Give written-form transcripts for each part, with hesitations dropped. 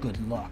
good luck.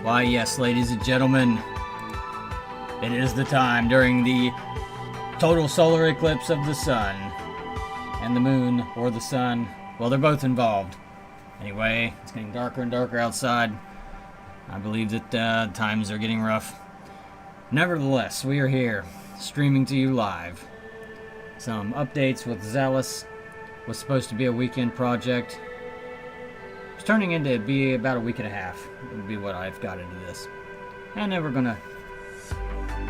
Why, yes, ladies and gentlemen, it is the time during the total solar eclipse of the sun and the moon, or the sun. Well, they're both involved. Anyway, it's getting darker and darker outside. I believe that times are getting rough. Nevertheless, we are here, streaming to you live. Some updates with Zealous. Was supposed to be a weekend project. It's turning into be about a week and a half. Would be what I've got into this. And then we're gonna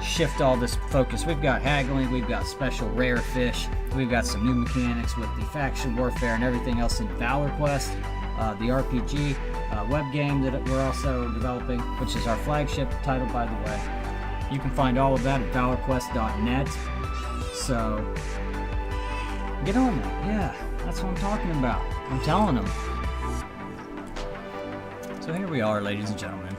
shift all this focus. We've got haggling, we've got special rare fish, we've got some new mechanics with the faction warfare and everything else in Valor Quest, the RPG web game that we're also developing, which is our flagship title, by the way. You can find all of that at valorquest.net. So get on that. Yeah, that's what I'm talking about. I'm telling them. So here we are, ladies and gentlemen.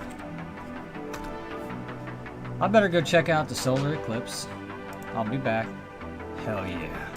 I better go check out the solar eclipse. I'll be back. Hell yeah.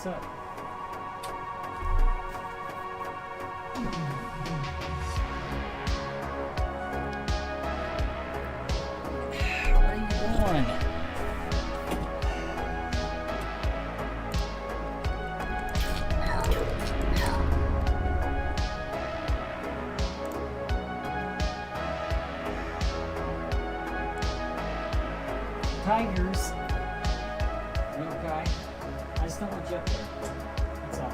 What's up? What are you doing? Tigers. You okay? I just don't want you up there. That's all.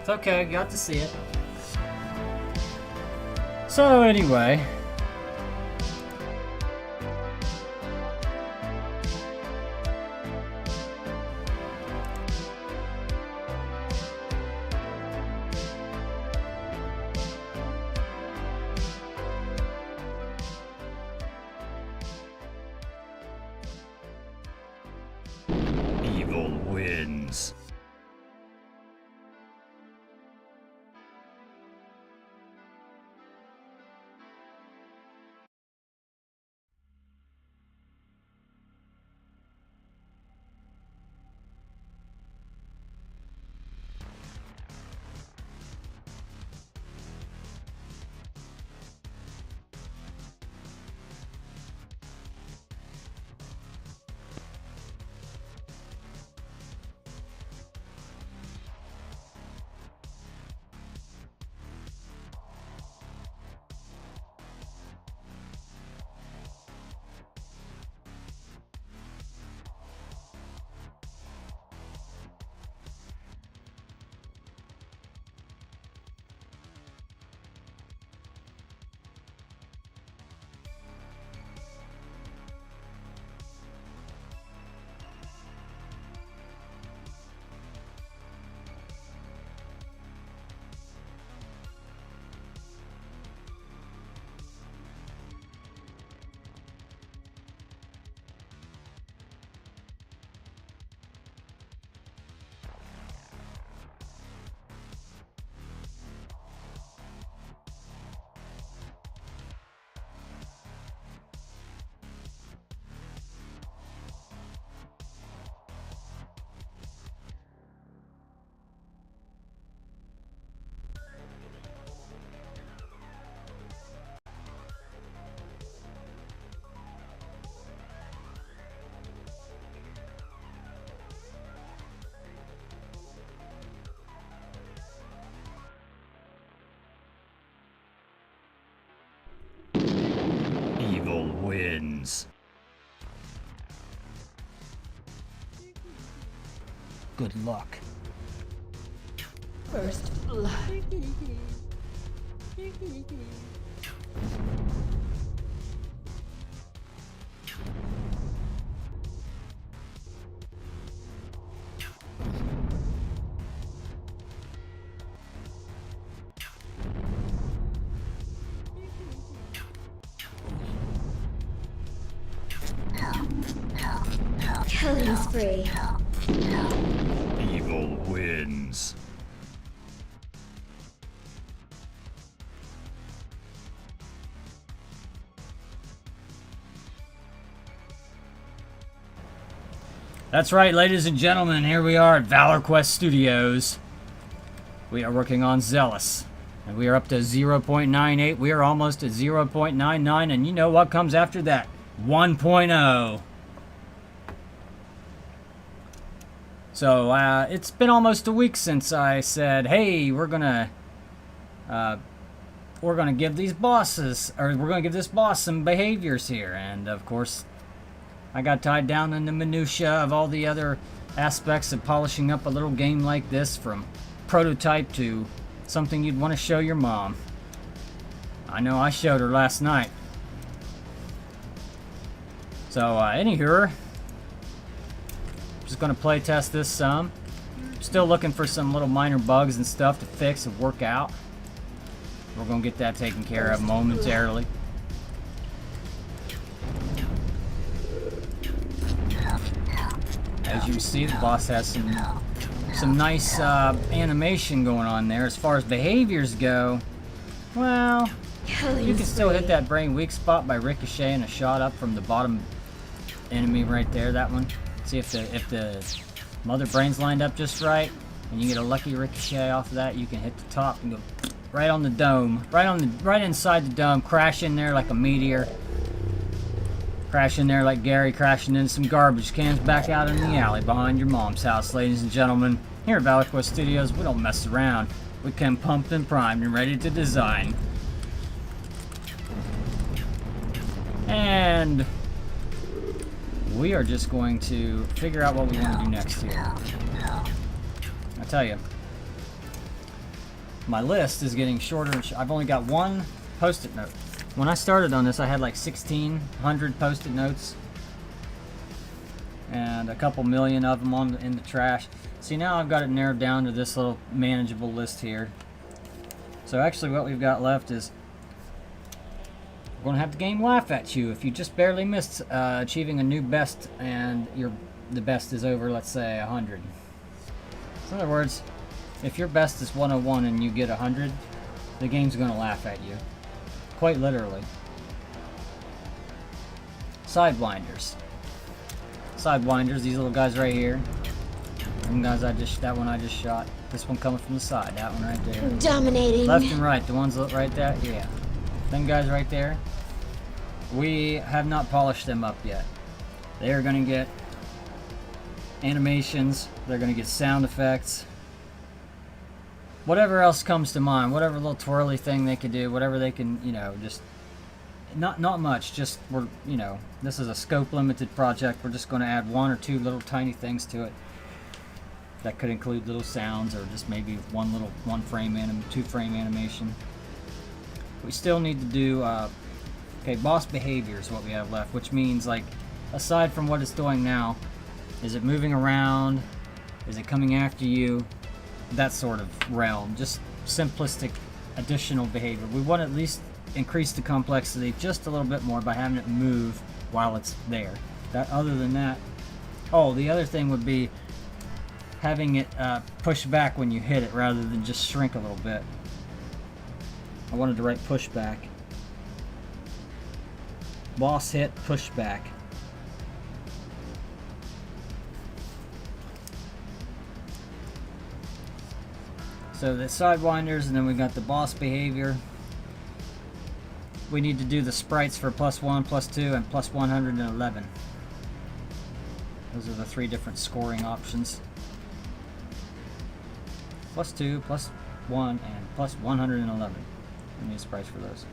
Okay, got to see it. So anyway, evil wins. Evil wins. Good luck. First blood. Killing spree. Evil wins. That's right, ladies and gentlemen, here we are at Valor Quest Studios. We are working on Zealous, and we are up to 0.98. We are almost at 0.99, and you know what comes after that? 1.0. So, it's been almost a week since I said, hey, we're gonna give these bosses, or we're gonna give this boss some behaviors here, and of course, I got tied down in the minutia of all the other aspects of polishing up a little game like this, from prototype to something you'd want to show your mom. I know I showed her last night. So, anywho, just going to play test this some. Still looking for some little minor bugs and stuff to fix and work out. We're going to get that taken care of momentarily. As you see, the boss has some nice animation going on there. As far as behaviors go, well, you can still hit that brain weak spot by ricocheting a shot up from the bottom enemy right there. That one. See if the mother brain's lined up just right, and you get a lucky ricochet off of that. You can hit the top and go right on the dome, right inside the dome, crash in there like a meteor. Crash in there like Gary crashing into some garbage cans back out in the alley behind your mom's house, ladies and gentlemen. Here at Valor Quest Studios, we don't mess around. We come pumped and primed and ready to design. And we are just going to figure out what we want to do next here. I tell you, my list is getting shorter and I've only got one post-it note. When I started on this, I had like 1,600 post-it notes and a couple million of them in the trash. See, now I've got it narrowed down to this little manageable list here. So actually what we've got left is we're going to have the game laugh at you if you just barely missed achieving a new best and the best is over, let's say, 100. So in other words, if your best is 101 and you get 100, the game's going to laugh at you. Quite literally. Sidewinders. Sidewinders, these little guys right here. Them guys that one I just shot. This one coming from the side, that one right there. Dominating. Left and right, the ones right there, yeah. Them guys right there. We have not polished them up yet. They are going to get animations, they're going to get sound effects. Whatever else comes to mind, whatever little twirly thing they could do, whatever they can, you know, just not much, just this is a scope limited project. We're just going to add one or two little tiny things to it. That could include little sounds or just maybe two frame animation. We still need to do okay, boss behavior is what we have left, which means, like, aside from what it's doing now, is it moving around, is it coming after you, that sort of realm. Just simplistic additional behavior. We want to at least increase the complexity just a little bit more by having it move while it's there. Other than that, oh, the other thing would be having it push back when you hit it rather than just shrink a little bit. I wanted to write pushback. Boss hit, pushback. So the sidewinders, and then we got the boss behavior. We need to do the sprites for +1, +2, and +111. Those are the three different scoring options. +2, +1, and +111. We need sprites for those.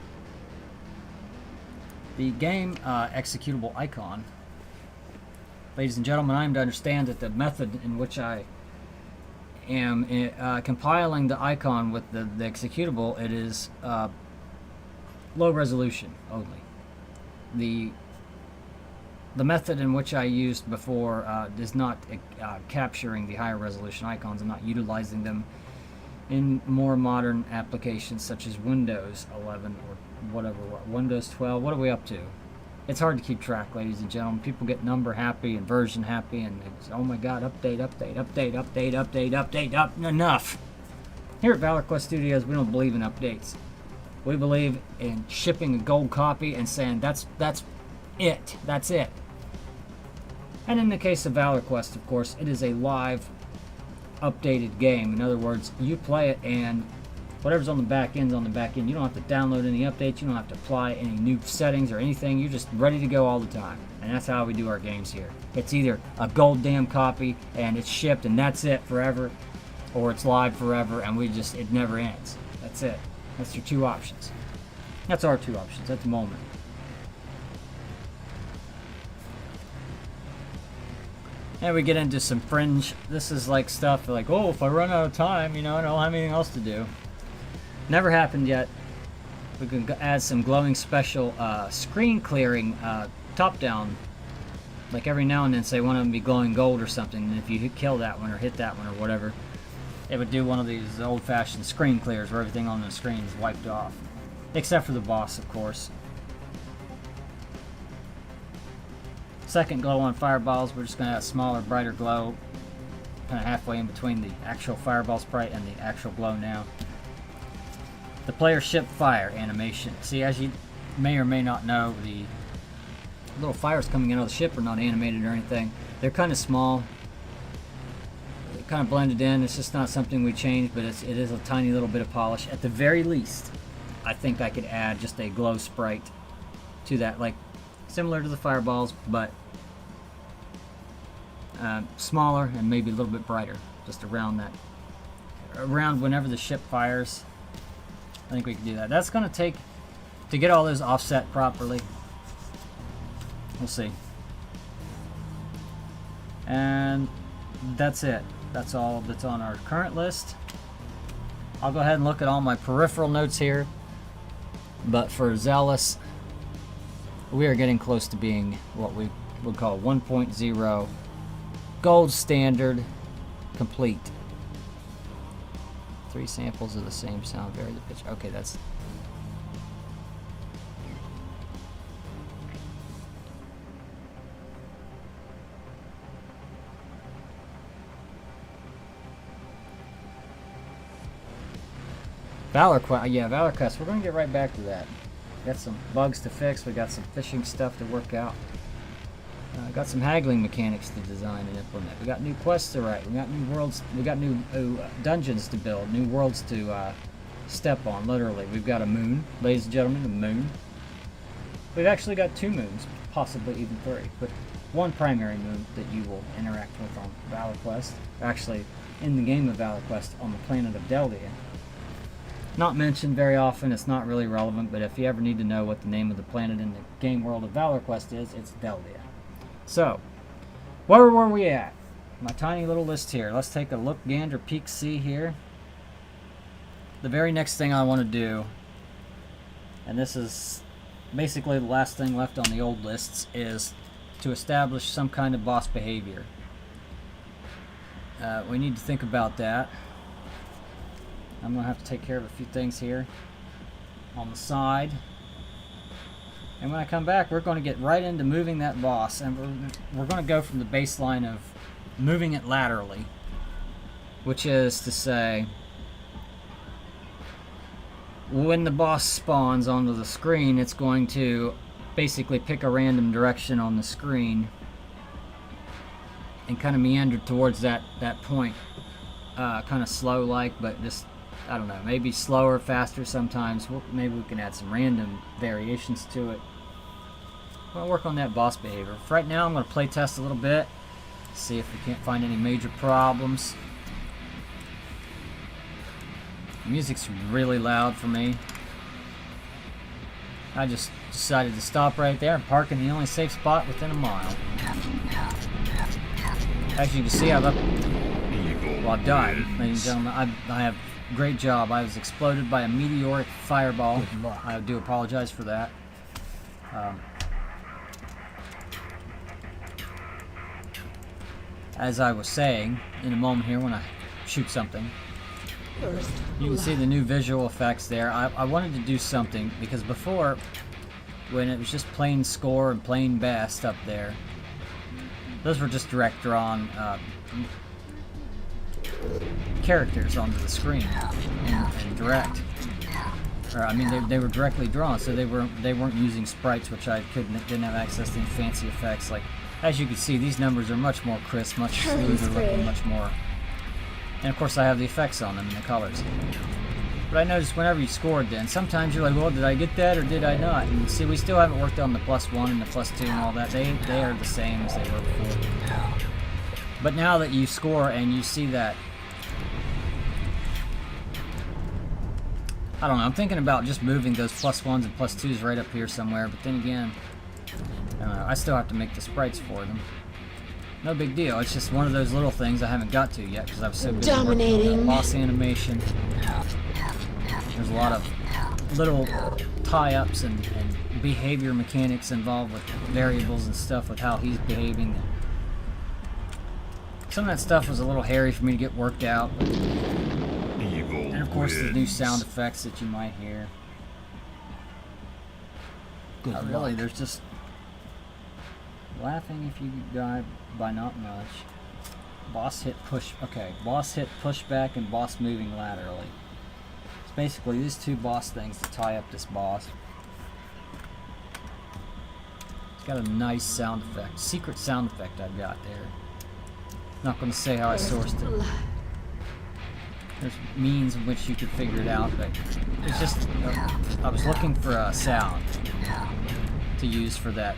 The game executable icon. Ladies and gentlemen, I am to understand that the method in which I am compiling the icon with the executable, it is low resolution only. The method in which I used before is not capturing the higher resolution icons and not utilizing them in more modern applications such as Windows 11 or whatever, Windows 12. What are we up to? It's hard to keep track, ladies and gentlemen. People get number happy and version happy, and it's, oh my god, update, enough. Here at Valor Quest Studios, we don't believe in updates. We believe in shipping a gold copy and saying that's it. And in the case of Valor Quest, of course, it is a live updated game. In other words, you play it and whatever's on the back end's on the back end. You don't have to download any updates, you don't have to apply any new settings or anything. You're just ready to go all the time. And that's how we do our games here. It's either a gold damn copy and it's shipped and that's it forever, or it's live forever and it never ends. That's it. That's your two options. That's our two options at the moment. And we get into some fringe. This is like stuff like, oh, if I run out of time, I don't have anything else to do. Never happened yet. We can add some glowing special screen clearing top down. Like every now and then, say one of them be glowing gold or something, and if you kill that one or hit that one or whatever, it would do one of these old-fashioned screen clears where everything on the screen is wiped off. Except for the boss, of course. Second glow on fireballs, we're just going to have a smaller, brighter glow, kind of halfway in between the actual fireball sprite and the actual glow now. The player ship fire animation. See, as you may or may not know, the little fires coming out of the ship are not animated or anything. They're kind of small. They're kind of blended in. It's just not something we changed, but it is a tiny little bit of polish. At the very least, I think I could add just a glow sprite to that, like similar to the fireballs, but smaller and maybe a little bit brighter, just around that. Around whenever the ship fires, I think we can do that. That's going to take, to get all those offset properly. We'll see. And that's it. That's all that's on our current list. I'll go ahead and look at all my peripheral notes here. But for Zealous, we are getting close to being what we would call 1.0 gold standard complete. 3 samples of the same sound, vary the pitch. Okay, that's... Valor Quest, yeah, Valor Quest. We're going to get right back to that. Got some bugs to fix. We got some fishing stuff to work out. Got some haggling mechanics to design and implement. We got new quests to write. We got new worlds. We got new dungeons to build. New worlds to step on. Literally, we've got a moon, ladies and gentlemen, a moon. We've actually got 2 moons, possibly even 3, but 1 primary moon that you will interact with on Valor Quest. Actually, in the game of Valor Quest on the planet of Deldia. Not mentioned very often, it's not really relevant, but if you ever need to know what the name of the planet in the game world of Valor Quest is, it's Deldia. So, where were we at? My tiny little list here. Let's take a look, gander, peek, see here. The very next thing I want to do, and this is basically the last thing left on the old lists, is to establish some kind of boss behavior. We need to think about that. I'm going to have to take care of a few things here on the side. And when I come back, we're going to get right into moving that boss. And we're going to go from the baseline of moving it laterally. Which is to say, when the boss spawns onto the screen, it's going to basically pick a random direction on the screen and kind of meander towards that point. Kind of slow-like, but just... I don't know, maybe slower, faster sometimes. Maybe we can add some random variations to it. I'm going to work on that boss behavior. For right now, I'm going to play test a little bit, see if we can't find any major problems. The music's really loud for me. I just decided to stop right there and park in the only safe spot within a mile. As you can see, I've died, ladies and gentlemen. I have... Great job. I was exploded by a meteoric fireball. I do apologize for that. As I was saying, in a moment here when I shoot something, you can see the new visual effects there. I wanted to do something because before, when it was just plain score and plain best up there, those were just direct drawn characters onto the screen and direct. Or, I mean, they were directly drawn, so they weren't using sprites, which I didn't have access to any fancy effects. Like, as you can see, these numbers are much more crisp, much smoother looking, much more. And of course, I have the effects on them and the colors. But I noticed whenever you scored, then sometimes you're like, well, did I get that or did I not? And see, we still haven't worked on the +1 and the +2 and all that. They are the same as they were before. But now that you score and you see that, I don't know, I'm thinking about just moving those +1s and +2s right up here somewhere, but then again, I don't know, I still have to make the sprites for them. No big deal, it's just one of those little things I haven't got to yet because I was so busy working on boss animation. There's a lot of little tie-ups and behavior mechanics involved with variables and stuff with how he's behaving. Some of that stuff was a little hairy for me to get worked out. And of course the new sound effects that you might hear. Really, there's just laughing if you die by not much. Boss hit push, okay, boss hit pushback and boss moving laterally. It's basically these 2 boss things to tie up this boss. It's got a nice sound effect, secret sound effect I've got there. Not going to say how I sourced it. There's means in which you could figure it out, but it's just, I was looking for a sound to use for that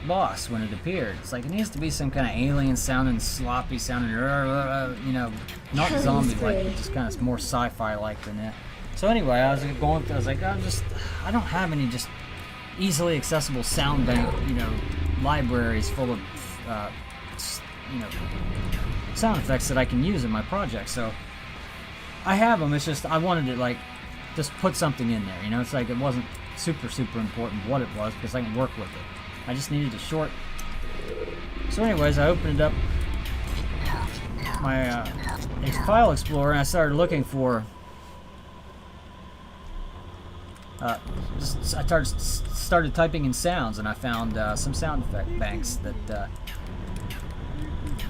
boss when it appeared. It's like, it needs to be some kind of alien sounding, sloppy sounding, you know, not zombie-like, just kind of more sci-fi-like than that. So anyway, I was going through, I was like, I don't have any just easily accessible sound bank, you know, libraries full of, you know, sound effects that I can use in my project. So I have them. It's just I wanted to like just put something in there. You know, it's like it wasn't super important what it was because I can work with it. I just needed a short. So, anyways, I opened up my file explorer and I started looking for. I started typing in sounds and I found some sound effect banks that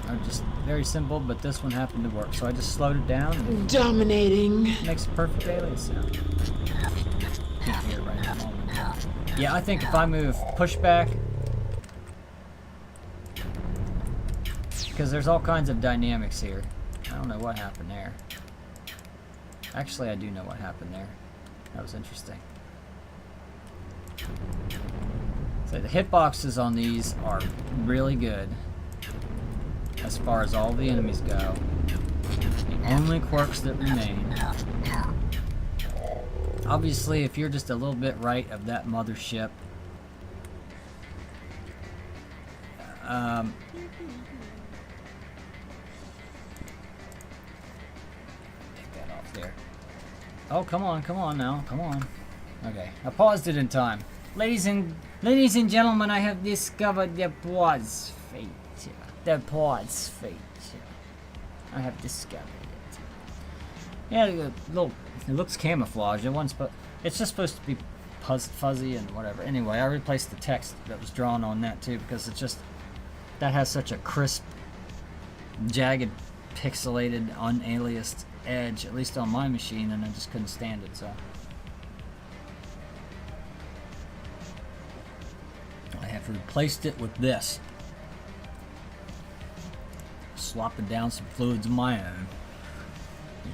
are just very simple, but this one happened to work. So I just slowed it down and Dominating. it makes a perfect alien sound. Can't hear it right at the moment. Yeah, I think if I move pushback, because there's all kinds of dynamics here. I don't know what happened there. Actually, I do know what happened there. That was interesting. So the hitboxes on these are really good as far as all the enemies go. The only quirks that remain. Obviously, if you're just a little bit right of that mothership, take that off there. Oh, come on now, come on. Okay, I paused it in time. Ladies and gentlemen, I have discovered the pause feature. The pause feature. I have discovered it. Yeah, it looks camouflage. It's just supposed to be fuzzy and whatever. Anyway, I replaced the text that was drawn on that too because it's just that has such a crisp, jagged, pixelated, unaliased edge, at least on my machine, and I just couldn't stand it. So I have replaced it with this. Slopping down some fluids of my own.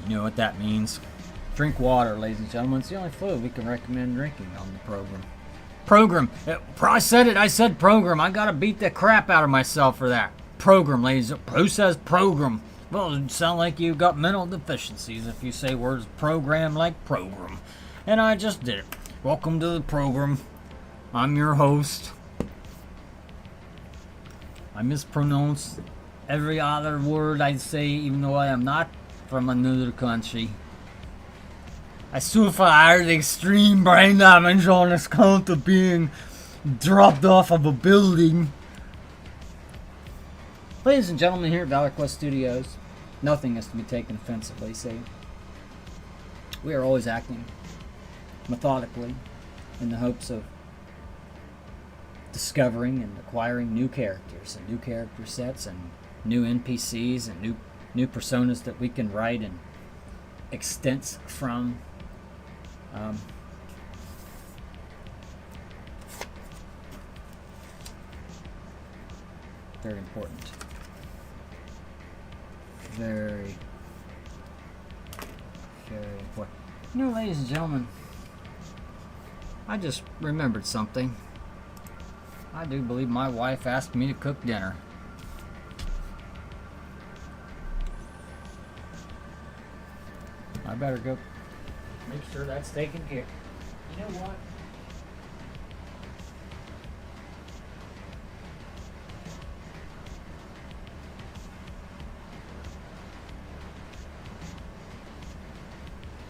You know what that means. Drink water, ladies and gentlemen. It's the only fluid we can recommend drinking on the program. Program. I said it. I said program. I gotta beat the crap out of myself for that. Program, ladies. Who says program? Well, it sounds like you've got mental deficiencies if you say words program like program. And I just did it. Welcome to the program. I'm your host. I mispronounce every other word I say, even though I am not from another country. I suffered extreme brain damage on account of being dropped off of a building. Ladies and gentlemen, here at Valor Quest Studios, nothing is to be taken offensively, see. We are always acting methodically in the hopes of discovering and acquiring new characters and new character sets and new NPCs and new personas that we can write and extents from. Very important. Very important. You know, ladies and gentlemen, I just remembered something. I do believe my wife asked me to cook dinner. I better go make sure that's taken care of. You know what?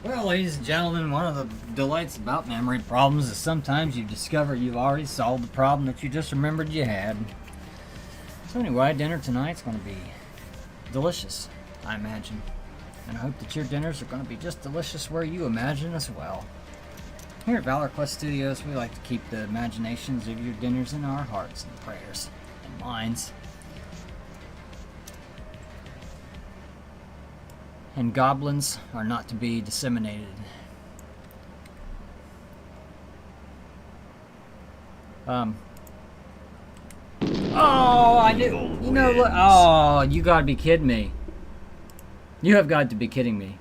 Well, ladies and gentlemen, one of the delights about memory problems is sometimes you discover you've already solved the problem that you just remembered you had. So anyway, dinner tonight's going to be delicious, I imagine. And I hope that your dinners are going to be just delicious where you imagine as well. Here at Valor Quest Studios, we like to keep the imaginations of your dinners in our hearts and prayers and minds. And goblins are not to be disseminated. Oh, I knew. You know what? Oh, you gotta be kidding me. You have got to be kidding me.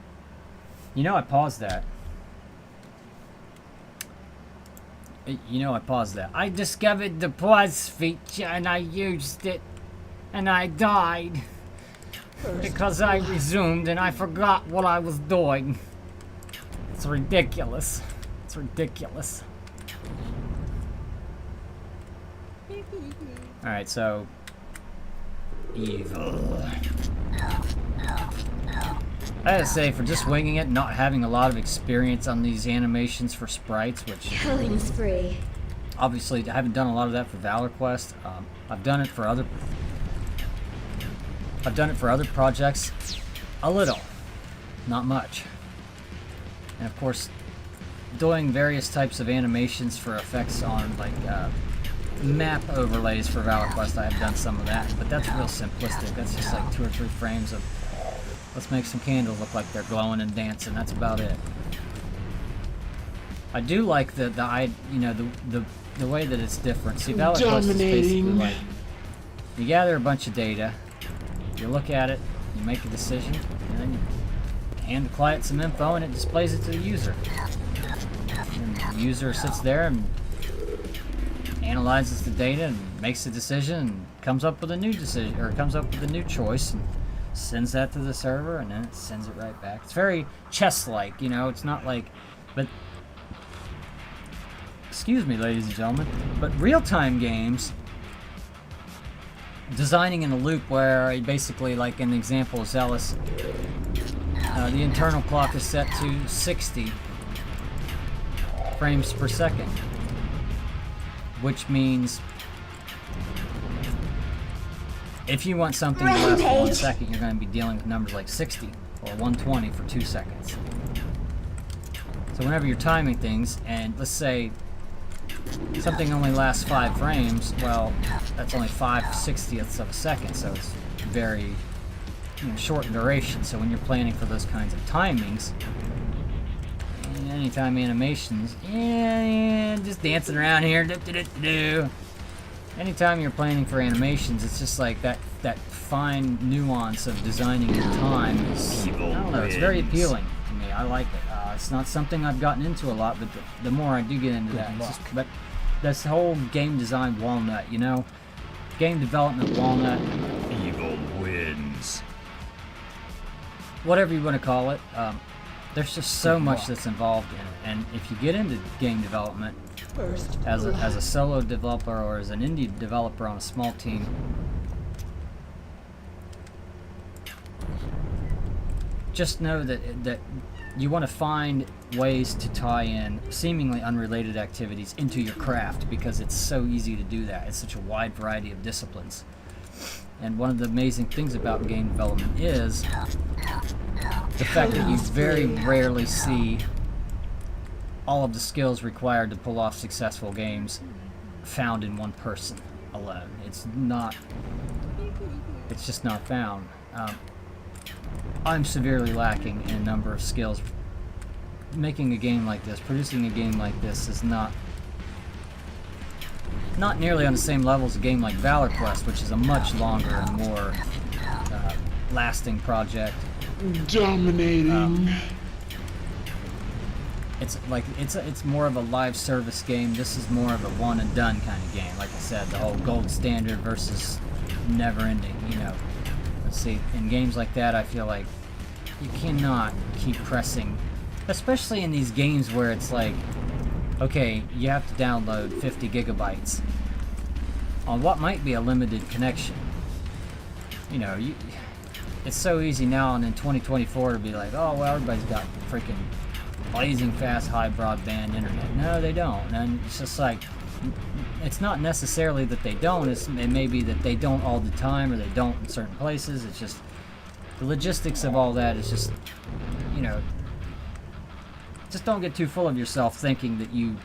You know I paused that. I discovered the pause feature and I used it. And I died. Because I resumed and I forgot what I was doing. It's ridiculous. It's ridiculous. Alright, so... evil. I gotta say, for just winging it, not having a lot of experience on these animations for sprites, which Killing spree. obviously I haven't done a lot of that for Valor Quest. I've done it for other projects, a little, not much. And of course, doing various types of animations for effects on like map overlays for Valor Quest, I have done some of that, but that's real simplistic. That's just like 2 or 3 frames of let's make some candles look like they're glowing and dancing. That's about it. I do like the way that it's different. See, Valor Quest is basically like you gather a bunch of data, you look at it, you make a decision, and then you hand the client some info, and it displays it to the user. And the user sits there and analyzes the data and makes a decision and comes up with a new decision, or comes up with a new choice, and sends that to the server, and then it sends it right back. It's very chess-like, you know. It's not like, but excuse me, ladies and gentlemen, but real-time games, designing in a loop where basically, like in the example of Zealous, the internal clock is set to 60 frames per second, which means if you want something to last for 1 second, you're going to be dealing with numbers like 60 or 120 for 2 seconds. So whenever you're timing things, and let's say something only lasts 5 frames, well, that's only 5/60ths of a second, so it's very short in duration. So when you're planning for those kinds of timings, and anytime animations, just dancing around here, anytime you're planning for animations, it's just like that fine nuance of designing in time is, I don't know, it's very appealing to me. I like it. It's not something I've gotten into a lot, but the more I do get into that, it's just, but this whole game design walnut, you know, game development walnut, Evil wins. whatever you want to call it, there's just so much that's involved in it. And if you get into game development as a solo developer or as an indie developer on a small team, just know that you want to find ways to tie in seemingly unrelated activities into your craft, because it's so easy to do that. It's such a wide variety of disciplines. And one of the amazing things about game development is the fact that you very rarely see all of the skills required to pull off successful games found in one person alone. It's just not found. I'm severely lacking in a number of skills. Making a game like this, producing a game like this is not nearly on the same level as a game like Valor Quest, which is a much longer and more lasting project. Dominating. It's more of a live service game. This is more of a one and done kind of game. Like I said, the whole gold standard versus never ending, you know. Let's see, in games like that, I feel like you cannot keep pressing, especially in these games where it's like, okay, you have to download 50 gigabytes on what might be a limited connection. You know, it's so easy now and in 2024 to be like, oh, well, everybody's got freaking blazing fast, high broadband internet. No, they don't. And it's just like, it's not necessarily that they don't. It may be that they don't all the time, or they don't in certain places. It's just the logistics of all that is just, you know, just don't get too full of yourself thinking that you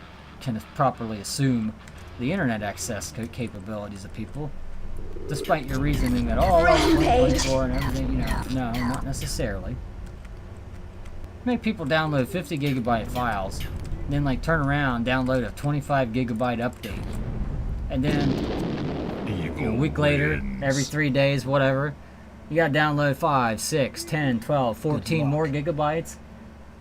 can properly assume the internet access capabilities of people, despite your reasoning that, oh, well, 2024 and everything, you know. No, not necessarily. Make people download 50 gigabyte files, then like turn around, download a 25 gigabyte update, and then a week later, every 3 days, whatever, you gotta download 5, 6, 10, 12, 14 more gigabytes.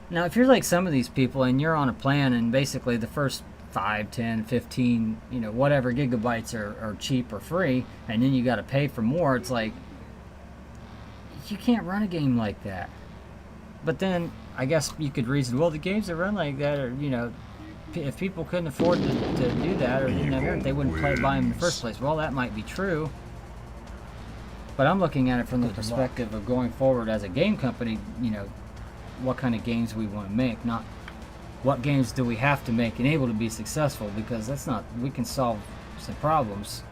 Now, if you're like some of these people and you're on a plan and basically the first 5, 10, 15, you know, whatever gigabytes are cheap or free, and then you gotta pay for more, it's like, you can't run a game like that. But then, I guess you could reason, well, the games that run like that are, you know, if people couldn't afford to do that, or they wouldn't buy them in the first place. Well, that might be true. But I'm looking at it from the perspective of going forward as a game company, you know, what kind of games we want to make, not what games do we have to make and able to be successful, because that's not, we can solve some problems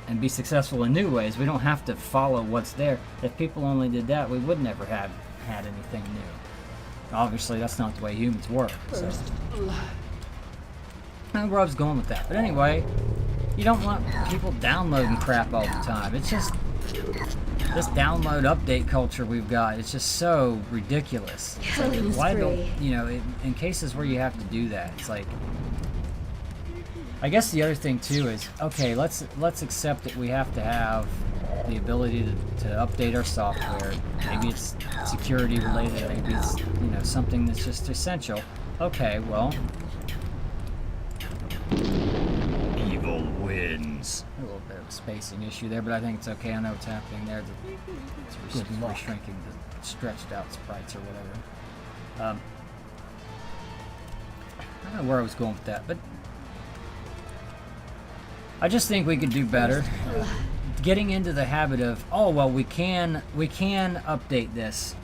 and be successful in new ways. We don't have to follow what's there. If people only did that, we would never have had anything new. Obviously, that's not the way humans work. So. And where I was going with that. But anyway, you don't want people downloading crap all the time. It's just this download update culture we've got. It's just so ridiculous. It's like, why don't, you know, in cases where you have to do that, it's like, I guess the other thing too is, okay, let's accept that we have to have the ability to update our software. Maybe it's security related, maybe it's, you know, something that's just essential. Okay, well, Evil wins. a little bit of a spacing issue there, but I think it's okay. I know what's happening there. It's shrinking the stretched out sprites or whatever. I don't know where I was going with that, but I just think we could do better. Getting into the habit of, oh well, we can update this.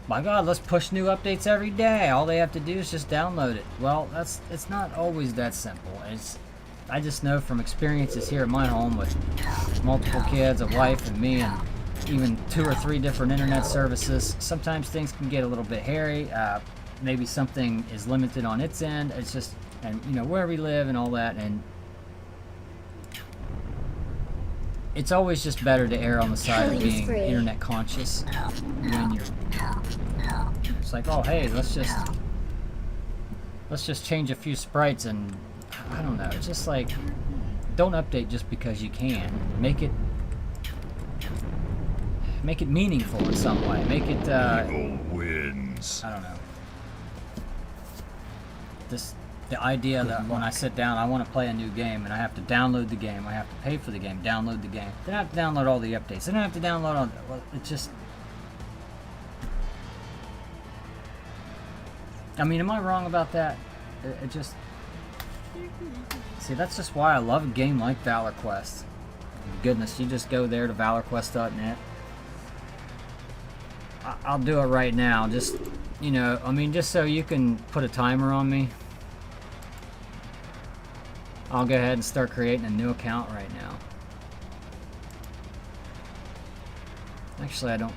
My God, let's push new updates every day. All they have to do is just download it. Well, it's not always that simple. I just know from experiences here at my home with multiple kids, a wife, and me, and even 2 or 3 different internet services. Sometimes things can get a little bit hairy. Maybe something is limited on its end. It's just, and you know, where we live and all that, and it's always just better to err on the side of being internet conscious when you're, it's like, oh hey, let's just change a few sprites, and I don't know, it's just like, don't update just because you can. Make it meaningful in some way. Make it Evil wins. I don't know. The idea that when I sit down, I want to play a new game, and I have to download the game, I have to pay for the game, download the game. Then I have to download all the updates. Then I have to download all. Well, it's just. I mean, am I wrong about that? It just. See, that's just why I love a game like Valor Quest. Goodness, you just go there to valorquest.net. I'll do it right now. Just, you know, I mean, just so you can put a timer on me. I'll go ahead and start creating a new account right now. Actually, I don't.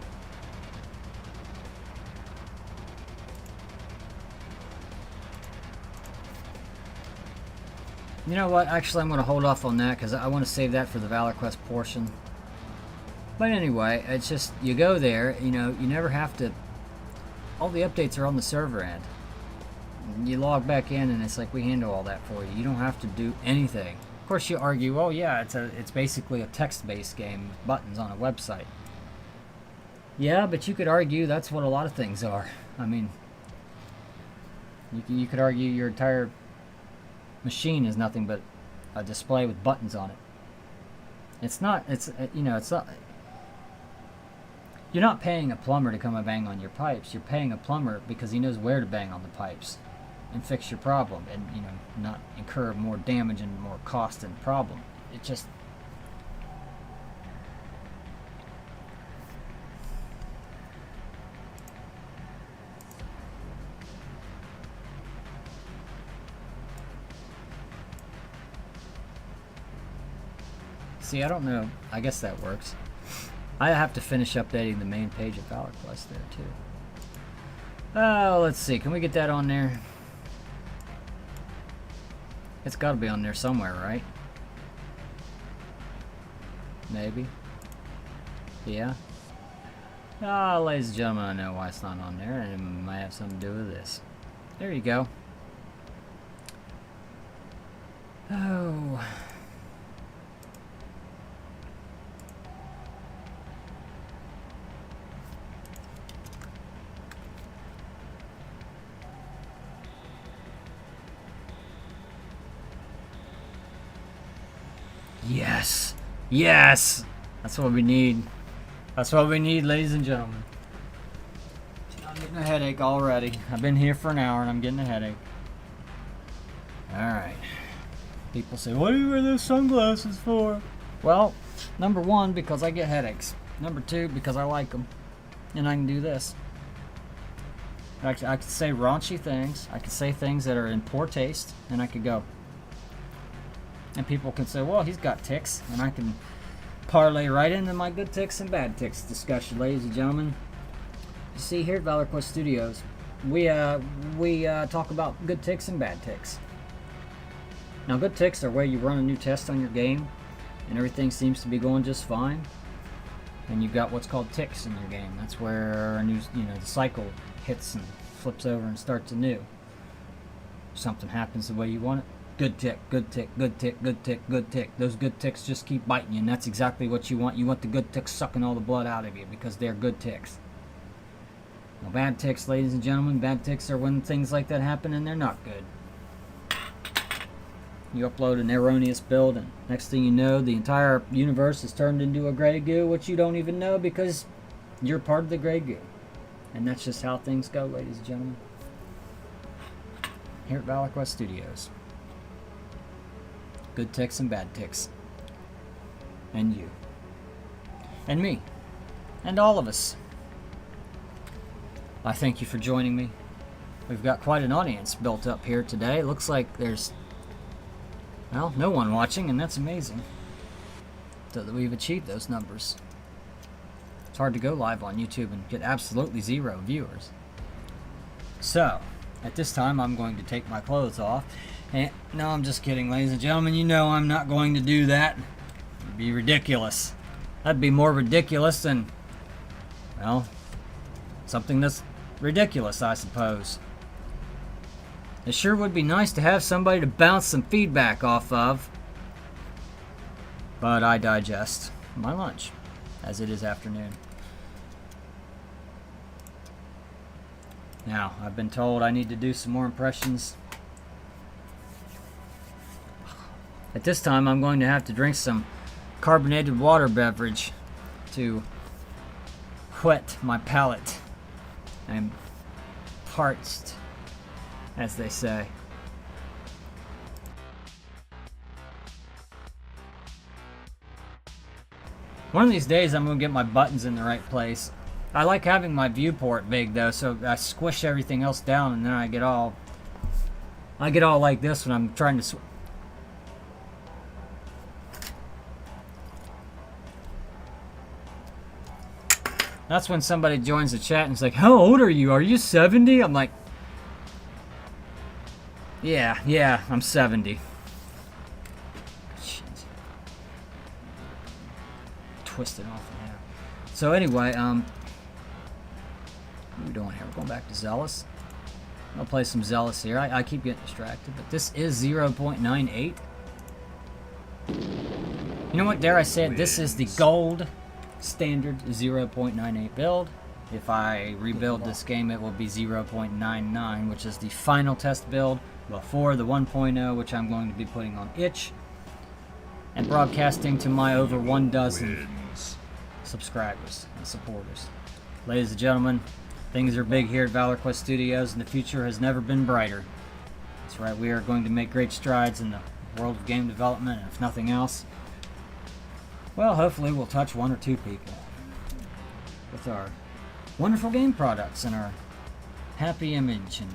You know what? Actually, I'm going to hold off on that because I want to save that for the Valor Quest portion. But anyway, it's just, you go there, you know, you never have to. All the updates are on the server end. You log back in and it's like, we handle all that for you. You don't have to do anything. Of course you argue, oh yeah, it's basically a text-based game with buttons on a website. Yeah, but you could argue that's what a lot of things are. I mean, you could argue your entire machine is nothing but a display with buttons on it. It's not, you know, it's not. You're not paying a plumber to come and bang on your pipes. You're paying a plumber because he knows where to bang on the pipes and fix your problem, and, you know, not incur more damage and more cost and problem. It just, see, I don't know. I guess that works. I have to finish updating the main page of Valor Quest there too. Oh, let's see. Can we get that on there? It's got to be on there somewhere, right? Maybe. Yeah. Ah, ladies and gentlemen, I know why it's not on there, and it might have something to do with this. There you go. Oh. Yes! Yes! That's what we need. That's what we need, ladies and gentlemen. I'm getting a headache already. I've been here for an hour and I'm getting a headache. Alright. People say, what do you wear those sunglasses for? Well, number one, because I get headaches. Number 2, because I like them. And I can do this. I could say raunchy things. I could say things that are in poor taste. And I could go. And people can say, well, he's got tics. And I can parlay right into my good tics and bad tics discussion, ladies and gentlemen. You see, here at Valor Quest Studios, we talk about good tics and bad tics. Now, good tics are where you run a new test on your game, and everything seems to be going just fine. And you've got what's called tics in your game. That's where a new, the cycle hits and flips over and starts anew. Something happens the way you want it. Good tick, good tick, good tick, good tick, good tick. Those good ticks just keep biting you, and that's exactly what you want. You want the good ticks sucking all the blood out of you because they're good ticks. Now, bad ticks, ladies and gentlemen, bad ticks are when things like that happen and they're not good. You upload an erroneous build, and next thing you know, the entire universe is turned into a gray goo, which you don't even know because you're part of the gray goo. And that's just how things go, ladies and gentlemen. Here at Valor Quest Studios. Good ticks and bad ticks. And you. And me. And all of us. I thank you for joining me. We've got quite an audience built up here today. It looks like there's, well, no one watching, and that's amazing. So that we've achieved those numbers. It's hard to go live on YouTube and get absolutely 0 viewers. So, at this time, I'm going to take my clothes off. And, no, I'm just kidding, ladies and gentlemen. You know I'm not going to do that. It'd be ridiculous. That'd be more ridiculous than, well, something that's ridiculous, I suppose. It sure would be nice to have somebody to bounce some feedback off of. But I digest my lunch, as it is afternoon. Now, I've been told I need to do some more impressions. At this time, I'm going to have to drink some carbonated water beverage to whet my palate. I'm parched, as they say. One of these days, I'm going to get my buttons in the right place. I like having my viewport big, though, so I squish everything else down, and then I get all like this when I'm trying to. That's when somebody joins the chat and is like, how old are you? Are you 70? I'm like, yeah, I'm 70. Jeez. Twisted off in half. So anyway, what are we doing here? We're going back to Zealous. I'll play some Zealous here. I keep getting distracted, but this is 0.98. You know what, dare I say it? This is the gold standard 0.98 build. If I rebuild this game, it will be 0.99, which is the final test build before the 1.0, which I'm going to be putting on itch and broadcasting to my over 12 subscribers and supporters. Ladies and gentlemen, things are big here at Valor Quest Studios, and the future has never been brighter. That's right, we are going to make great strides in the world of game development, and if nothing else, well, hopefully we'll touch 1 or 2 people with our wonderful game products and our happy image and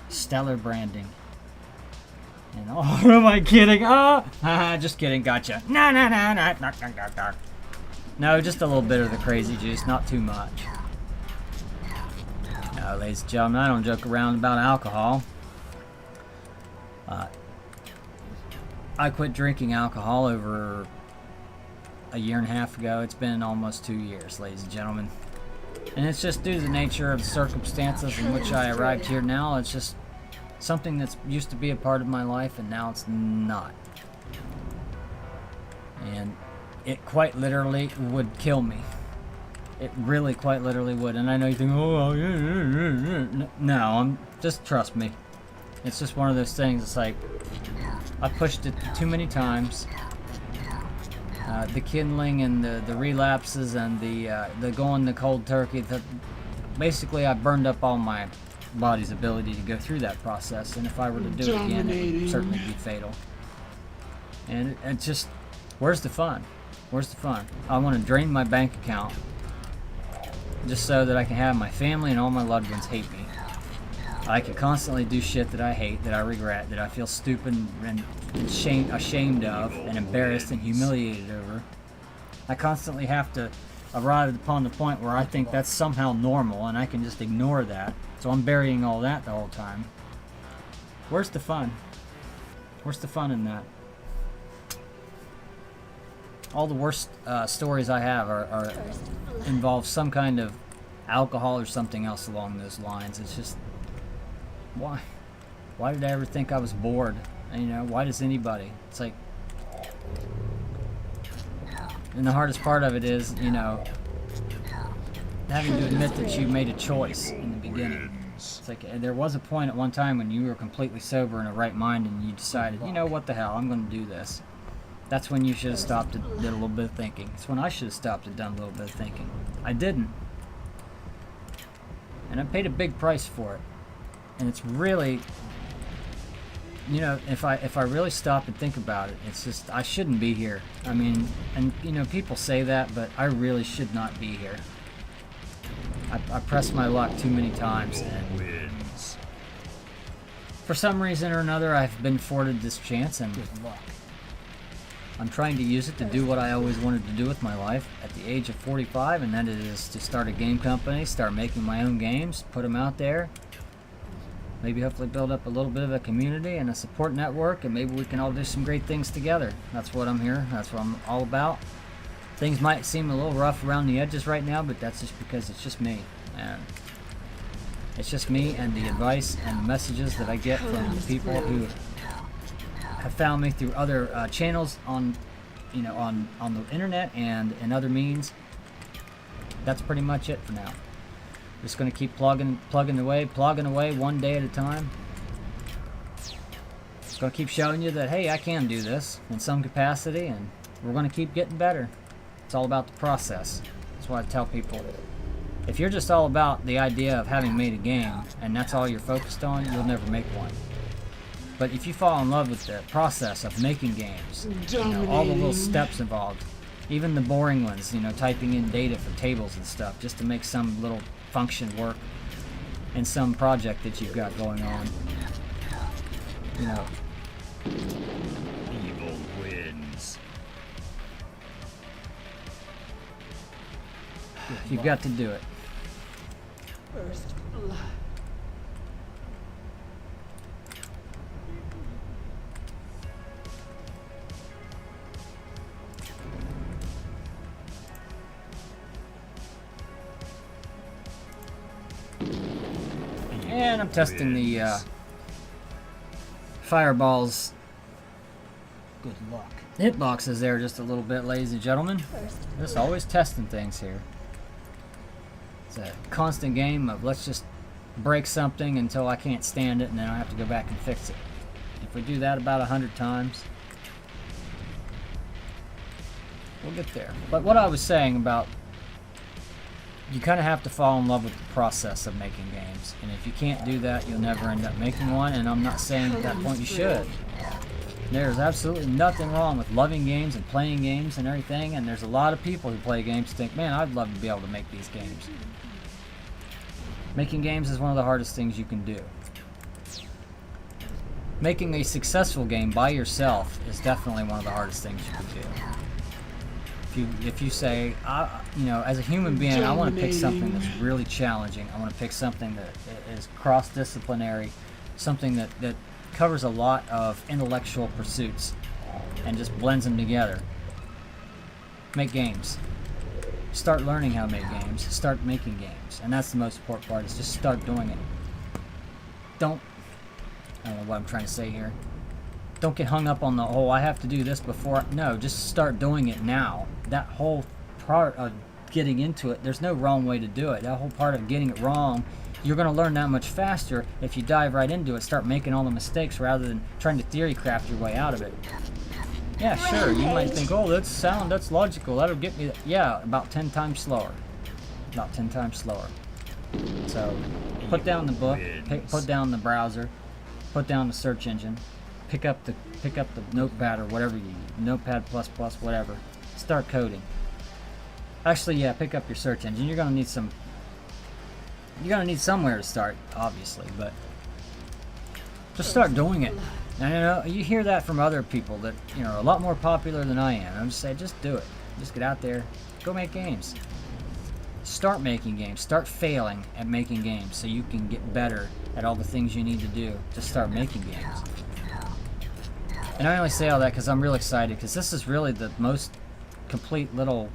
stellar branding. And oh, am I kidding? Just kidding, gotcha. No, just a little bit of the crazy juice, not too much. No, ladies and gentlemen, I don't joke around about alcohol. I quit drinking alcohol over a year and a half ago. It's been almost 2 years, ladies and gentlemen. And it's just due to the nature of the circumstances in which I arrived here now. It's just something that's used to be a part of my life, and now it's not. And it quite literally would kill me. It really quite literally would. And I know you think, oh, yeah. No, just trust me. It's just one of those things. It's like, I pushed it too many times. The kindling and the relapses and the going the cold turkey. Basically, I burned up all my body's ability to go through that process. And if I were to do it again, it would certainly be fatal. And it's just, where's the fun? Where's the fun? I want to drain my bank account just so that I can have my family and all my loved ones hate me. I can constantly do shit that I hate, that I regret, that I feel stupid and ashamed of, and embarrassed and humiliated over. I constantly have to arrive upon the point where I think that's somehow normal and I can just ignore that. So I'm burying all that the whole time. Where's the fun? Where's the fun in that? All the worst stories I have are involve some kind of alcohol or something else along those lines. It's just, why did I ever think I was bored? And, you know, why does anybody? It's like, and the hardest part of it is, you know, having to admit that you made a choice in the beginning. It's like, there was a point at one time when you were completely sober in a right mind and you decided, you know, what the hell, I'm going to do this. That's when you should have stopped and did a little bit of thinking. It's when I should have stopped and done a little bit of thinking. I didn't. And I paid a big price for it. And it's really, you know, if I really stop and think about it, it's just, I shouldn't be here. I mean, and, you know, people say that, but I really should not be here. I pressed my luck too many times, and for some reason or another, I've been afforded this chance, and I'm trying to use it to do what I always wanted to do with my life at the age of 45, and that is to start a game company, start making my own games, put them out there, maybe hopefully build up a little bit of a community and a support network, and maybe we can all do some great things together. That's what I'm here. That's what I'm all about. Things might seem a little rough around the edges right now, but that's just because it's just me. And it's just me and the advice and the messages that I get from the people who have found me through other channels on, you know, on the internet and other means. That's pretty much it for now. Just going to keep plugging away one day at a time. Just going to keep showing you that, hey, I can do this in some capacity, and we're going to keep getting better. It's all about the process. That's why I tell people, if you're just all about the idea of having made a game and that's all you're focused on, you'll never make one. But if you fall in love with the process of making games, you know, all the little steps involved, even the boring ones, you know, typing in data for tables and stuff just to make some little function work in some project that you've got going on, you know, Evil wins. you've got to do it. First blood. And I'm testing the fireballs. Good luck. Hitboxes there just a little bit, ladies and gentlemen. Just always testing things here. It's a constant game of let's just break something until I can't stand it, and then I have to go back and fix it. If we do that about 100 times, we'll get there. But what I was saying about, you kind of have to fall in love with the process of making games. And if you can't do that, you'll never end up making one. And I'm not saying at that point you should. There's absolutely nothing wrong with loving games and playing games and everything. And there's a lot of people who play games and think, man, I'd love to be able to make these games. Making games is one of the hardest things you can do. Making a successful game by yourself is definitely one of the hardest things you can do. If you say, you know, as a human being, I want to pick something that's really challenging. I want to pick something that is cross-disciplinary, something that covers a lot of intellectual pursuits and just blends them together. Make games. Start learning how to make games. Start making games. And that's the most important part, is just start doing it. I don't know what I'm trying to say here. Don't get hung up on the, oh, I have to do this before. No, just start doing it now. That whole part of getting into it, there's no wrong way to do it. That whole part of getting it wrong, you're going to learn that much faster if you dive right into it, start making all the mistakes rather than trying to theory craft your way out of it. Yeah, sure, you might think, oh, that's sound, that's logical, that'll get me, yeah, about 10 times slower. About 10 times slower. So, put down the book, put down the browser, put down the search engine, pick up the notepad or whatever you, notepad++, whatever. Start coding. Actually, yeah, pick up your search engine. You're gonna need somewhere to start, obviously, but just start doing it. And you know, you hear that from other people that, you know, are a lot more popular than I am. I'm just saying, just do it. Just get out there, go make games. Start making games. Start failing at making games so you can get better at all the things you need to do to start making games. And I only say all that because I'm real excited, because this is really the most complete little,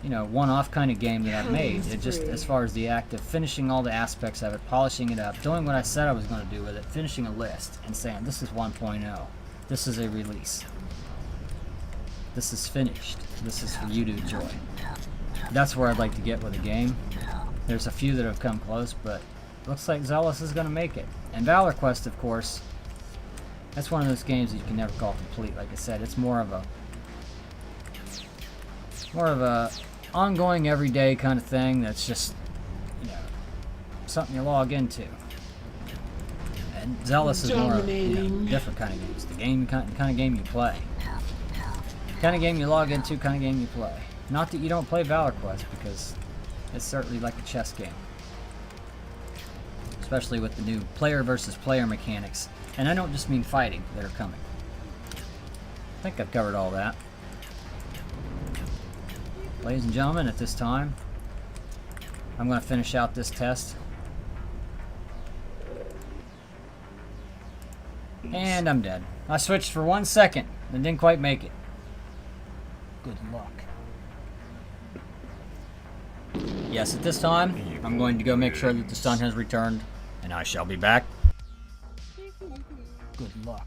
you know, one-off kind of game that I've made. It just, as far as the act of finishing all the aspects of it, polishing it up, doing what I said I was going to do with it, finishing a list and saying, this is 1.0. This is a release. This is finished. This is for you to enjoy. That's where I'd like to get with a game. There's a few that have come close, but looks like Zealous is going to make it. And Valor Quest, of course, that's one of those games that you can never call complete. Like I said, it's more of a ongoing, everyday kind of thing that's just, you know, something you log into. And Zealous is more of, you know, different kind of games. The game kind of game you play. Kind of game you log into, kind of game you play. Not that you don't play Valor Quest, because it's certainly like a chess game. Especially with the new player versus player mechanics. And I don't just mean fighting that are coming. I think I've covered all that. Ladies and gentlemen, at this time, I'm going to finish out this test. And I'm dead. I switched for 1 second and didn't quite make it. Good luck. Yes, at this time, I'm going to go make sure that the sun has returned, and I shall be back. Good luck.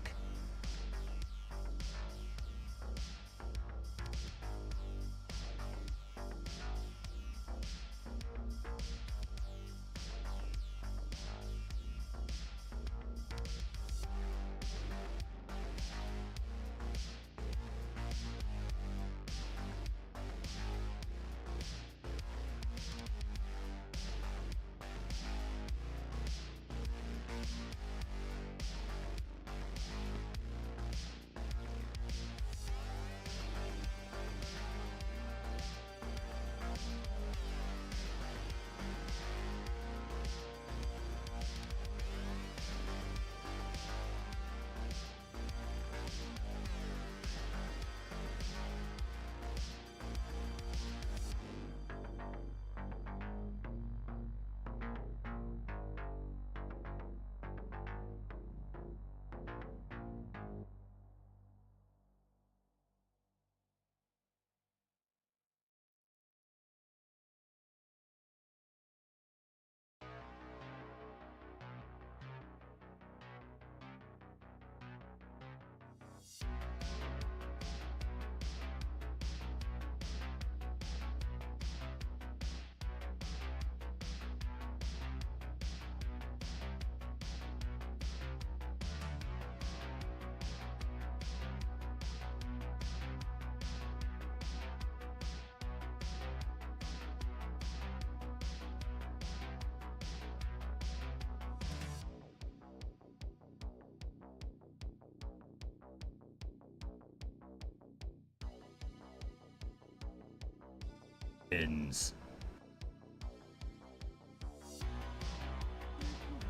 Wins.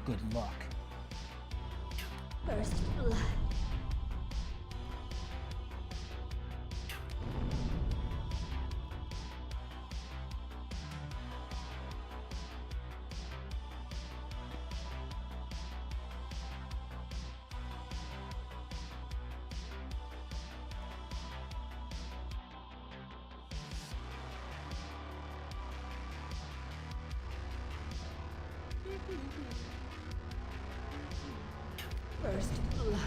Good luck. First blood. First blood.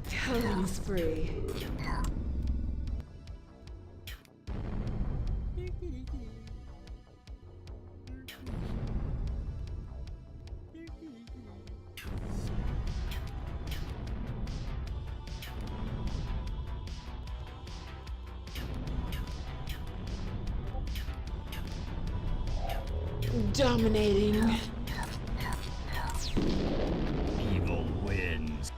Killing spree. Dominating. Evil wins.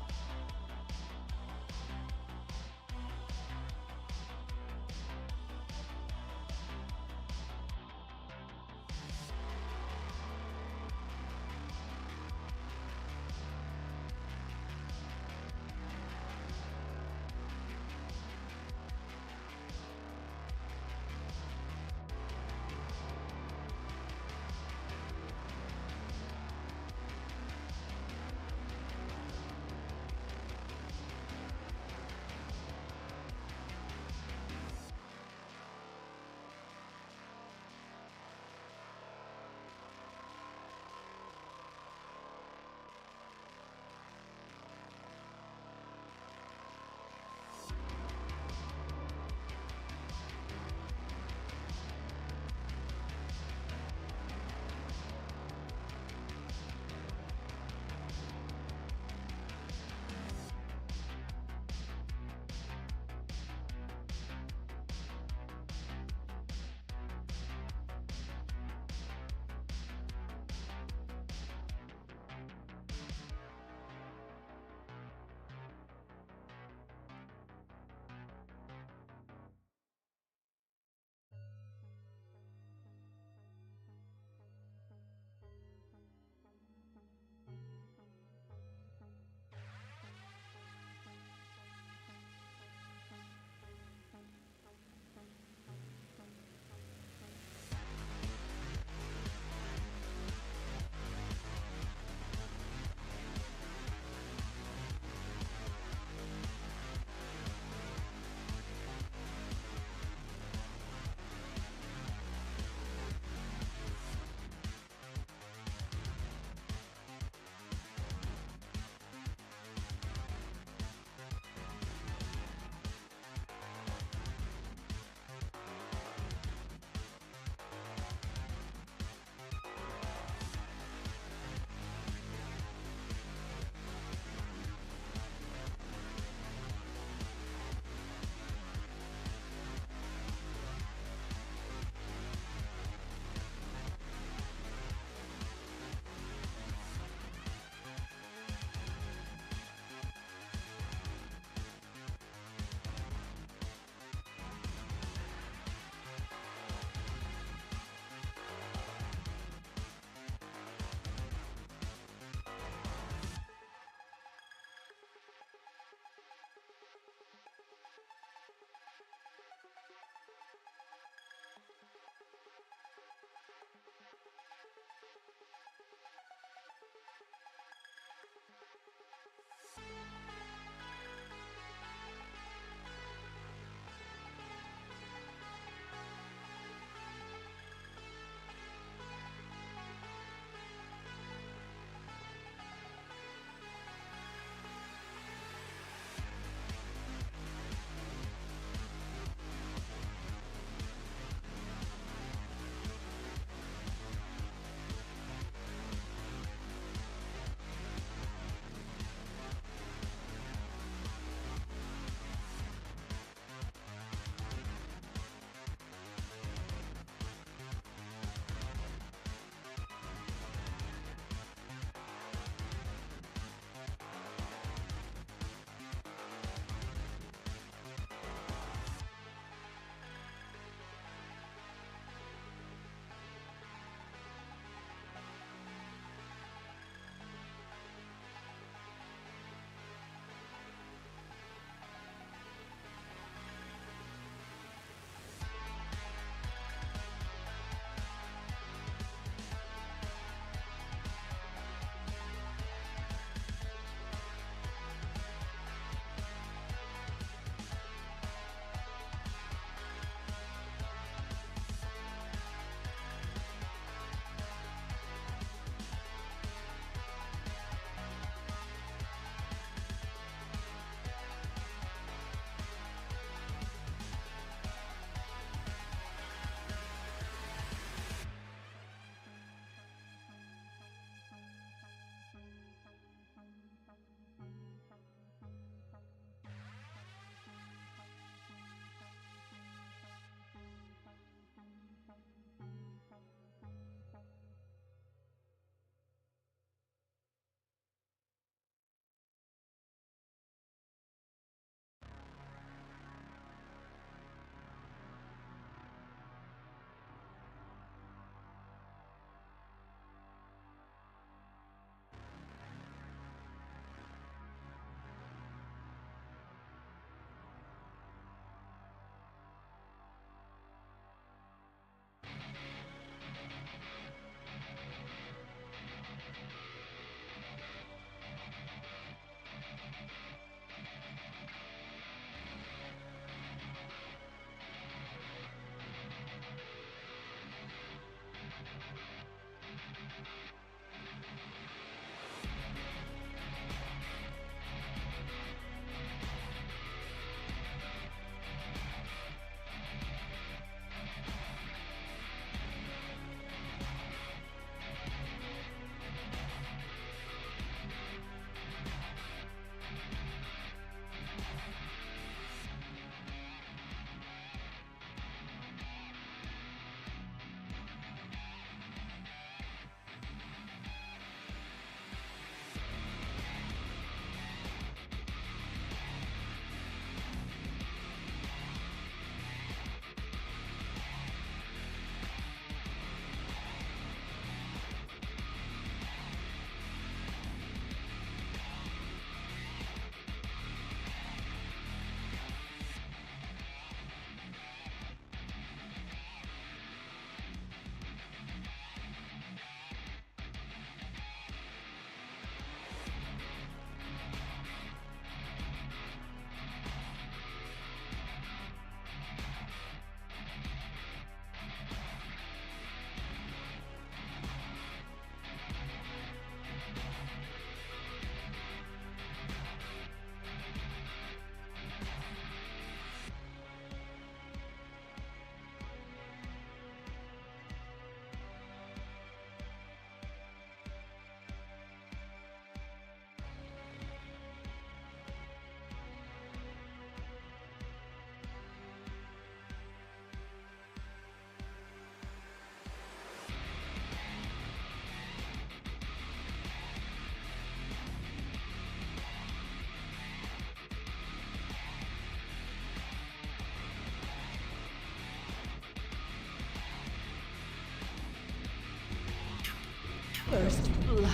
First blood.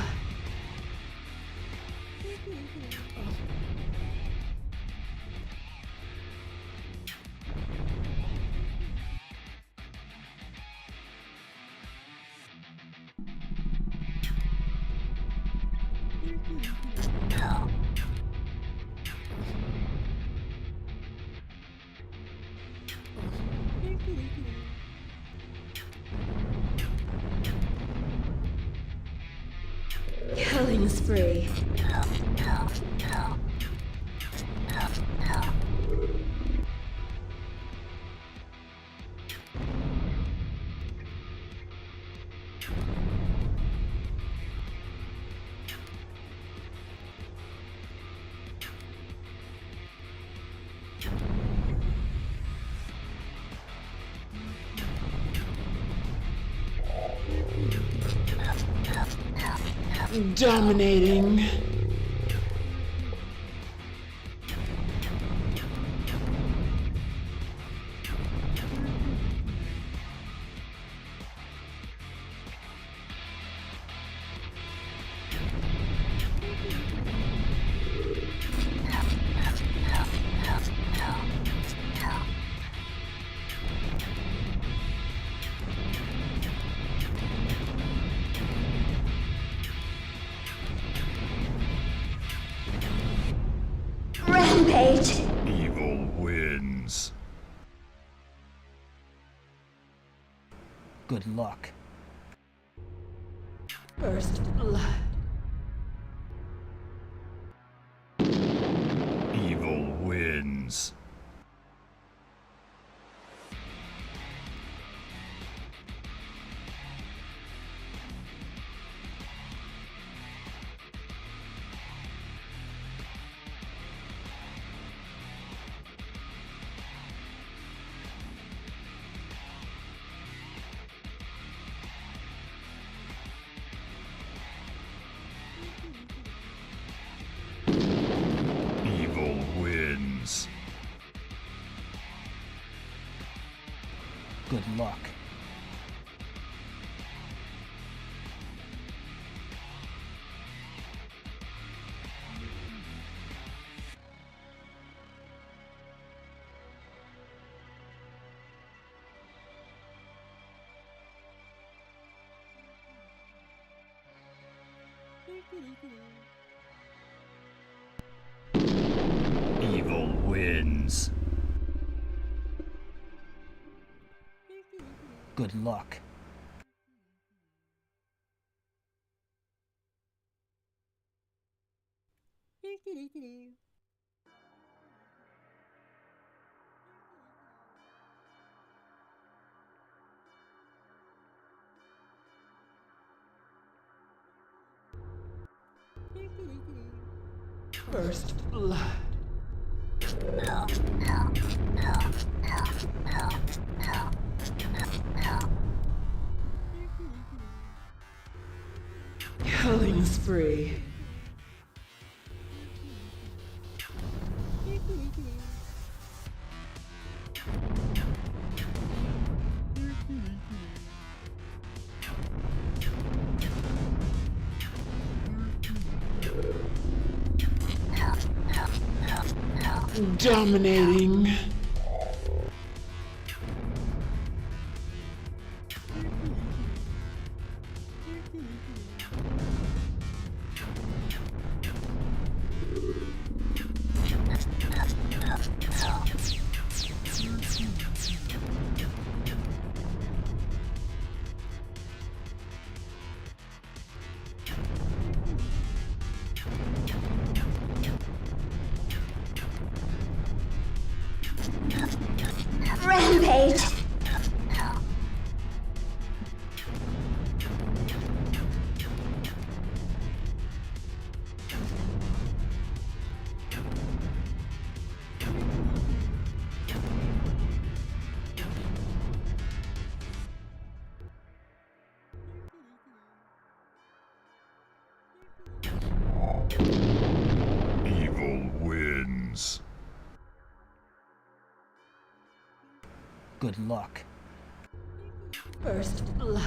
Killing spree. Dominating. Rampage. Evil wins. Good luck. First blood. Evil wins. Evil wins. Good luck. Evil wins. Good luck. First blood. Killing spree. Dominating. Rampage. Evil wins. Good luck. First blood.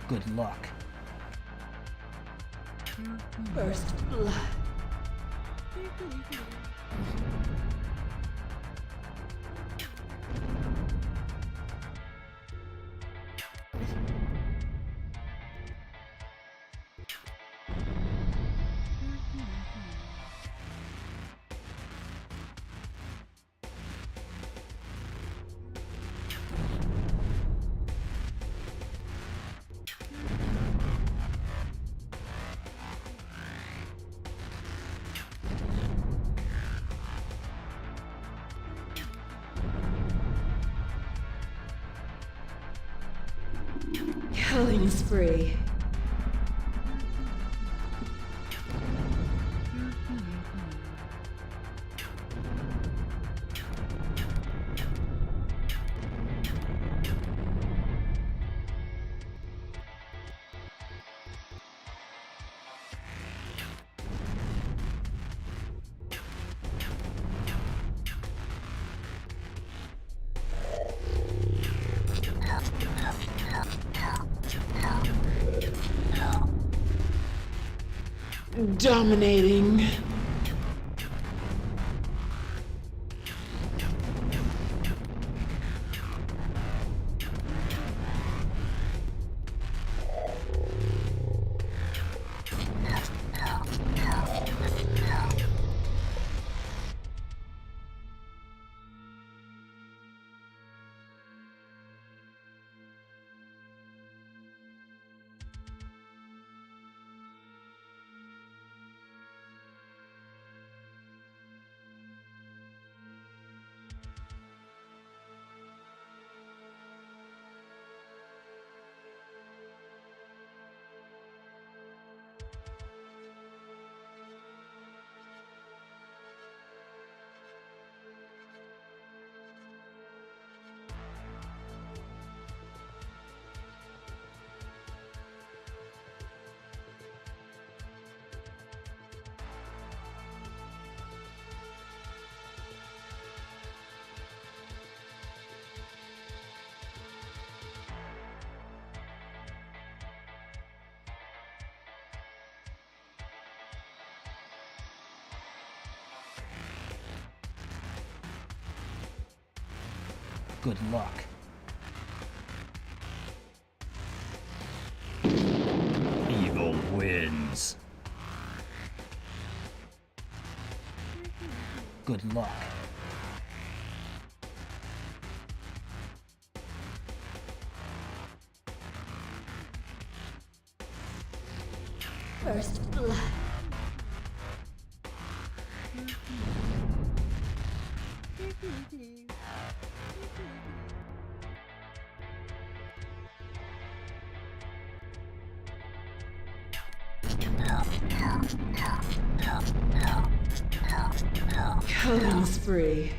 Good luck. First blood. Killing spree. Dominating. Good luck. Evil wins. Good luck. First blood. Killing spree.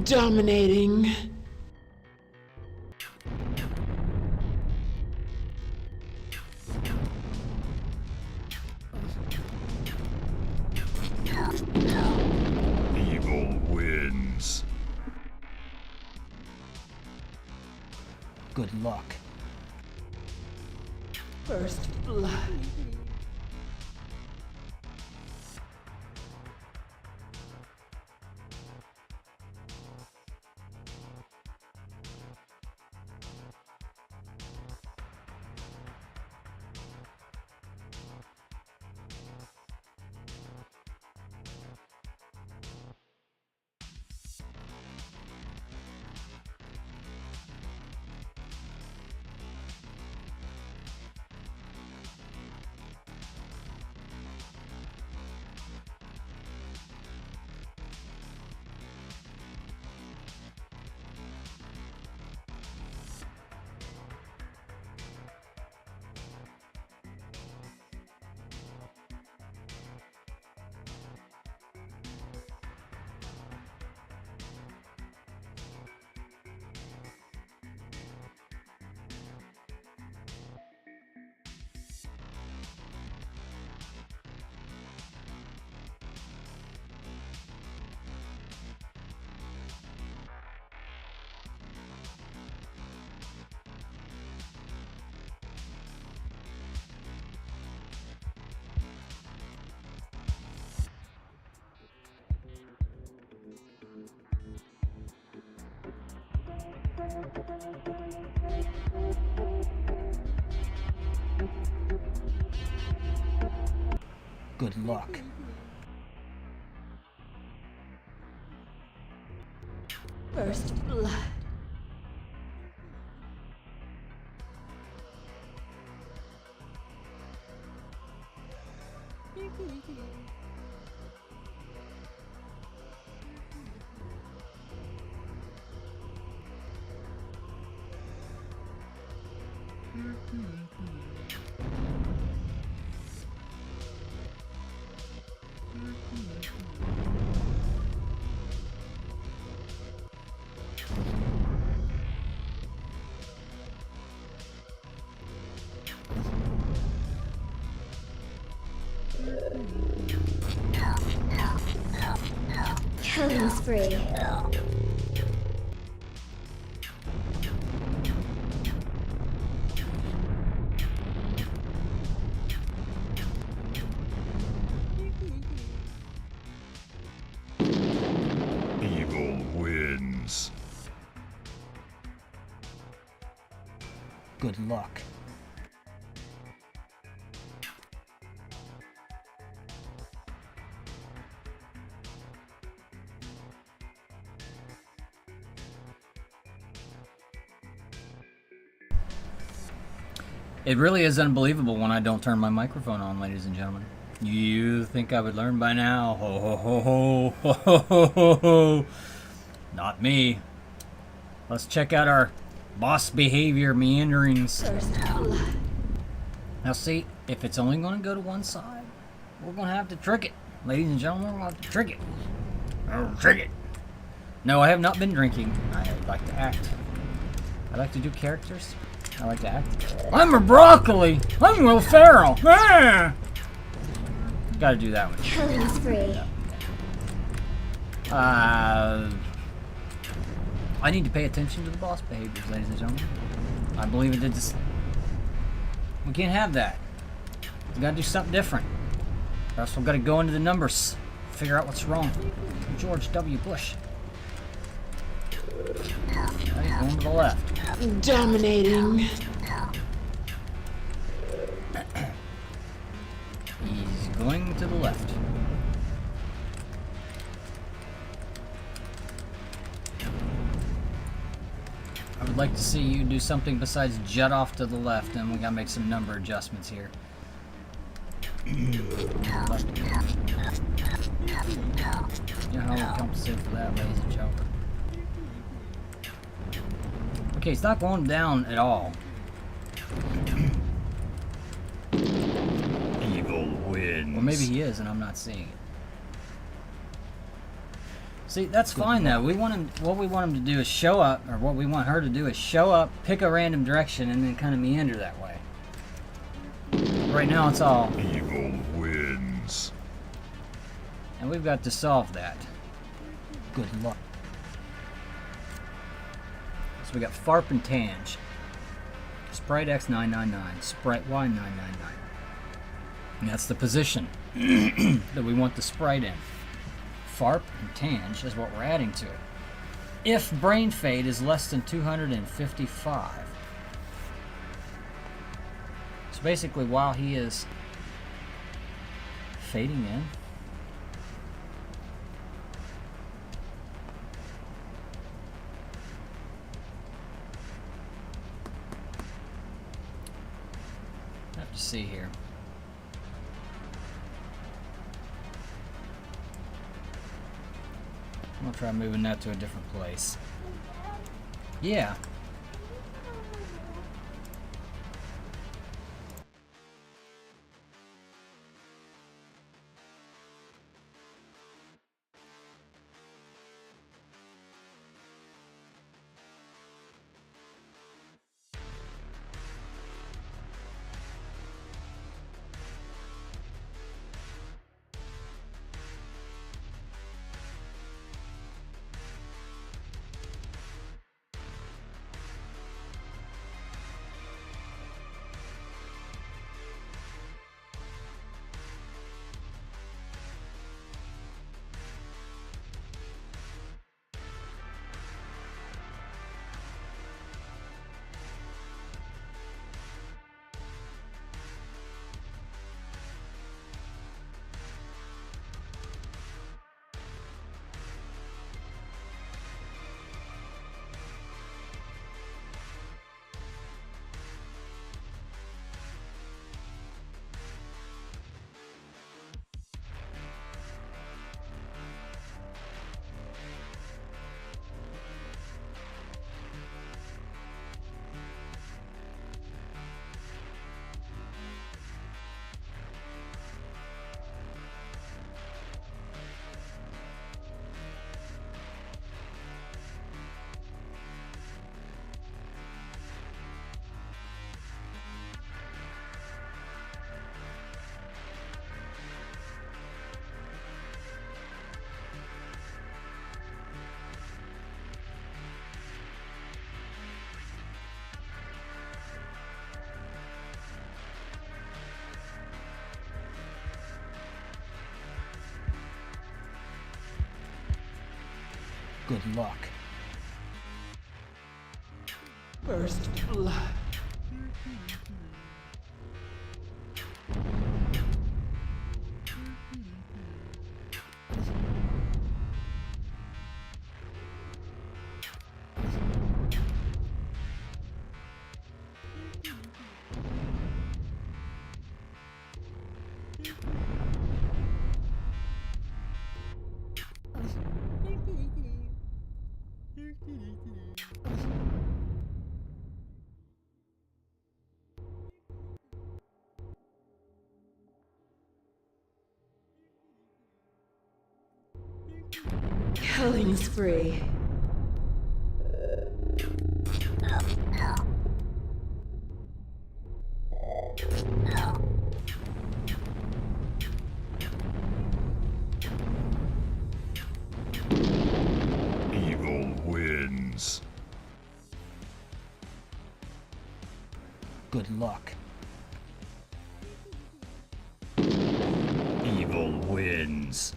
Dominating. Evil wins. Good luck. First blood. Good luck. First blood. Killing spree. Evil wins. Good luck. It really is unbelievable when I don't turn my microphone on, ladies and gentlemen. You think I would learn by now? Ho ho ho ho ho ho ho ho ho. Not me. Let's check out our boss behavior meanderings. First blood. Now see, if it's only going to go to one side, we're going to have to trick it. Ladies and gentlemen, we're going to have to trick it. Trick it. No, I have not been drinking. I like to act. I like to do characters. I like to act. I'm a broccoli. I'm Will Ferrell. Ah! Got to do that one. Killing spree. I need to pay attention to the boss behaviors, ladies and gentlemen. I believe it did this. We can't have that. We gotta do something different. Or else we've got to go into the numbers, figure out what's wrong. George W. Bush. Now he's going to the left. Dominating. He's going to the left. I would like to see you do something besides jet off to the left, and we gotta make some number adjustments here. You know how we compensate for that, ladies and gentlemen. Okay, it's not going down at all. Evil wins. Or maybe he is, and I'm not seeing it. See, that's fine though. We want him. What we want him to do is show up, or what we want her to do is show up, pick a random direction, and then kind of meander that way. Right now, it's all, Evil wins. and we've got to solve that. Good luck. So we got Farp and Tange. Sprite X999, Sprite Y999. And that's the position that we want the sprite in. Farp and Tange is what we're adding to it. If brain fade is less than 255. So basically, while he is fading in, I have to see here. I'm gonna try moving that to a different place. Yeah. Good luck. First blood. Killing spree. Evil wins. Good luck. Evil wins.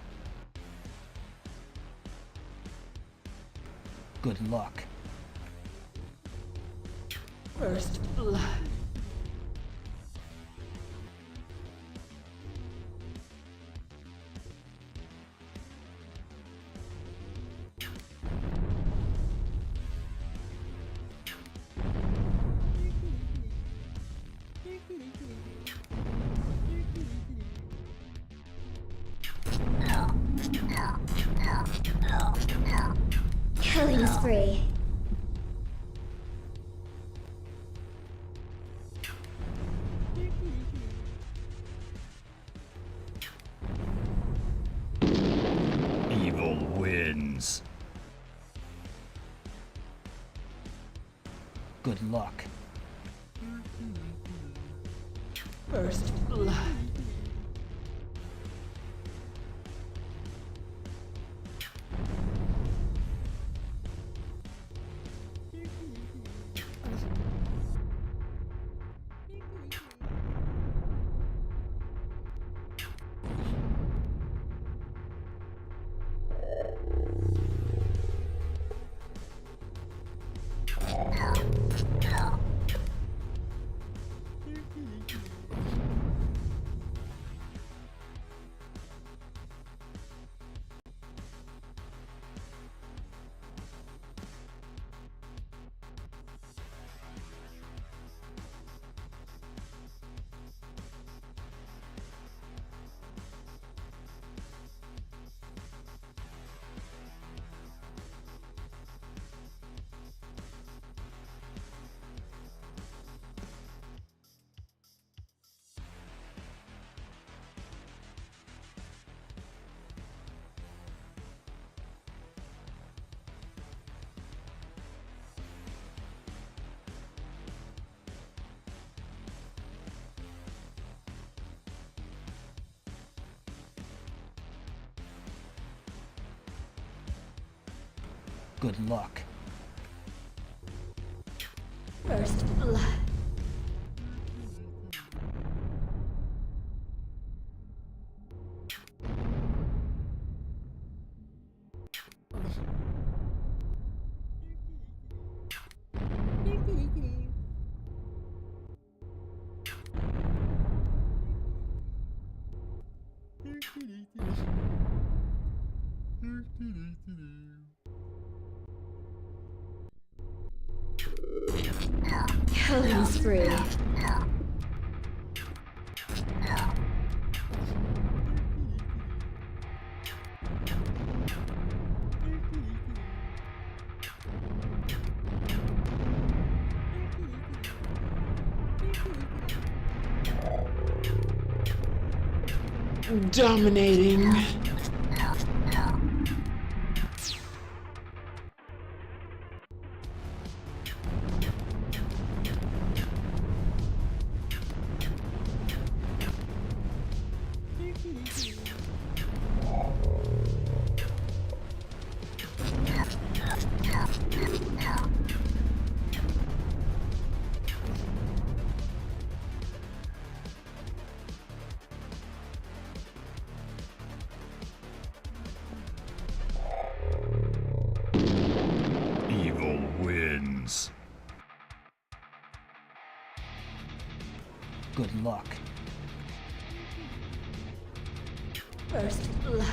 Good luck. First blood. Killing spree. Evil wins. Good luck. First blood. Good luck. First blood. Killing spree. Dominating. wins. Good luck. First blood.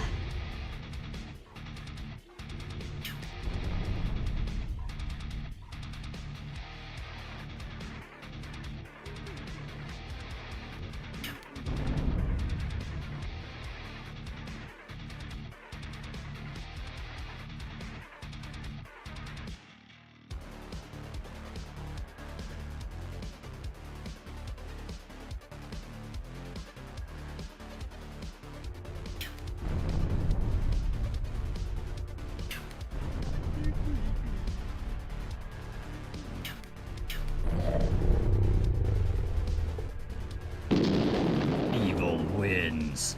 Evil wins.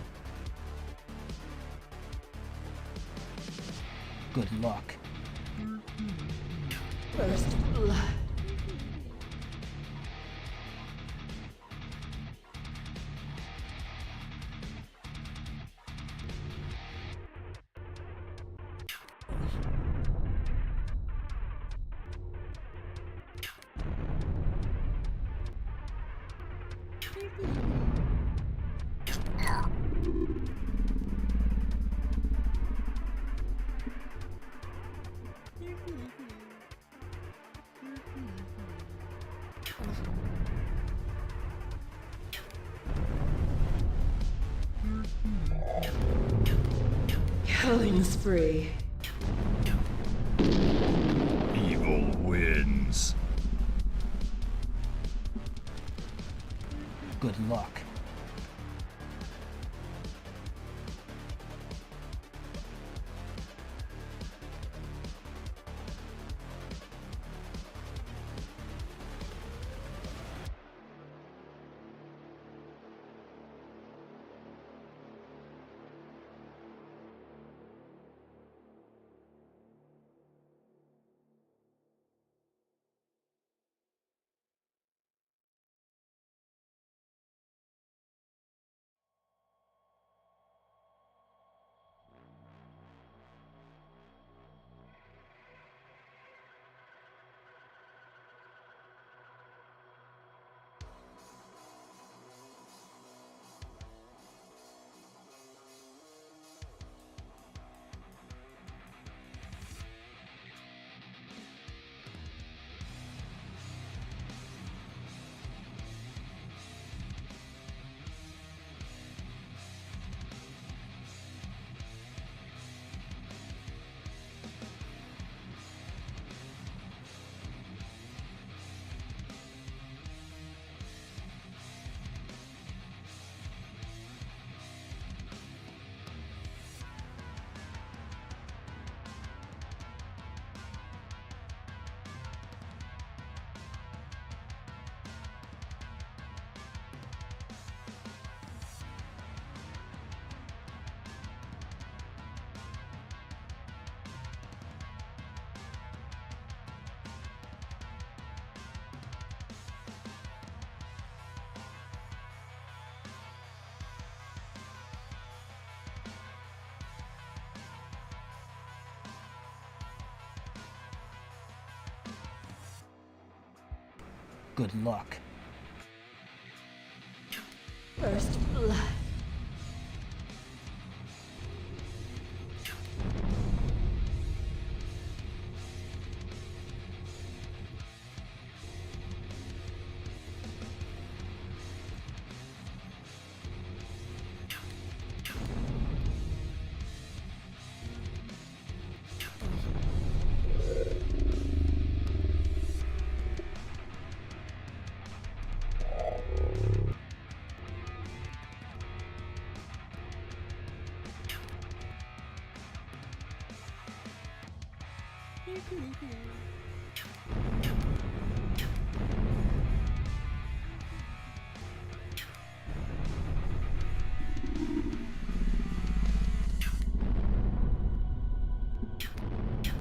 Good luck. First blood. Killing spree. Evil wins. Good luck. Good luck. First blood.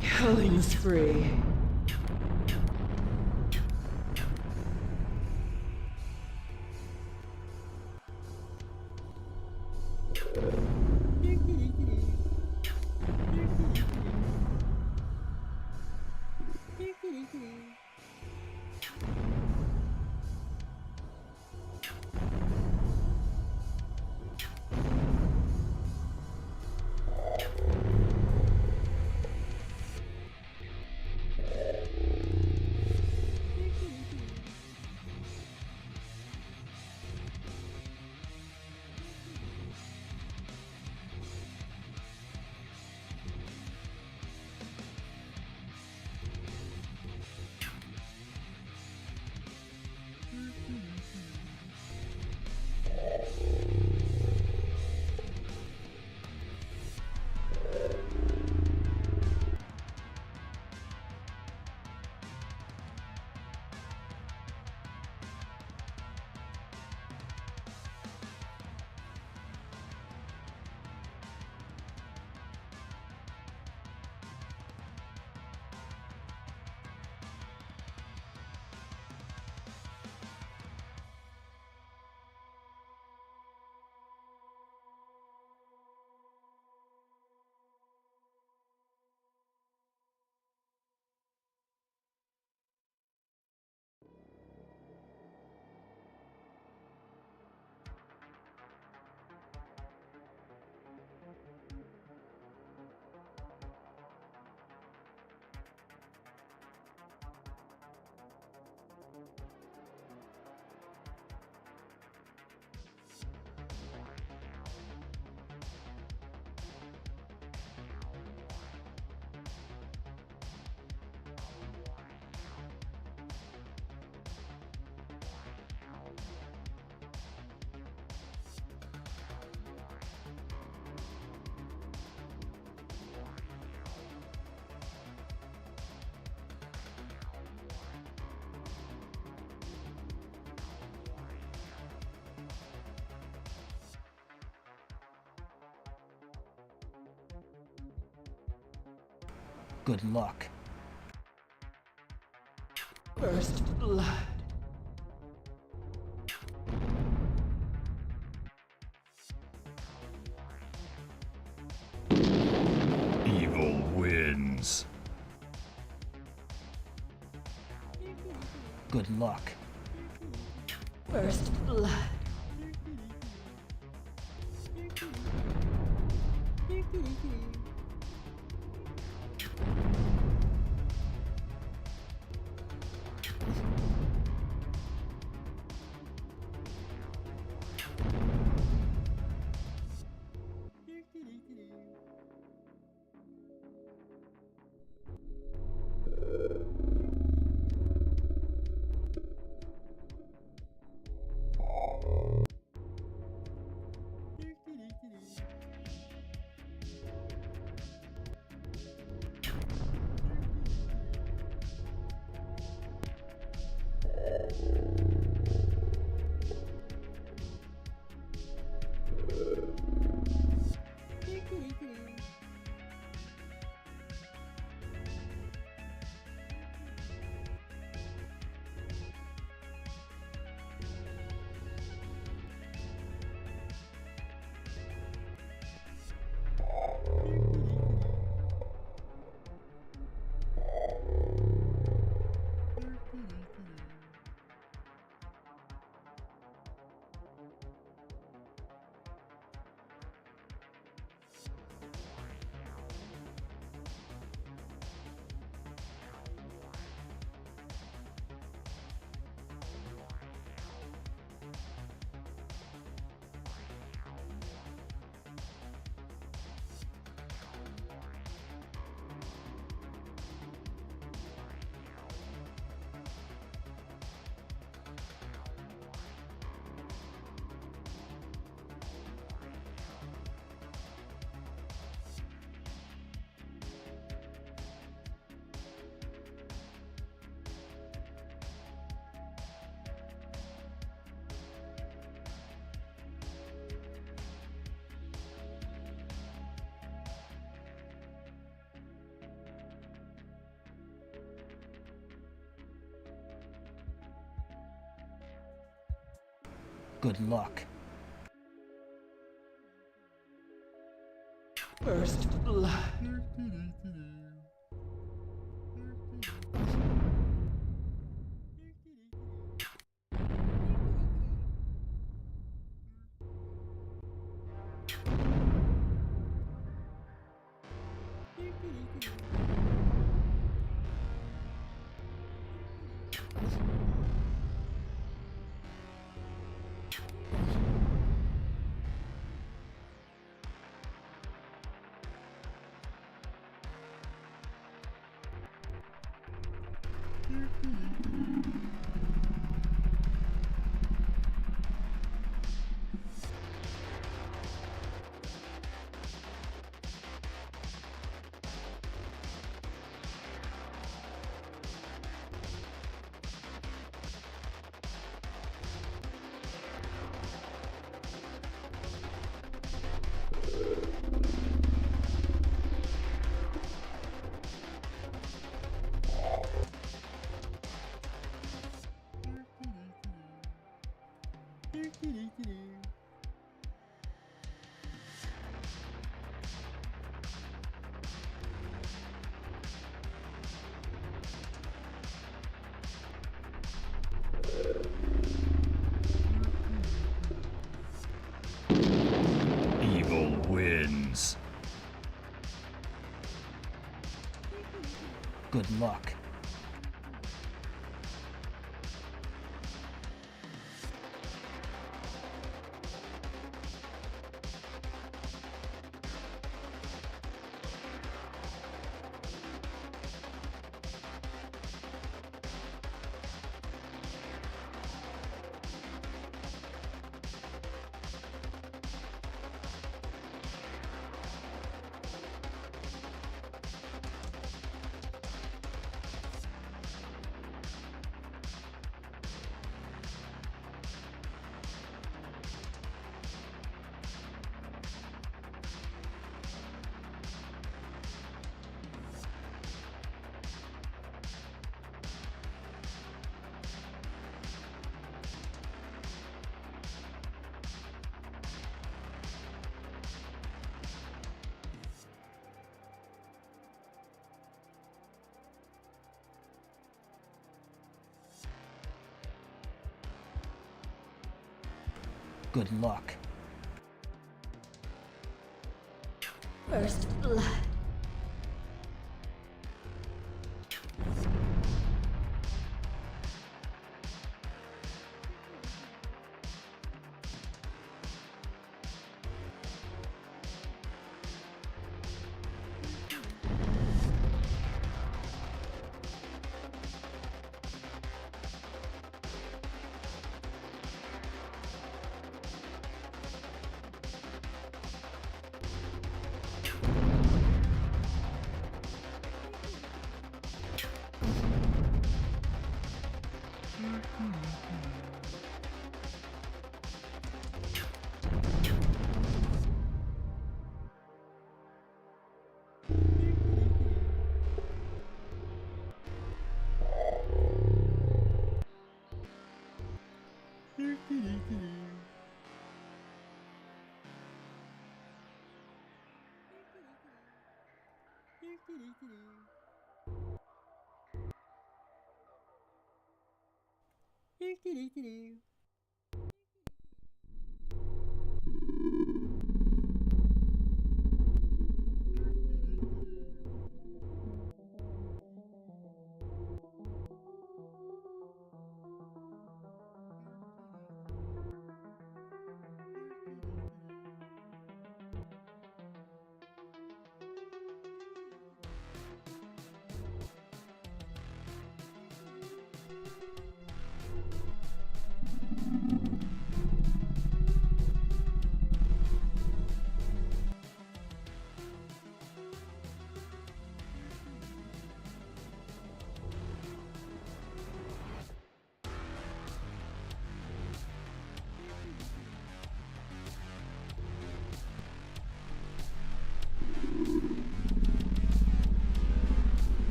Killing spree. Good luck. First blood. Evil wins. Good luck. First blood. Good luck. First blood. Evil wins. Good luck. Good luck. First blood.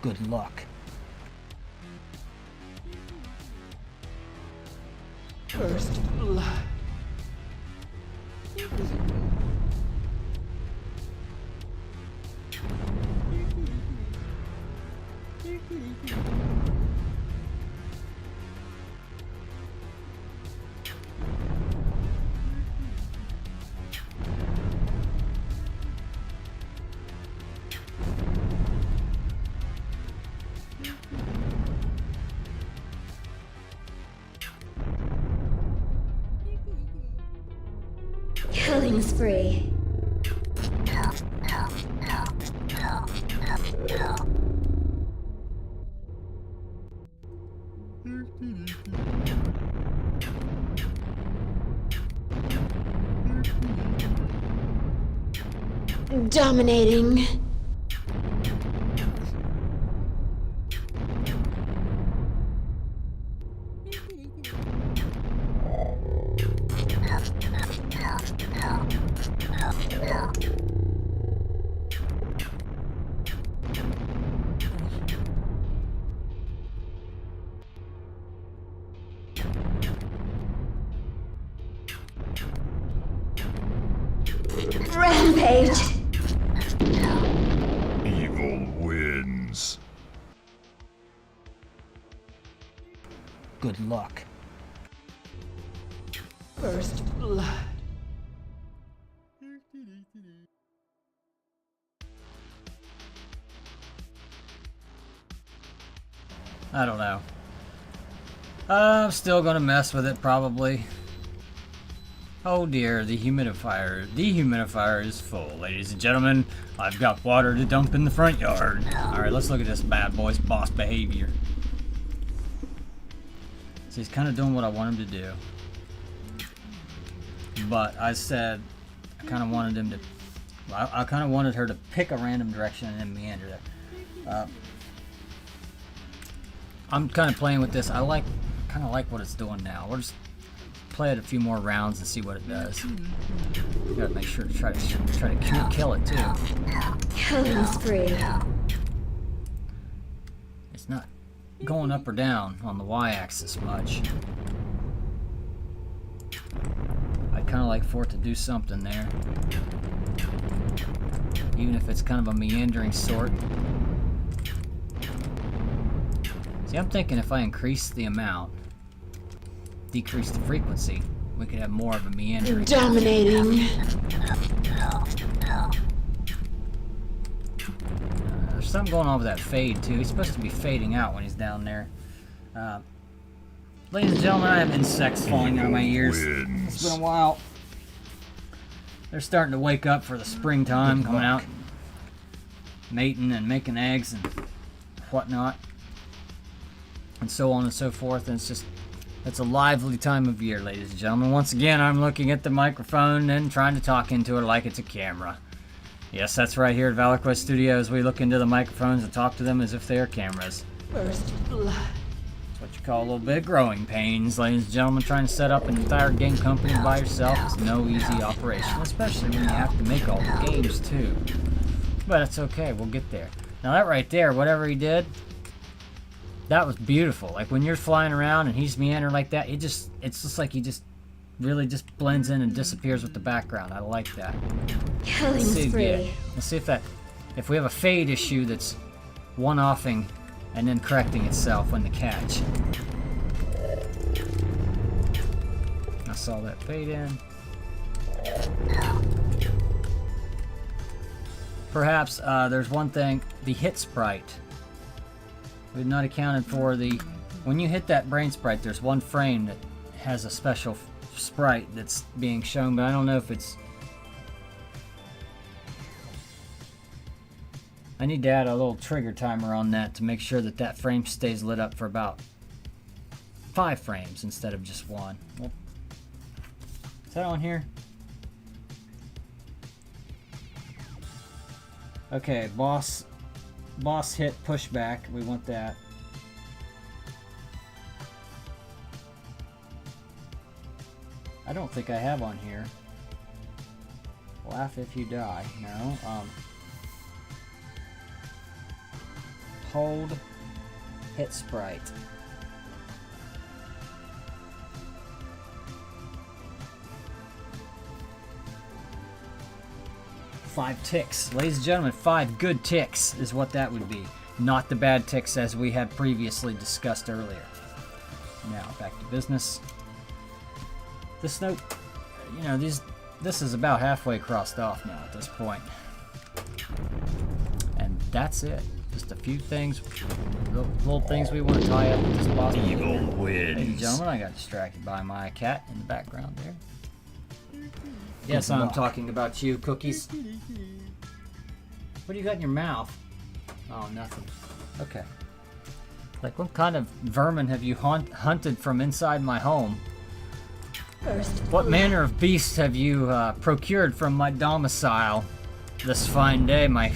Good luck. First blood. Killing spree. Dominating. Rampage. Evil wins. Good luck. First blood. I don't know. I'm still gonna mess with it probably. Oh dear, the dehumidifier is full, ladies and gentlemen. I've got water to dump in the front yard. Alright, let's look at this bad boy's boss behavior. So he's kind of doing what I want him to do. But I said I kind of wanted him to... I kind of wanted her to pick a random direction and then meander there. I'm kind of playing with this. I kind of like what it's doing now. We'll just play it a few more rounds and see what it does. You gotta make sure to try to kill it too. Killing spree. It's not going up or down on the y-axis much. I'd kind of like for it to do something there, even if it's kind of a meandering sort. See, I'm thinking if I increase the amount, decrease the frequency, we could have more of a meandering. Dominating. There's something going on with that fade too. He's supposed to be fading out when he's down there. Ladies and gentlemen, I have insects falling out of my ears. It's been a while. They're starting to wake up for the springtime, coming out, mating and making eggs and whatnot, and so on and so forth. And it's a lively time of year, ladies and gentlemen. Once again, I'm looking at the microphone and trying to talk into it like it's a camera. Yes, that's right. Here at Valor Quest Studios, we look into the microphones and talk to them as if they are cameras. First blood. What you call a little bit of growing pains, ladies and gentlemen. Trying to set up an entire game company by yourself is no easy operation, especially when you have to make all the games too. But it's okay, we'll get there. Now that right there, whatever he did, that was beautiful. Like when you're flying around and he's meandering like that, it's just like he just really just blends in and disappears with the background. I like that. Killing Let's see, spree. let's see if we have a fade issue that's one-offing and then correcting itself when the catch. I saw that fade in. Perhaps there's one thing, the hit sprite. We've not accounted for when you hit that brain sprite, there's one frame that has a special sprite that's being shown, but I don't know if it's... I need to add a little trigger timer on that to make sure that that frame stays lit up for about 5 frames instead of just 1. Well, is that on here? Okay, boss hit pushback. We want that. I don't think I have on here. Laugh if you die. No. Hold hit sprite. Five ticks. Ladies and gentlemen, 5 good ticks is what that would be. Not the bad ticks as we had previously discussed earlier. Now, back to business. This note, you know, this is about halfway crossed off now at this point. And that's it. Just a few things, little things we want to tie up with this boss. Evil Ladies and wins. gentlemen, I got distracted by my cat in the background there. Yes, I'm talking about you, Cookies. What do you got in your mouth? Oh, nothing. Okay. Like, what kind of vermin have you hunted from inside my home? First What manner of beasts have you procured from my domicile this fine day? I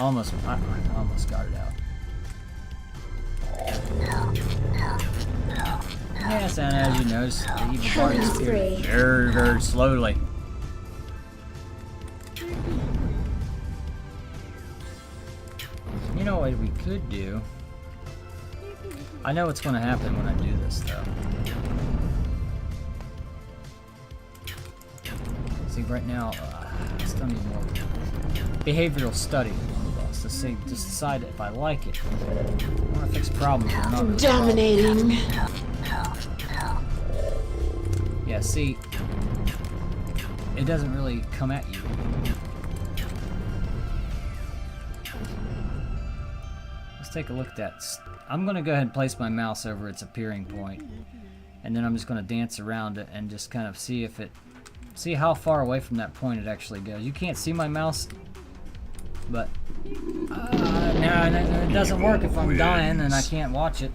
almost got it out. Yes, and as you notice, the evil party is Free. very, very slowly. You know what we could do? I know what's going to happen when I do this, though. See, right now, I still need more behavioral study on the boss to see, just decide if I like it. I want to fix problems that are not really dominating. Yeah, see, it doesn't really come at you. Let's take a look at that. I'm going to go ahead and place my mouse over its appearing point, and then I'm just going to dance around it and just kind of see if it, see how far away from that point it actually goes. You can't see my mouse, but no, it doesn't work if I'm dying and I can't watch it.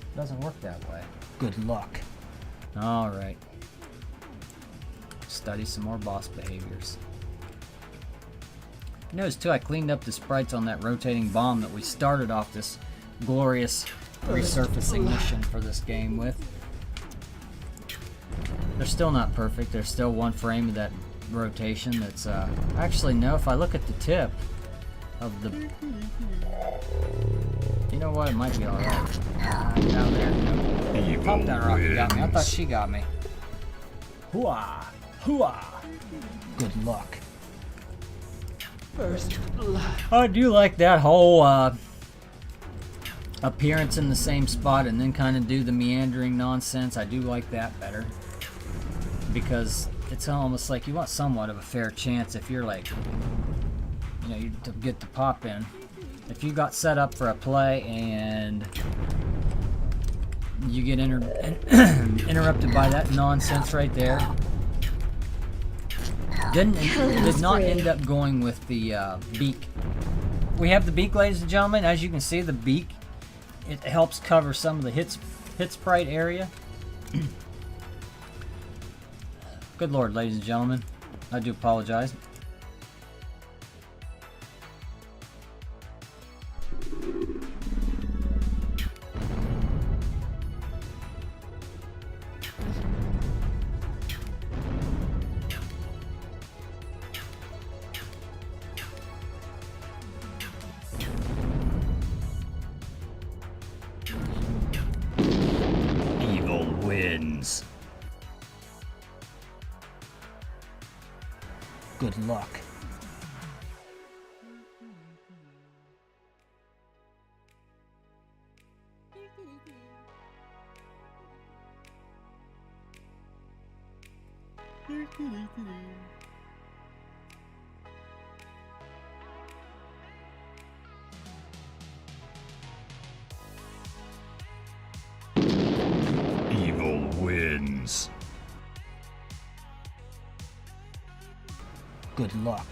It doesn't work that way. Good luck. All right. Study some more boss behaviors. Notice too, I cleaned up the sprites on that rotating bomb that we started off this glorious resurfacing mission for this game with. They're still not perfect. There's still one frame of that rotation that's actually no, if I look at the tip of the, you know what, it might be alright. Down there. Nope. Pop that rocket got me. I thought she got me. Hooah! Hooah! Good luck. First blood. I do like that whole appearance in the same spot and then kind of do the meandering nonsense. I do like that better because it's almost like you want somewhat of a fair chance if you're like, you know, to get the pop in. If you got set up for a play and you get interrupted by that nonsense right there. Did not end up going with the beak. We have the beak, ladies and gentlemen. As you can see, the beak, it helps cover some of the hit sprite area. Good Lord, ladies and gentlemen. I do apologize. Evil wins. Good luck. Evil wins. Good luck.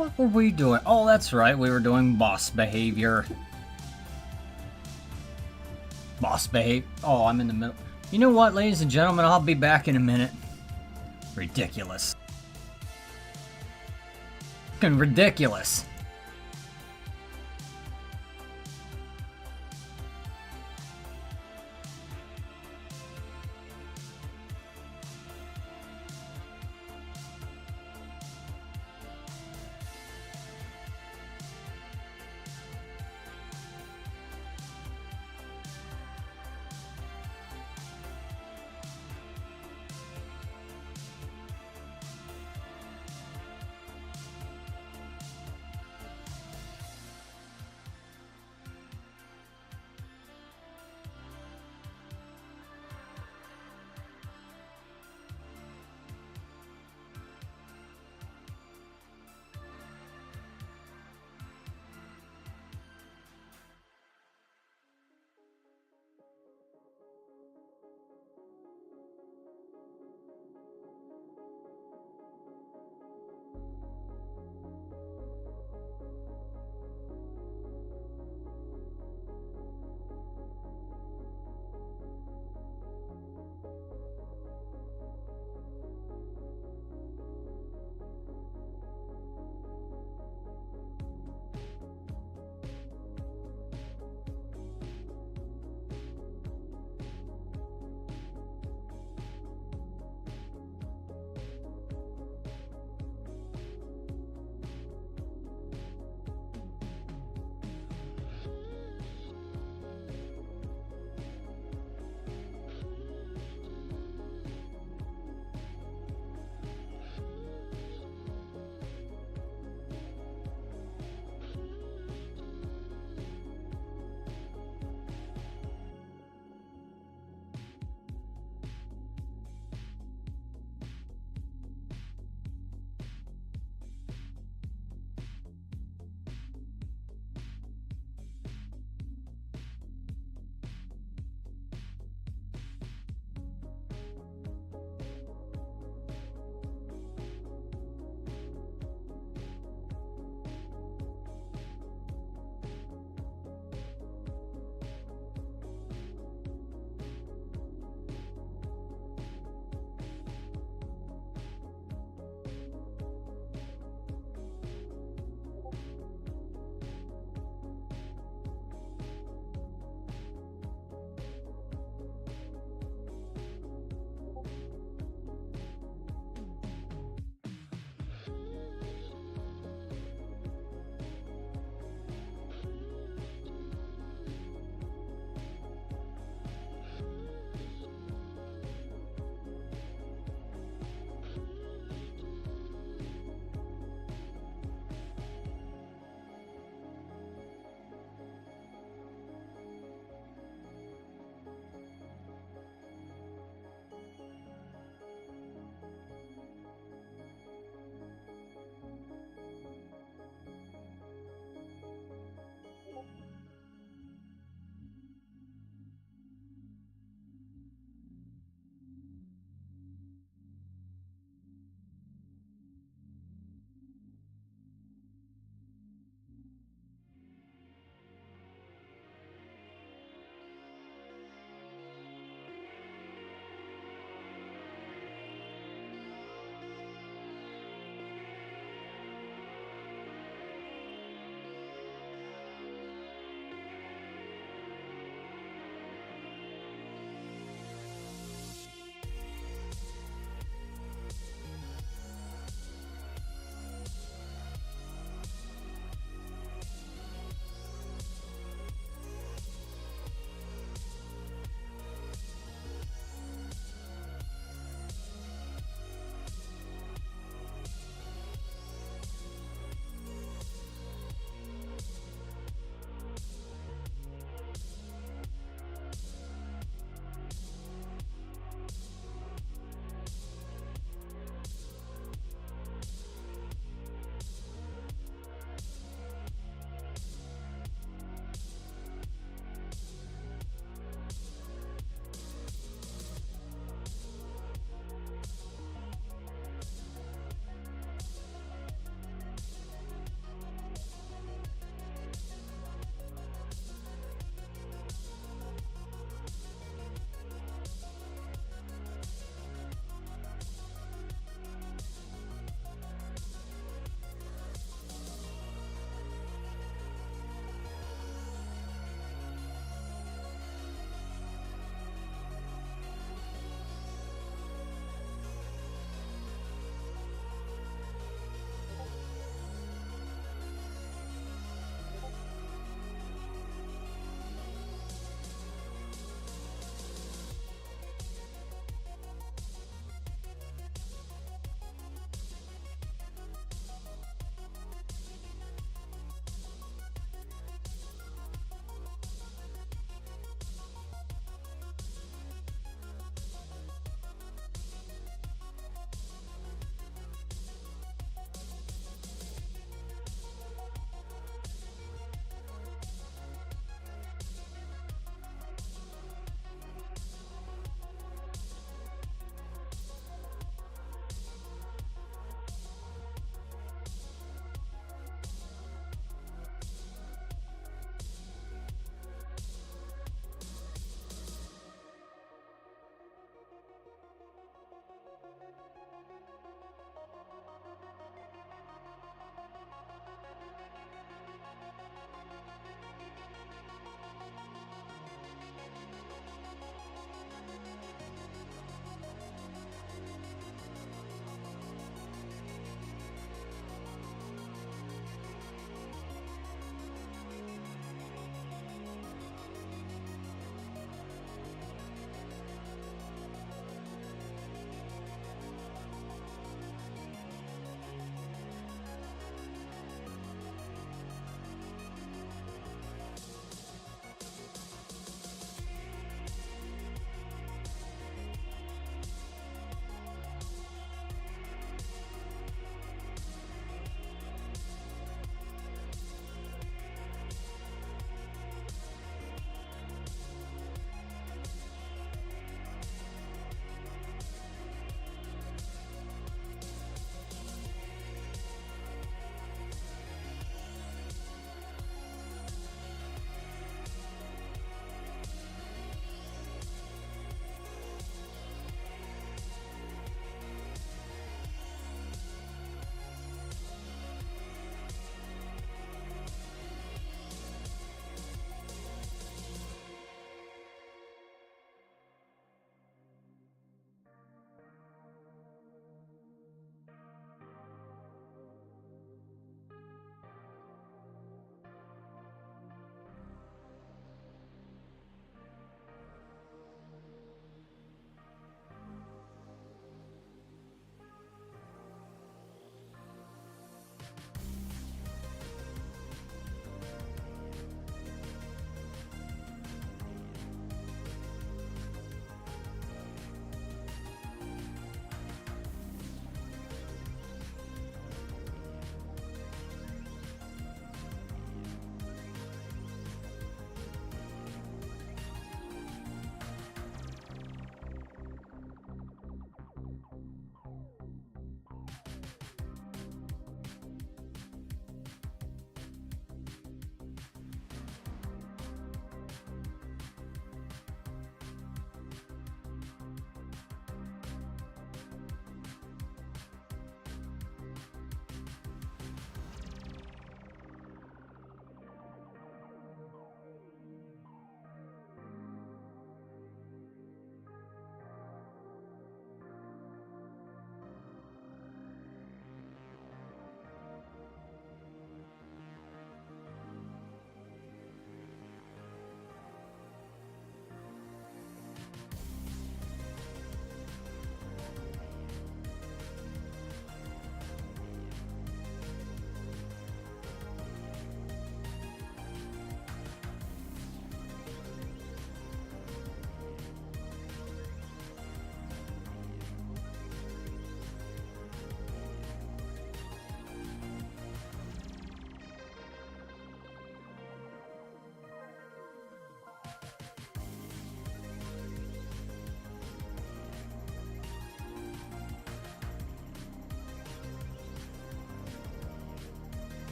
What were we doing? Oh, that's right, we were doing boss behavior. Boss behavior. Oh, I'm in the middle. You know what, ladies and gentlemen? I'll be back in a minute. Ridiculous. Fucking ridiculous.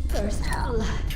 First blood.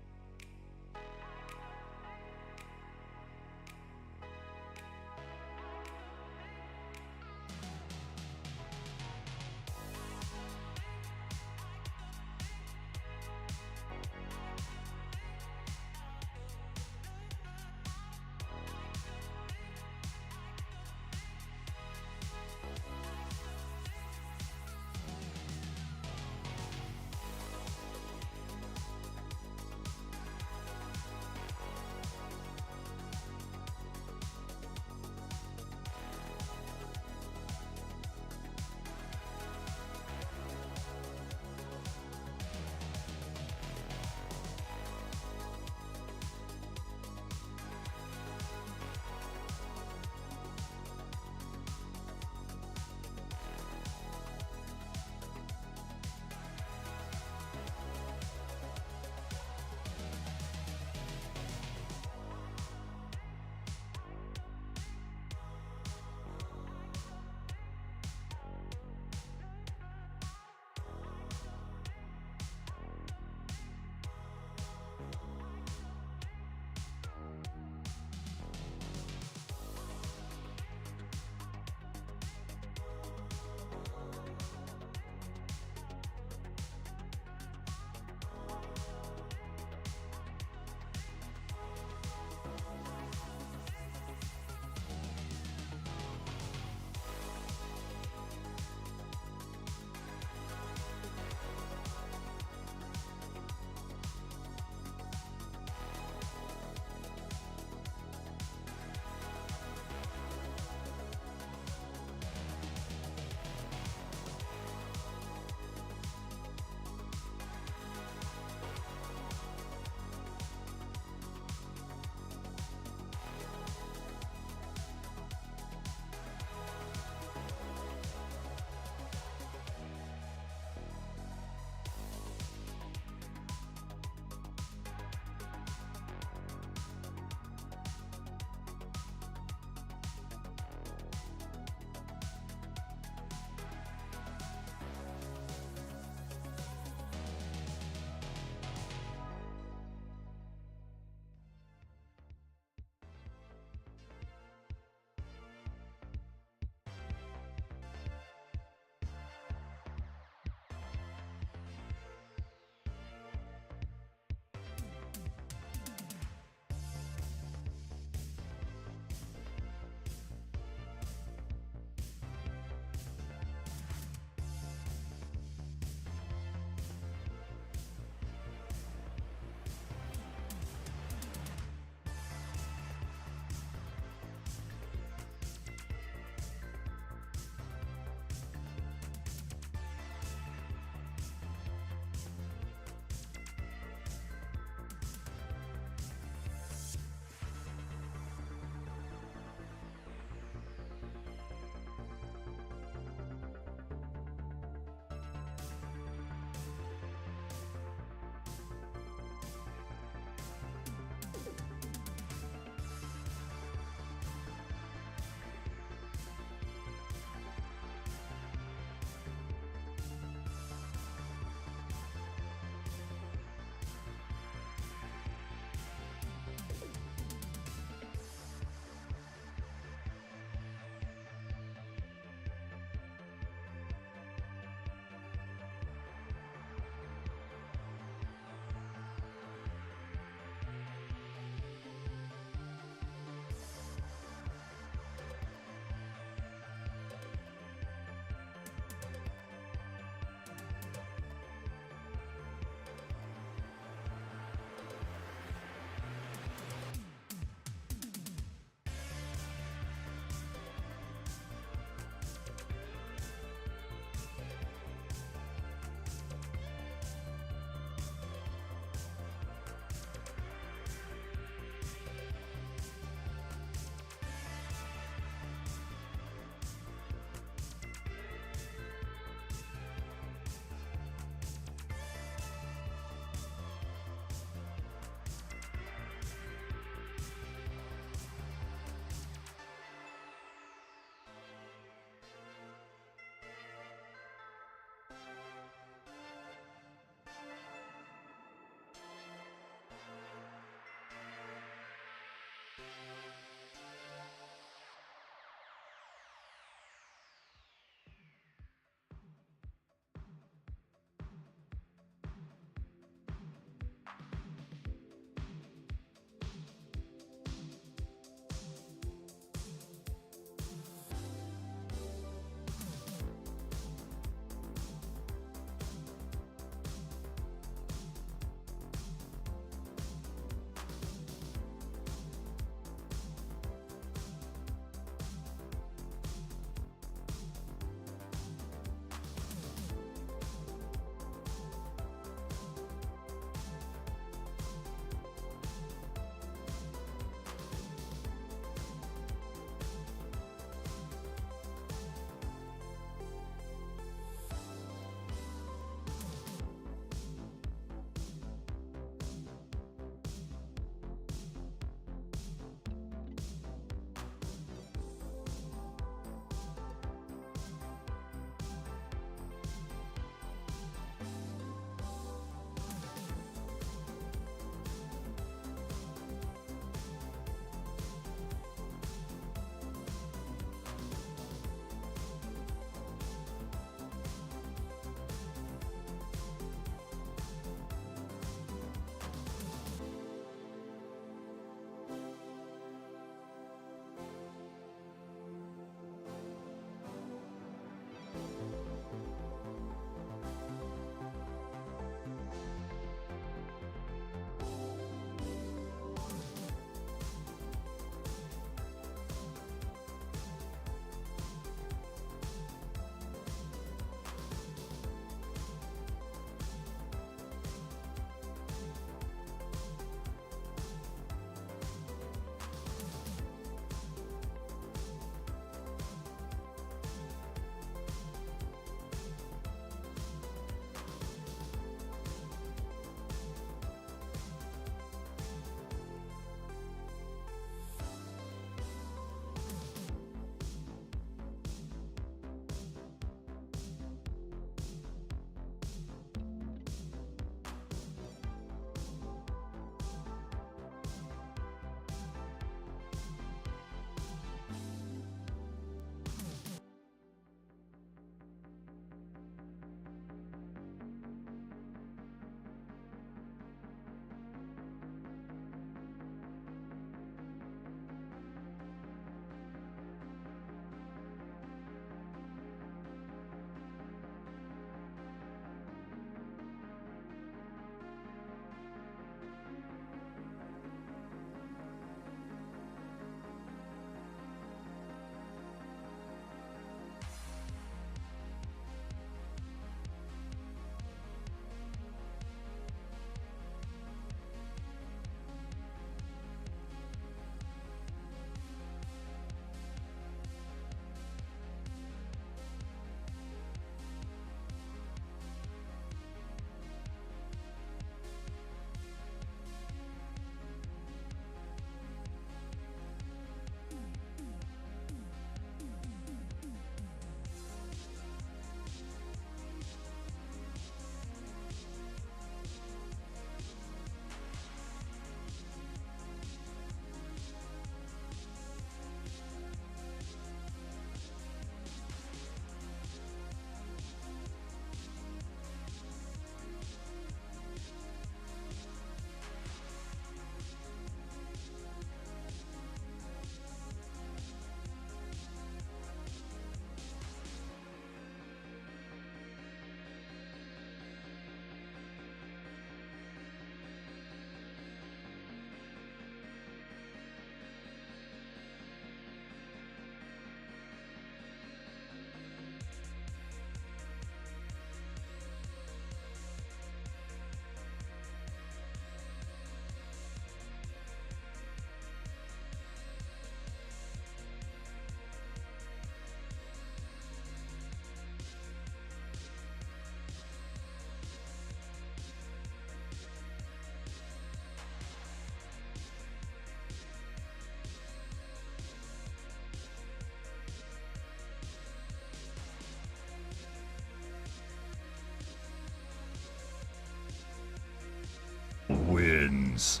wins.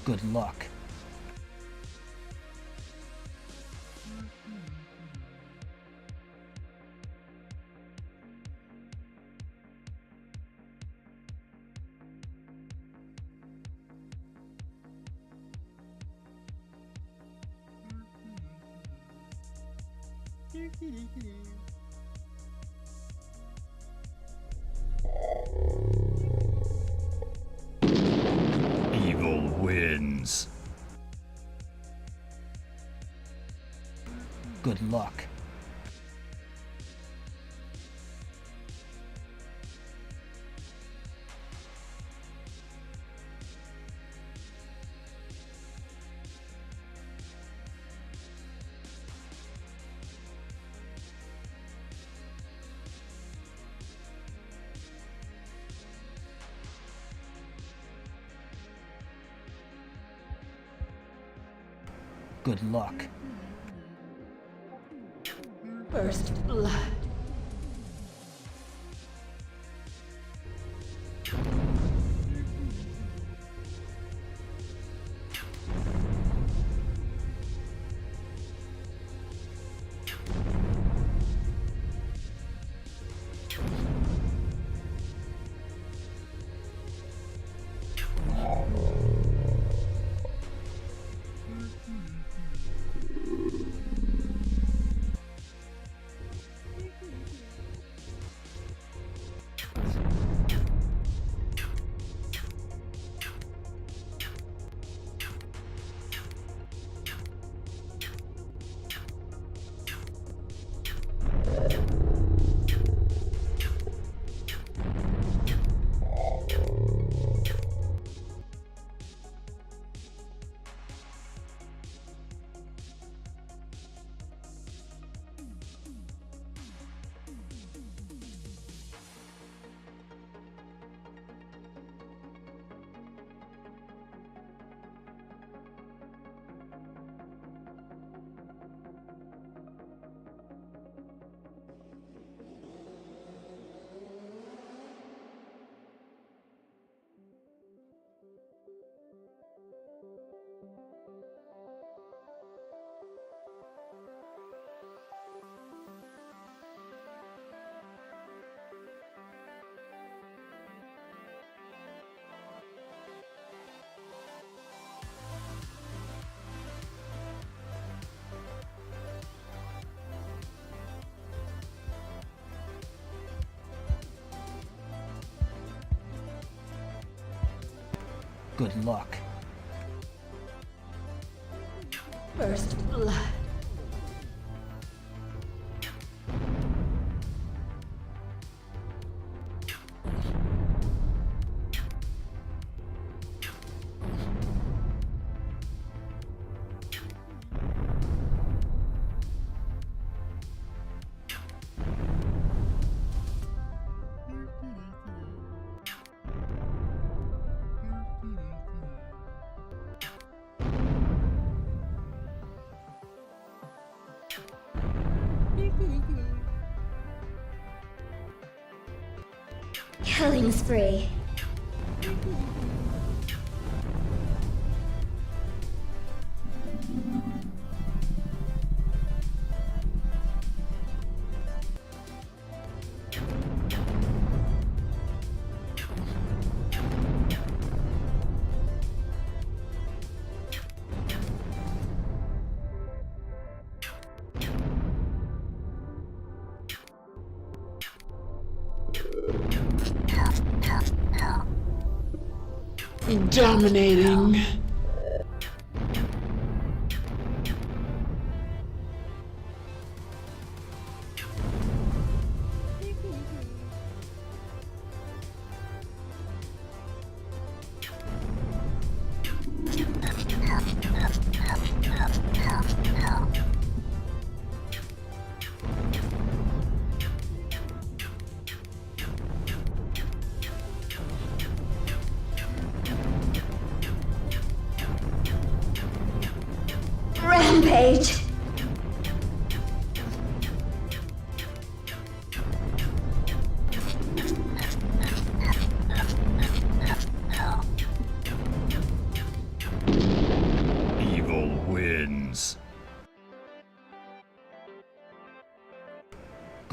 Good luck. Evil wins. Good luck. Good luck. First blood. Good luck. First blood. Killing spree. Dominating.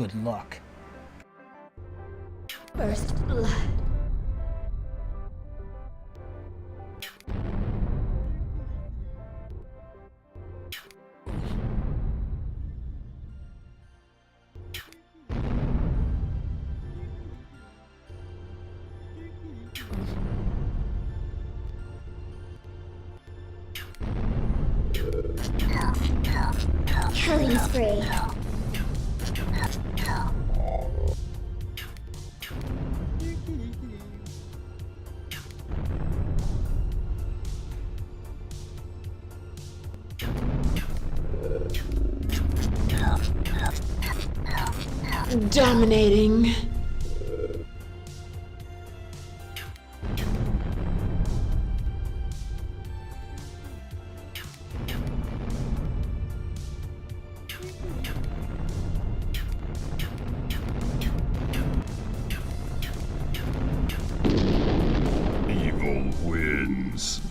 good luck. First blood. Killing spree. Dominating. Evil wins.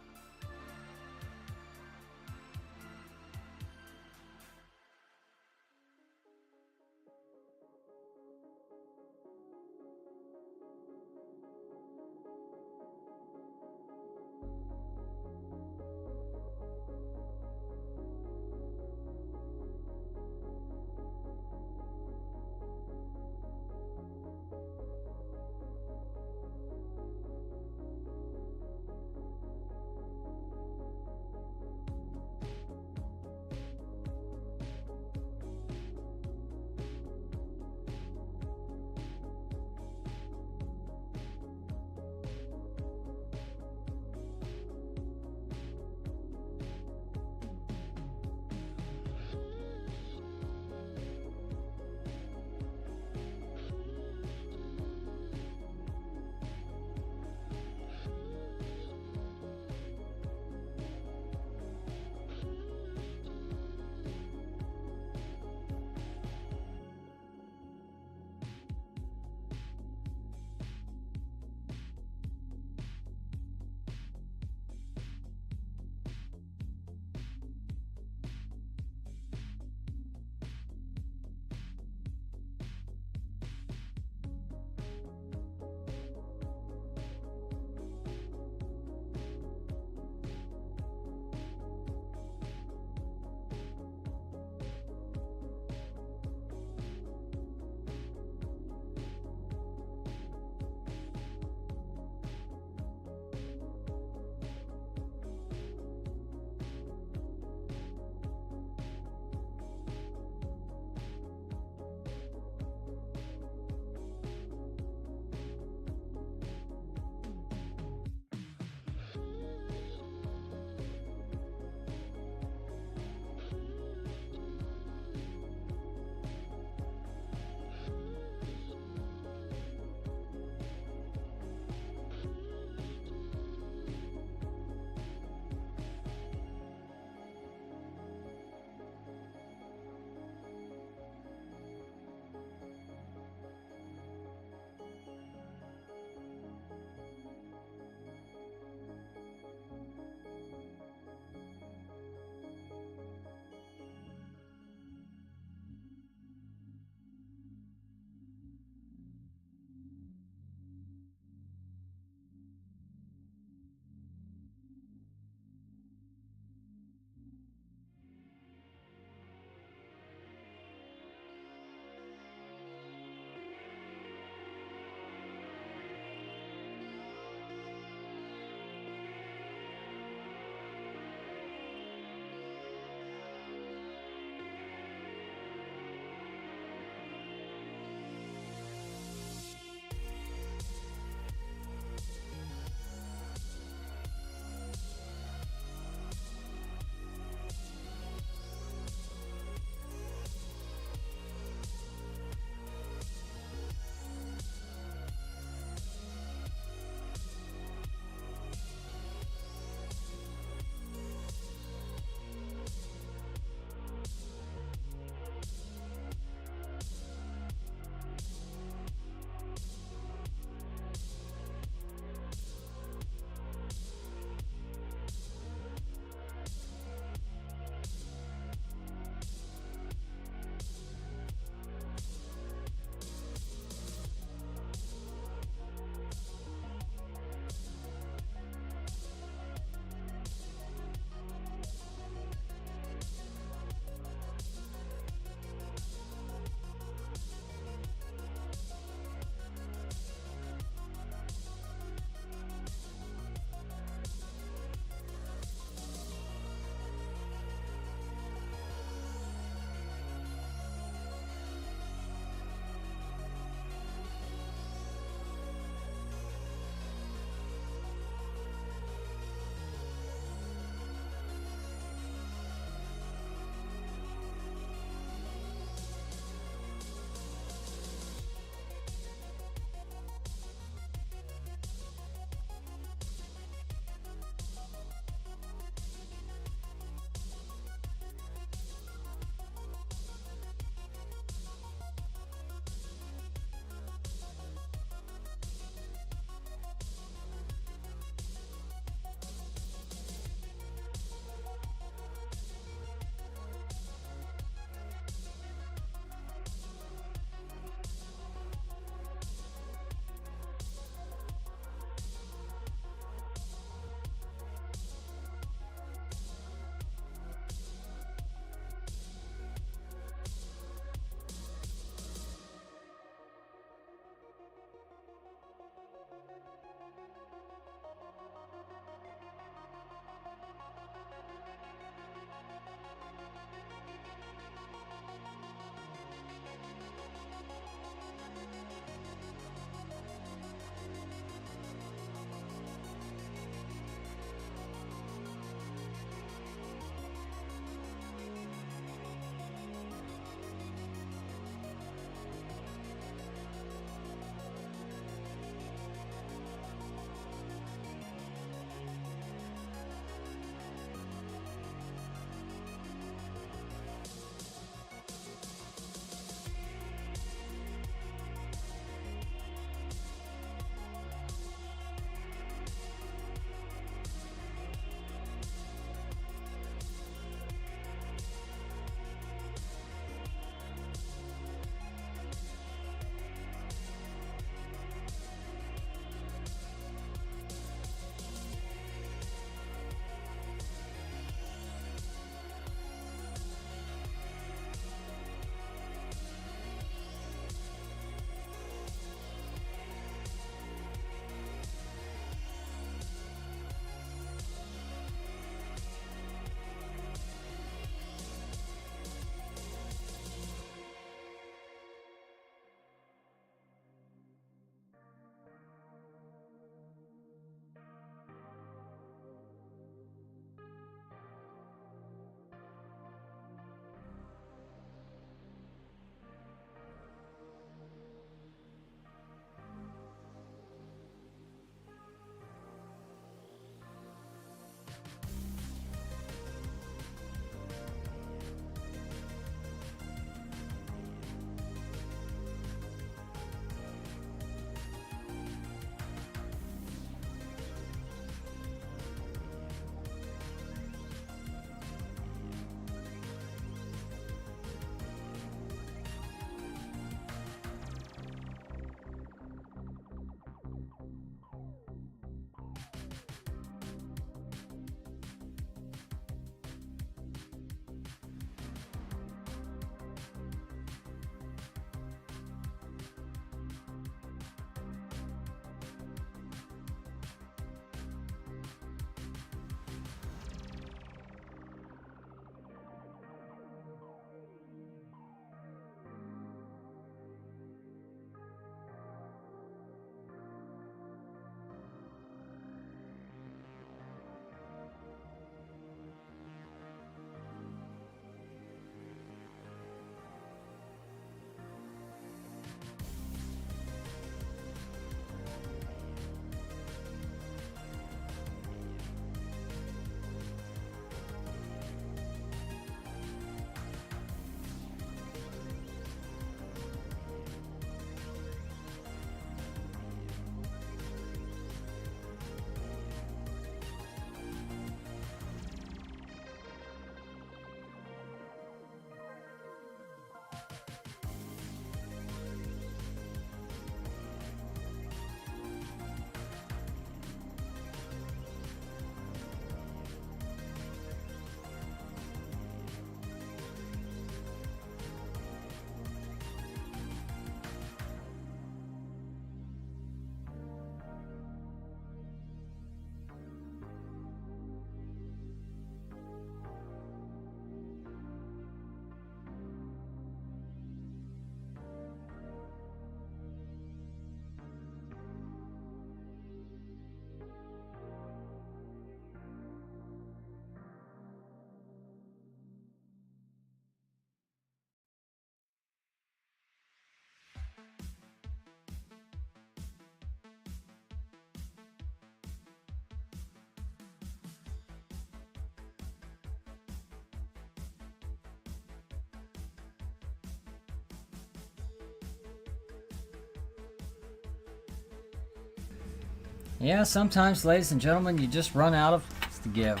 Yeah, sometimes, ladies and gentlemen, you just run out of things to give,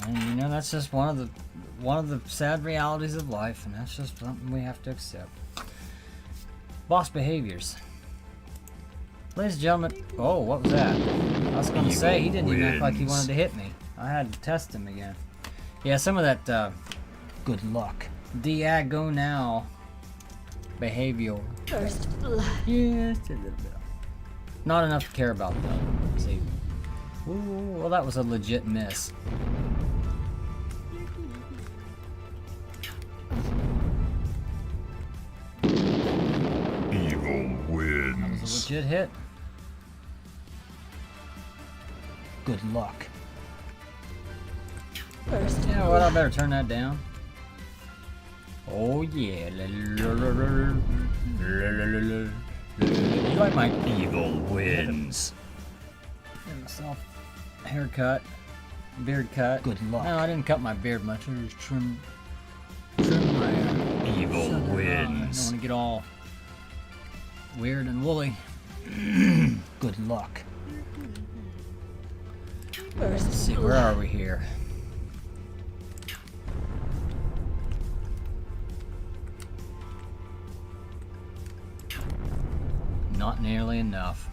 and you know that's just one of the sad realities of life, and that's just something we have to accept. Boss behaviors, ladies and gentlemen. Oh, what was that? I was going to say he didn't even act like he wanted to hit me. I had to test him again. Yeah, some of that good luck, diagonal behavior. First blood. Yeah, just a little bit. Not enough to care about though. See, ooh, well that was a legit miss. Evil That wins. was a legit hit. Good luck. First You know what? I better turn that down. Oh yeah. You like my Evil wins. Give myself a haircut, beard cut. Good luck. No, I didn't cut my beard much. I just trim my Evil I don't wins. want to get all weird and woolly. Good luck. First Let's see, where are we here? Not nearly enough.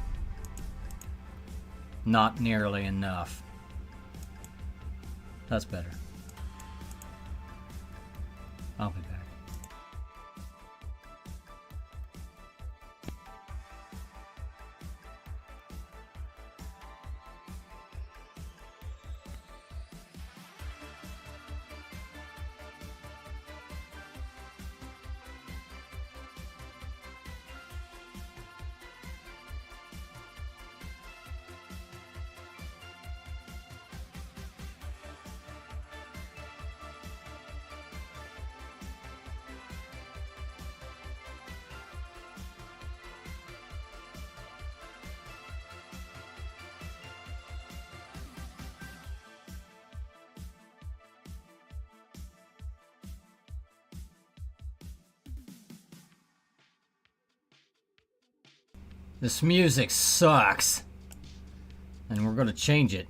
Not nearly enough. That's better. I'll be back. This music sucks, and we're gonna change it.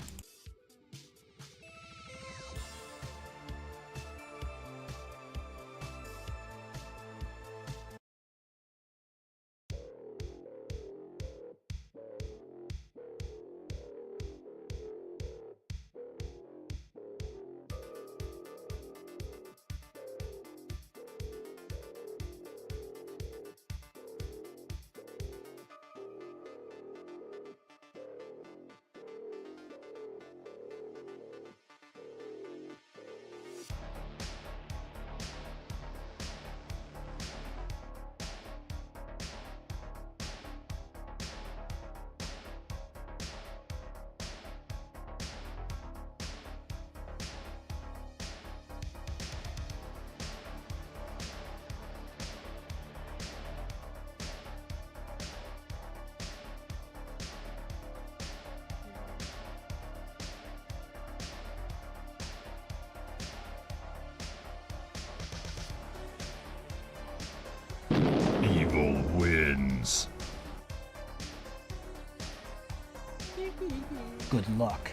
Evil wins. Good luck.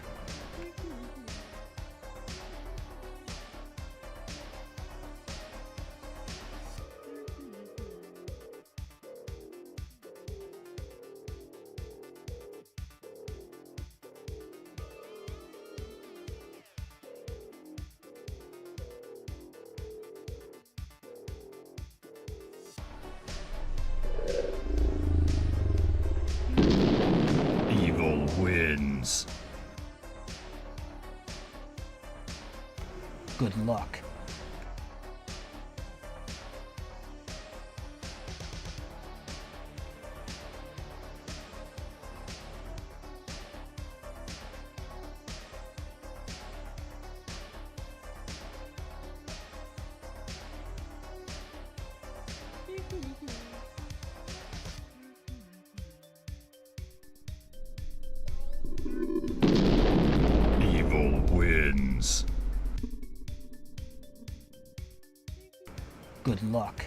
Evil wins. Good luck. Evil wins. Good luck.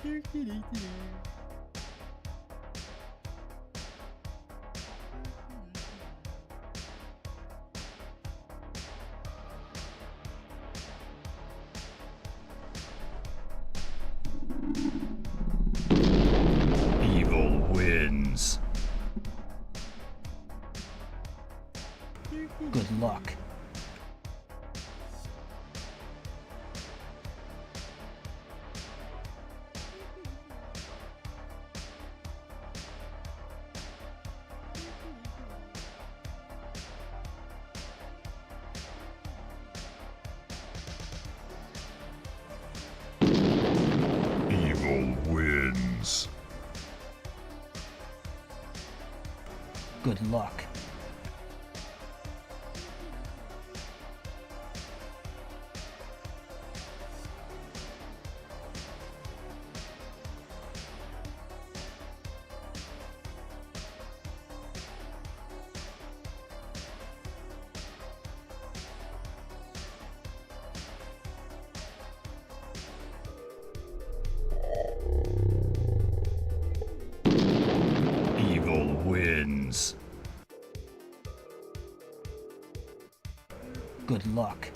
Evil wins. Good luck. Evil wins. Good luck. Evil wins. Good luck.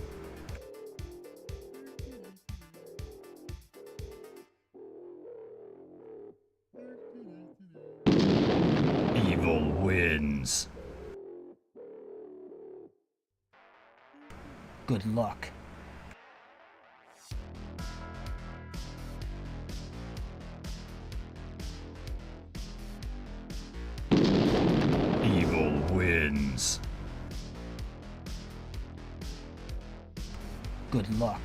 Evil wins. Good luck. Evil wins. Good luck.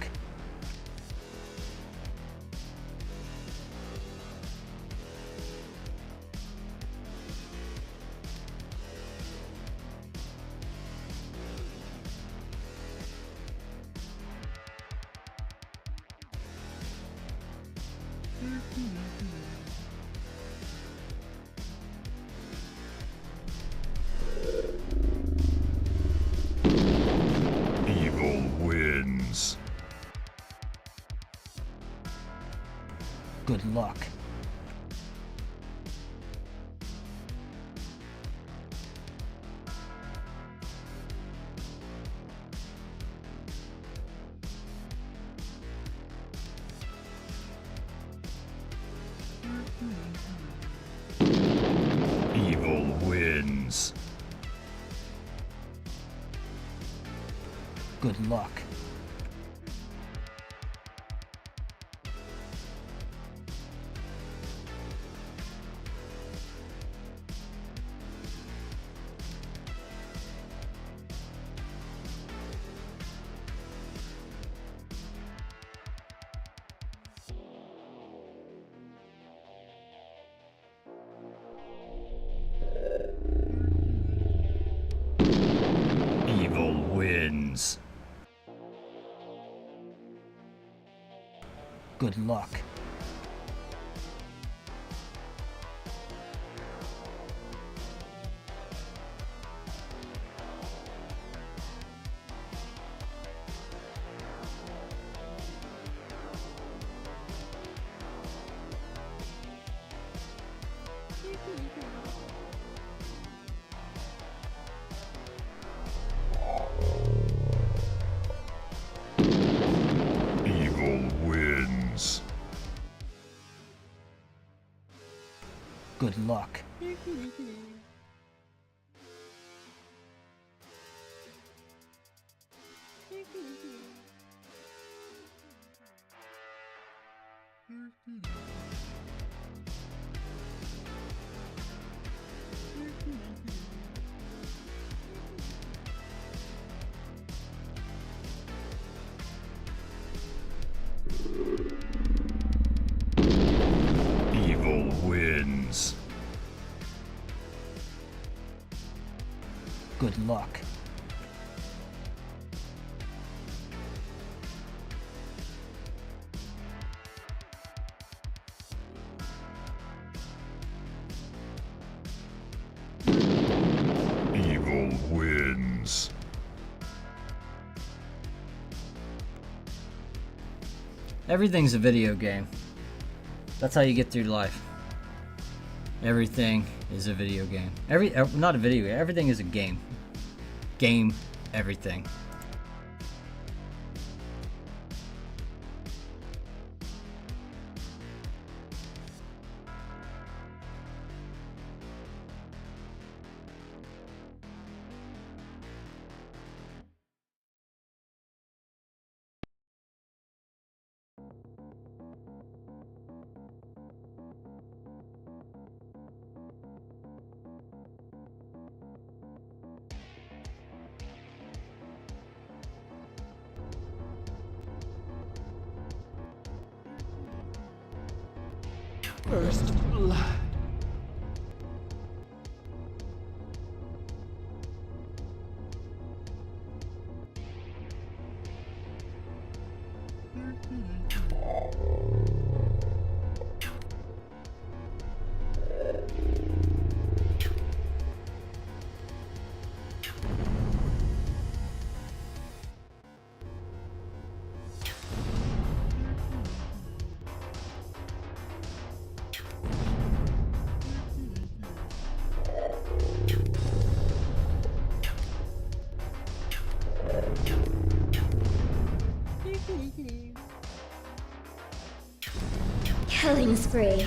Evil wins. Good luck. Evil wins. Good luck. Evil wins. Good luck. Evil wins. Good luck. Evil wins. Good luck. Evil wins. Everything's a video game. That's how you get through life. Everything is a video game. Not a video game. Everything is a game. Game everything. First blood. Killing spree.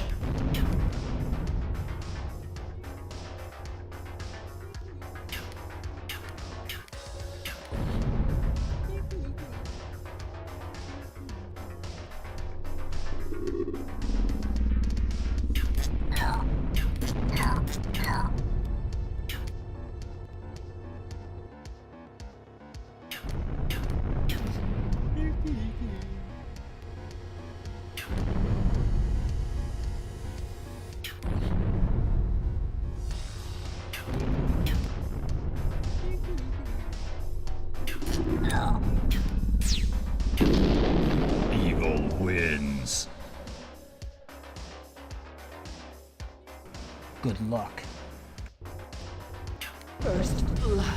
Evil wins. Good luck. First blood.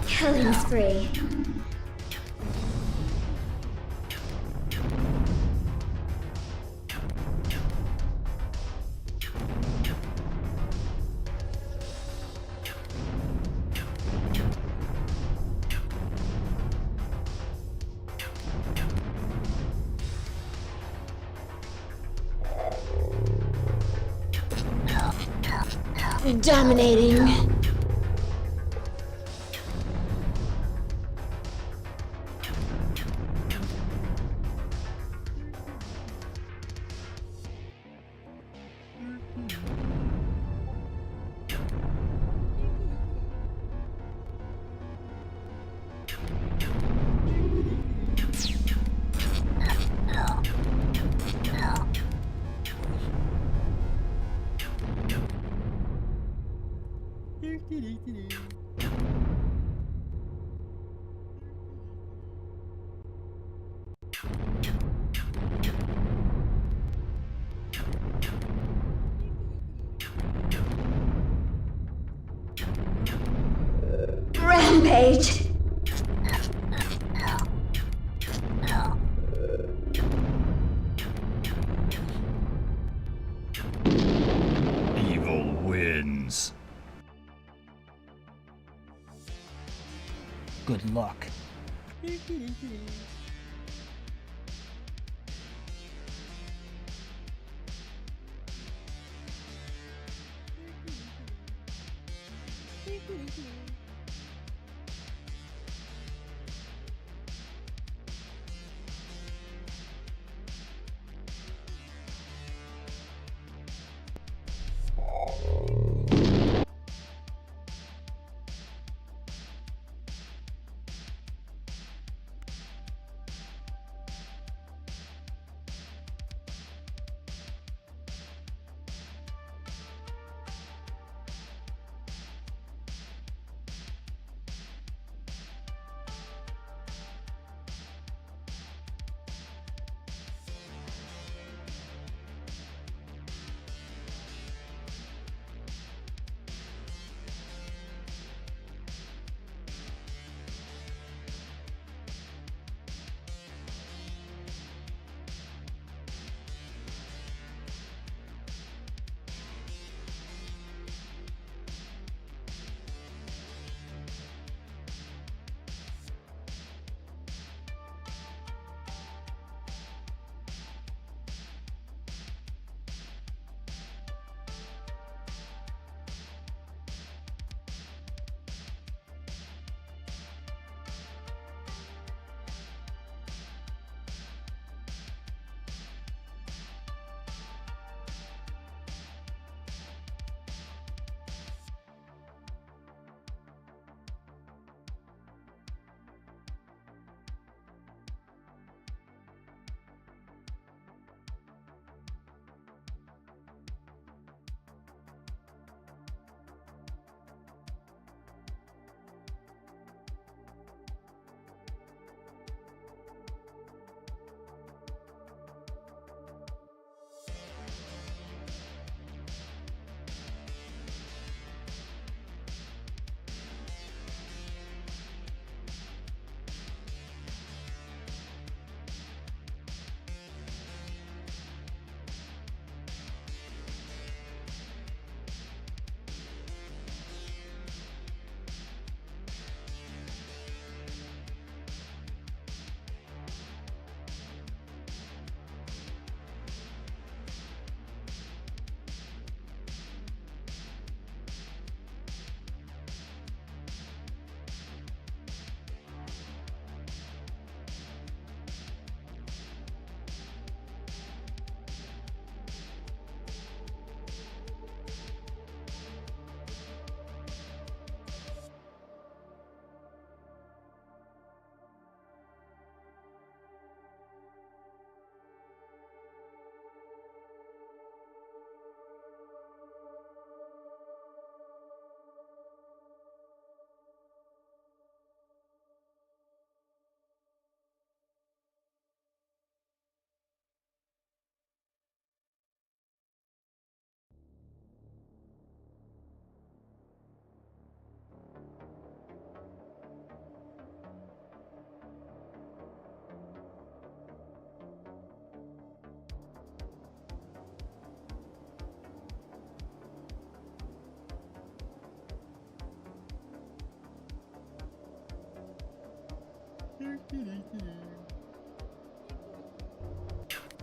Killing spree. Dominating. Rampage. Evil wins. Good luck.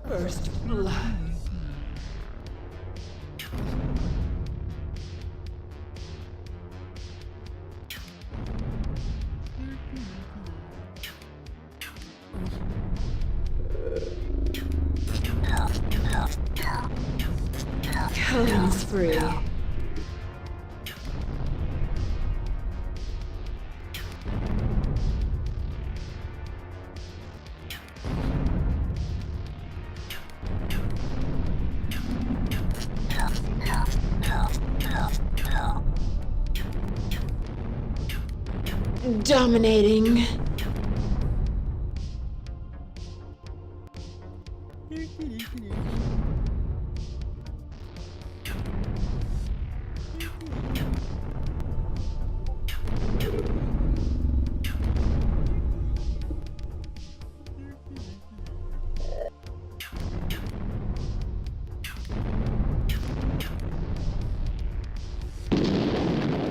First blood. Killing spree. Dominating.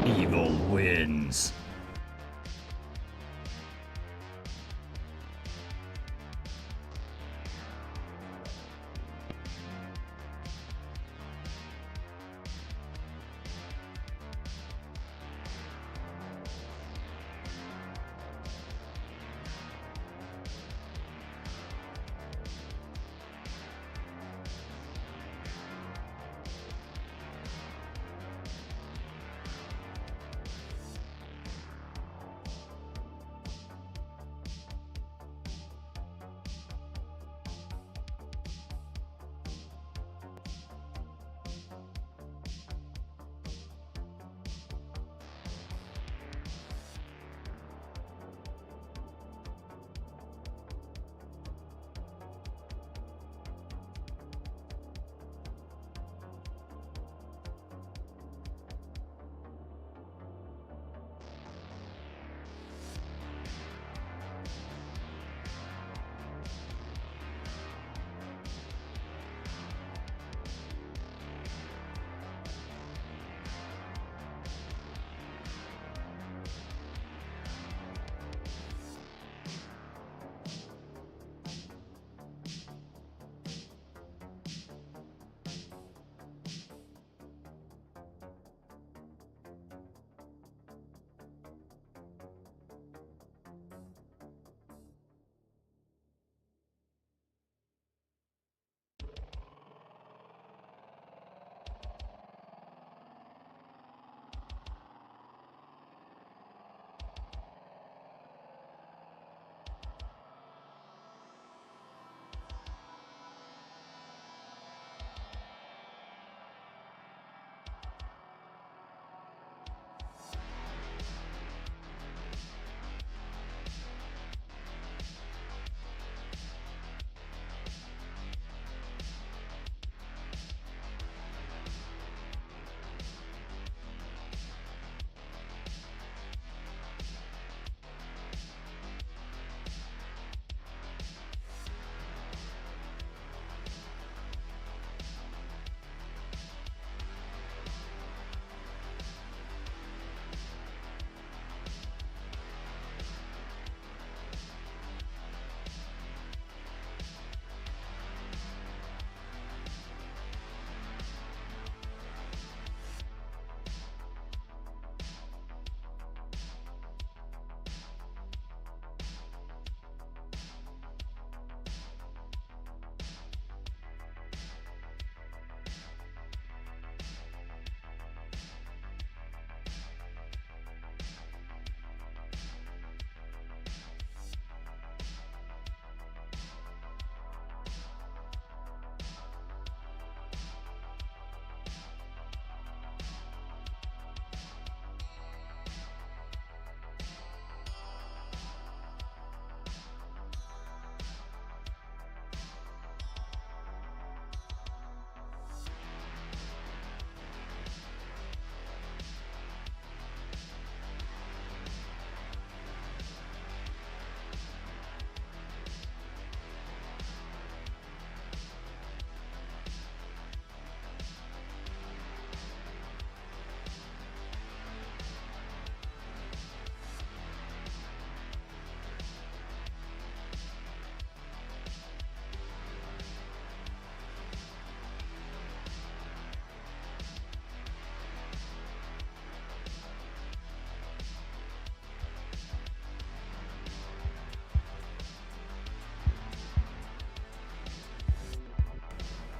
Evil wins.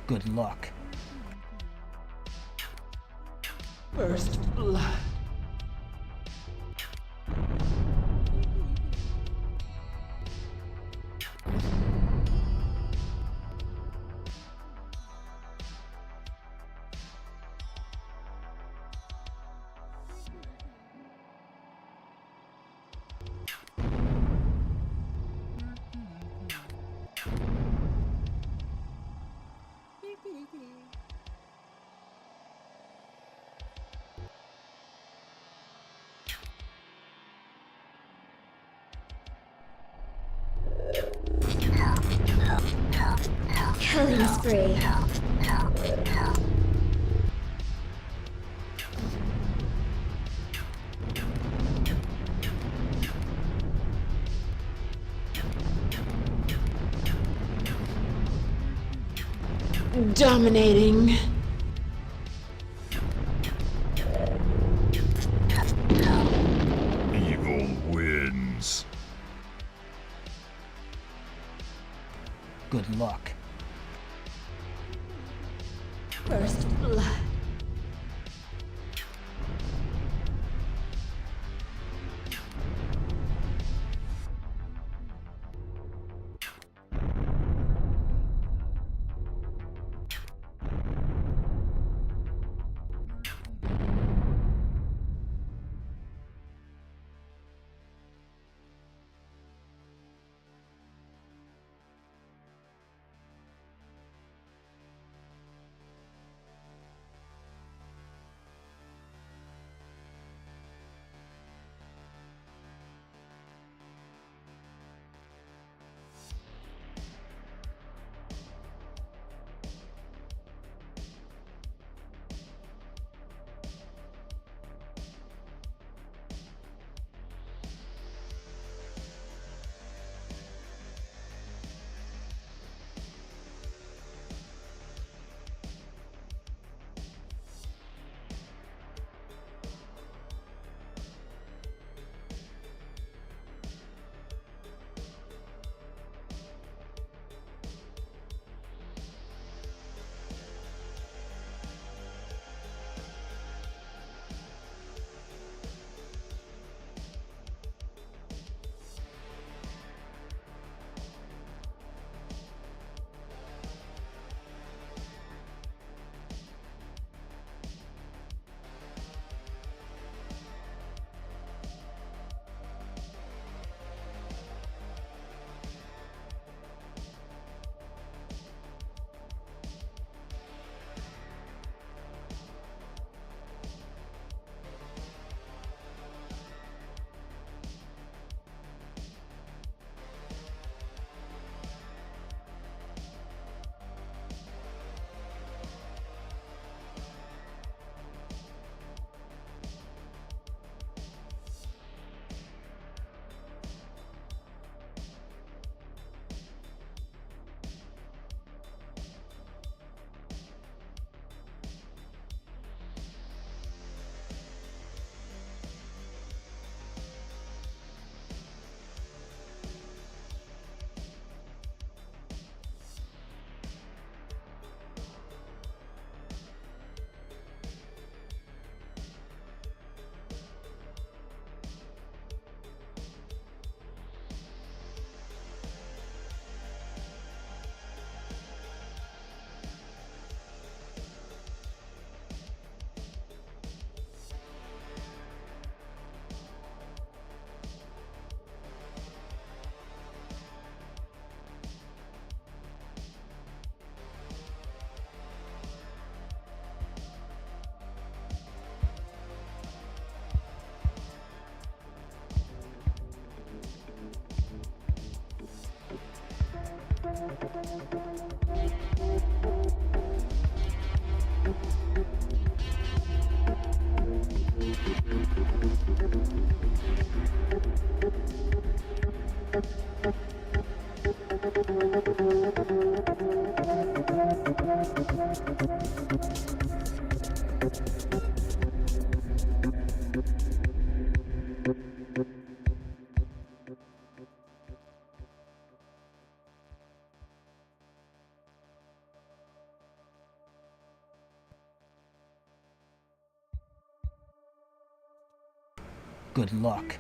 Good luck. First blood. Killing spree. Dominating. Evil wins. Good luck. First blood. Good luck.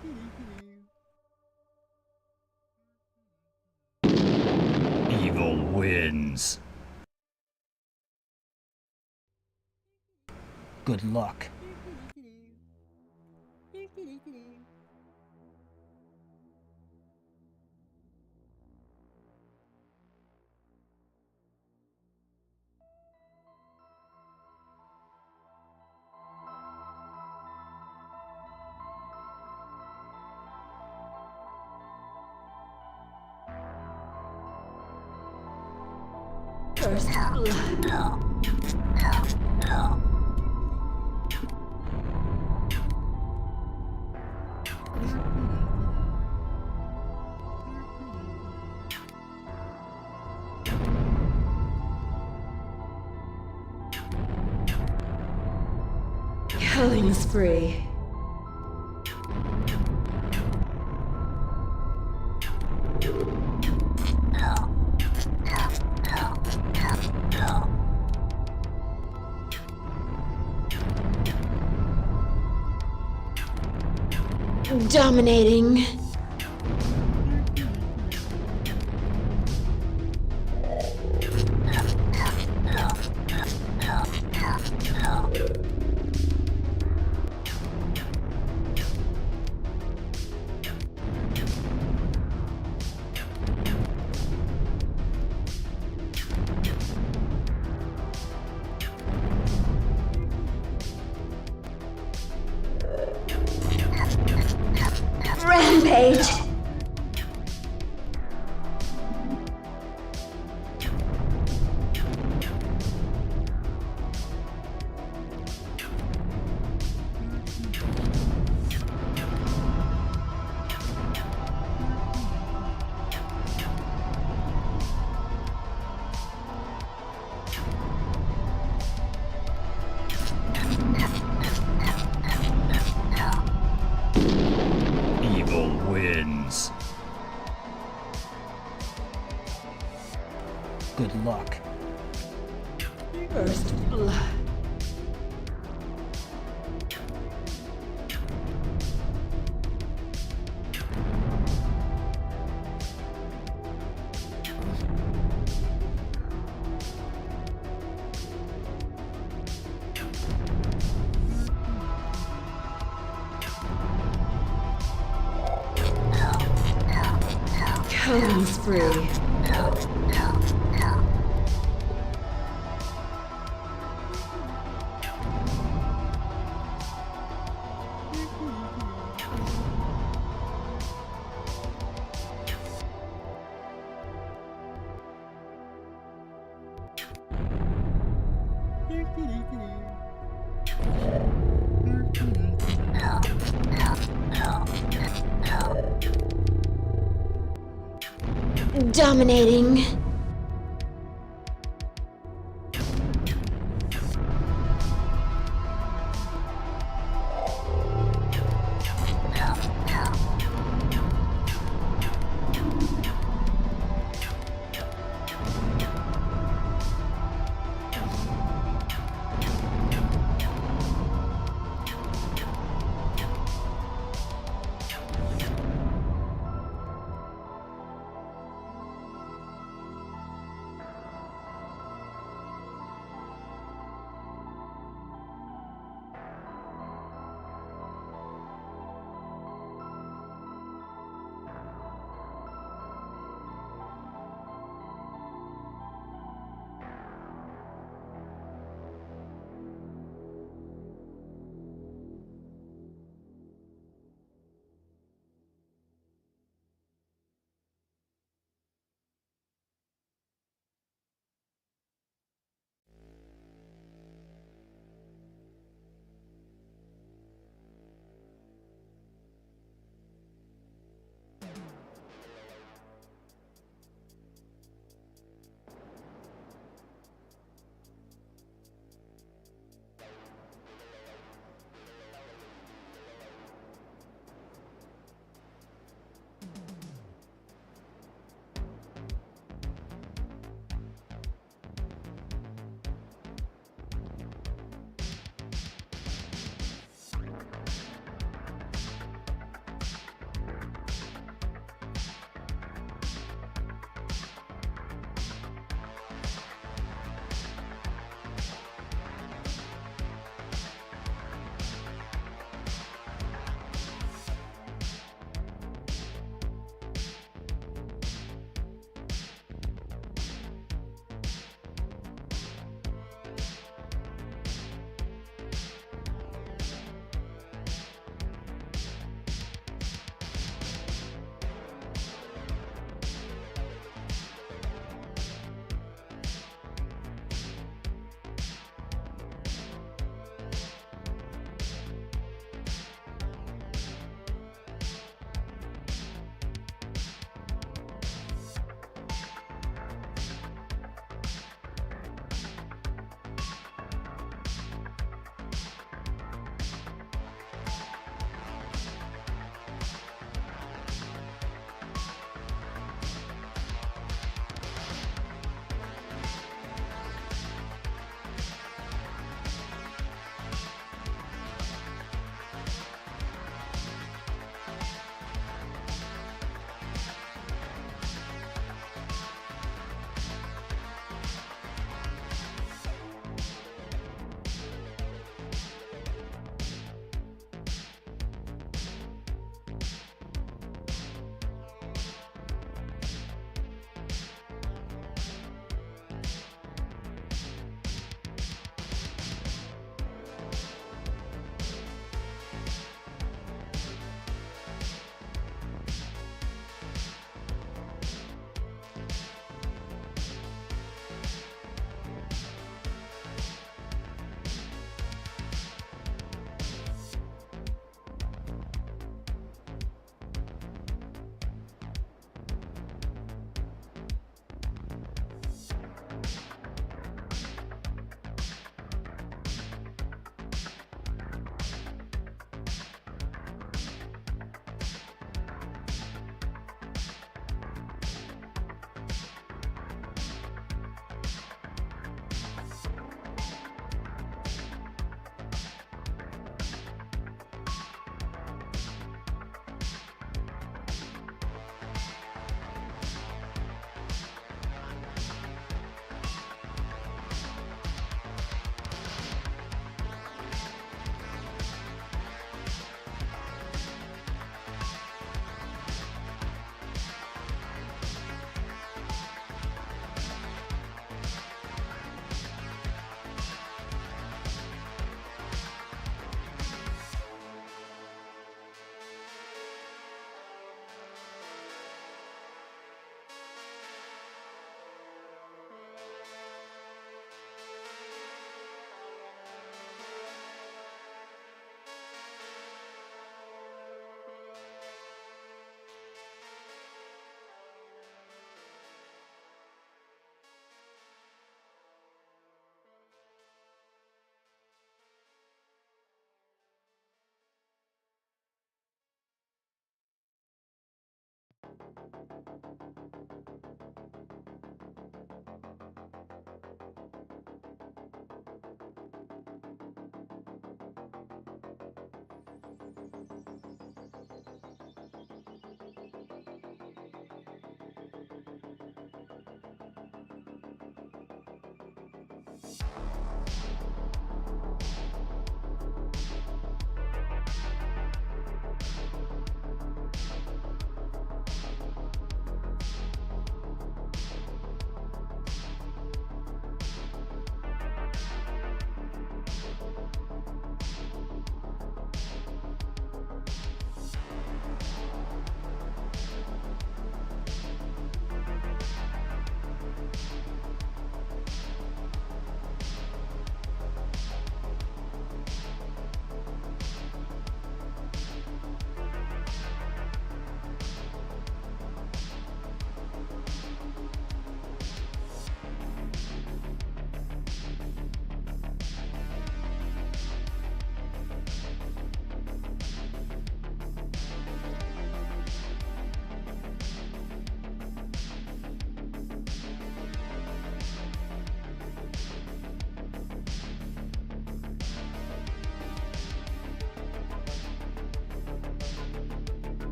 Evil wins. Good luck. First blood. Killing spree. Dominating. Rampage! Evil wins. Good luck. First blood. Killing spree. Dominating.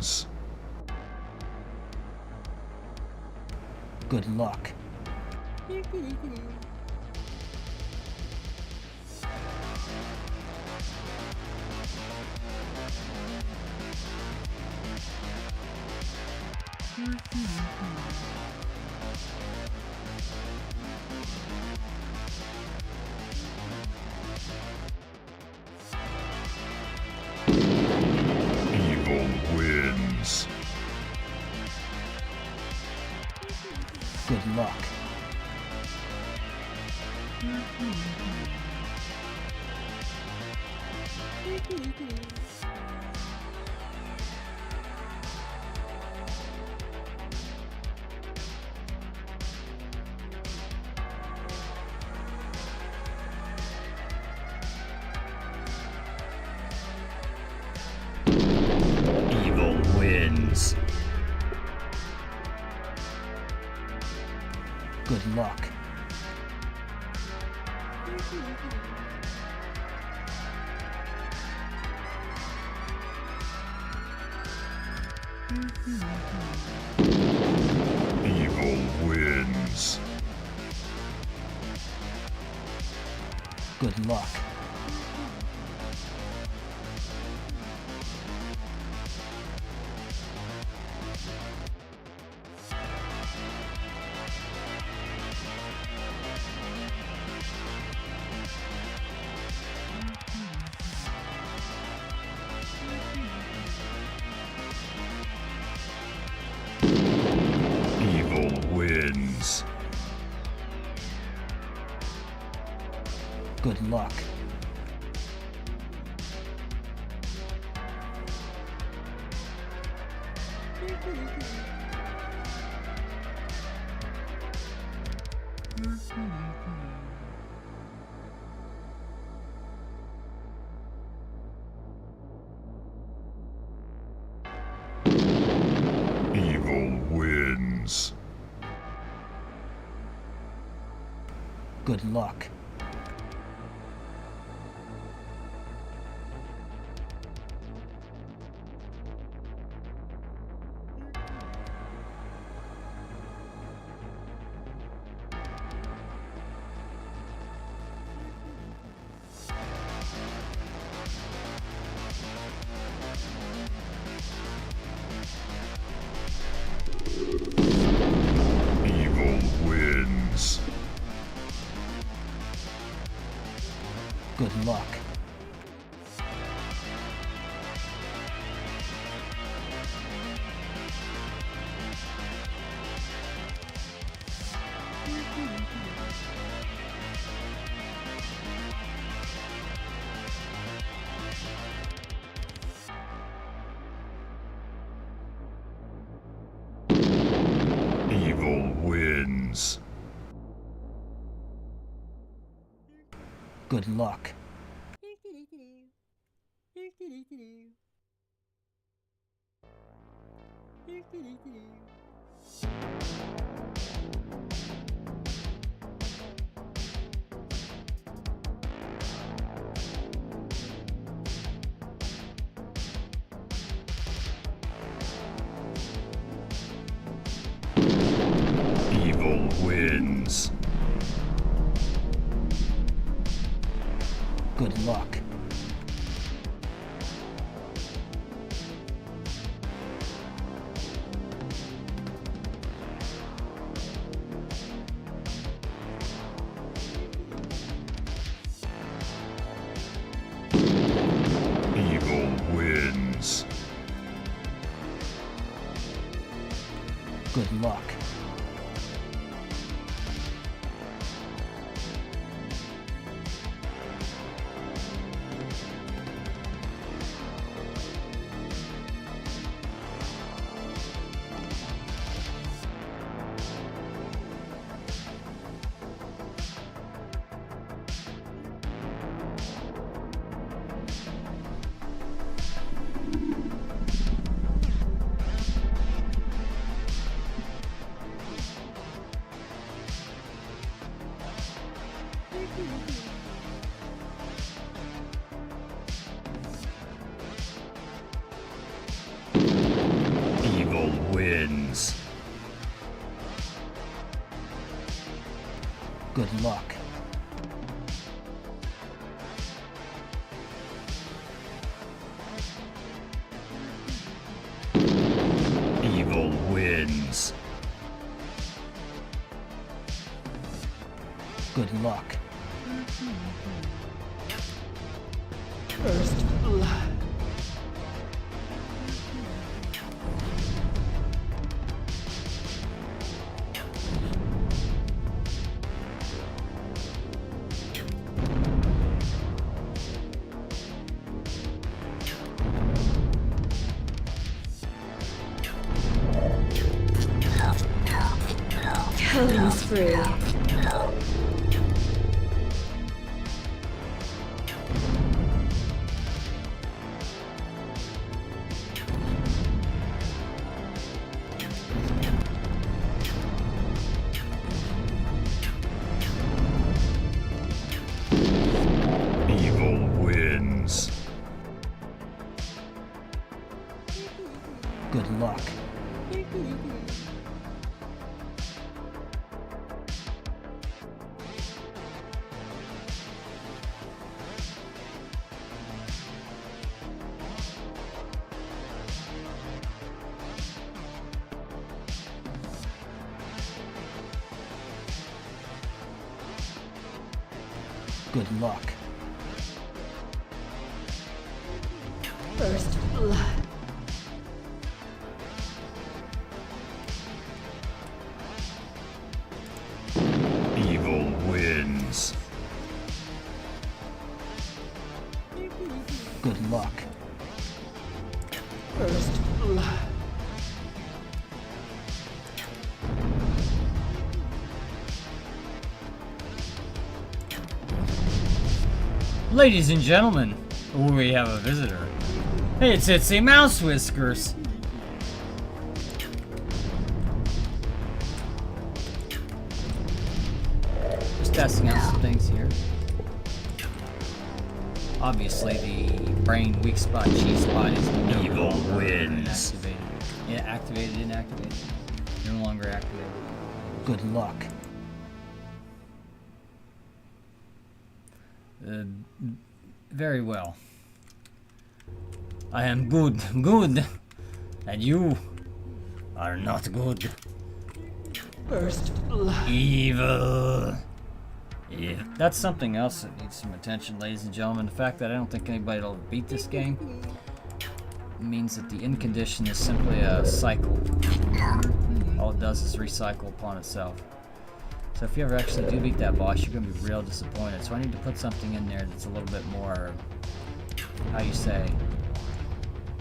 wins. Good luck. Evil wins. Good luck. Evil wins. Good luck. Evil wins. Good luck. Evil wins. Good luck. Evil wins. Good luck. Evil wins. Good luck. Evil wins. Good luck. Evil wins. Good luck. Evil wins. Good luck. Good luck. Evil wins. Good luck. First blood. Killing spree. Evil wins. Good luck. Good luck. First blood. Evil wins. Good luck. First blood. Ladies and gentlemen, we have a visitor. It's Itsy Mouse Whiskers. Just testing out some things here. Obviously, the brain weak spot, cheese spot is no Evil longer wins. inactivated. Yeah, activated, inactivated. No longer activated. Good luck. Very well. I am good, and you are not good. First blood. Evil. Yeah. That's something else that needs some attention, ladies and gentlemen. The fact that I don't think anybody will beat this game means that the end condition is simply a cycle. All it does is recycle upon itself. So if you ever actually do beat that boss, you're going to be real disappointed. So I need to put something in there that's a little bit more, how you say,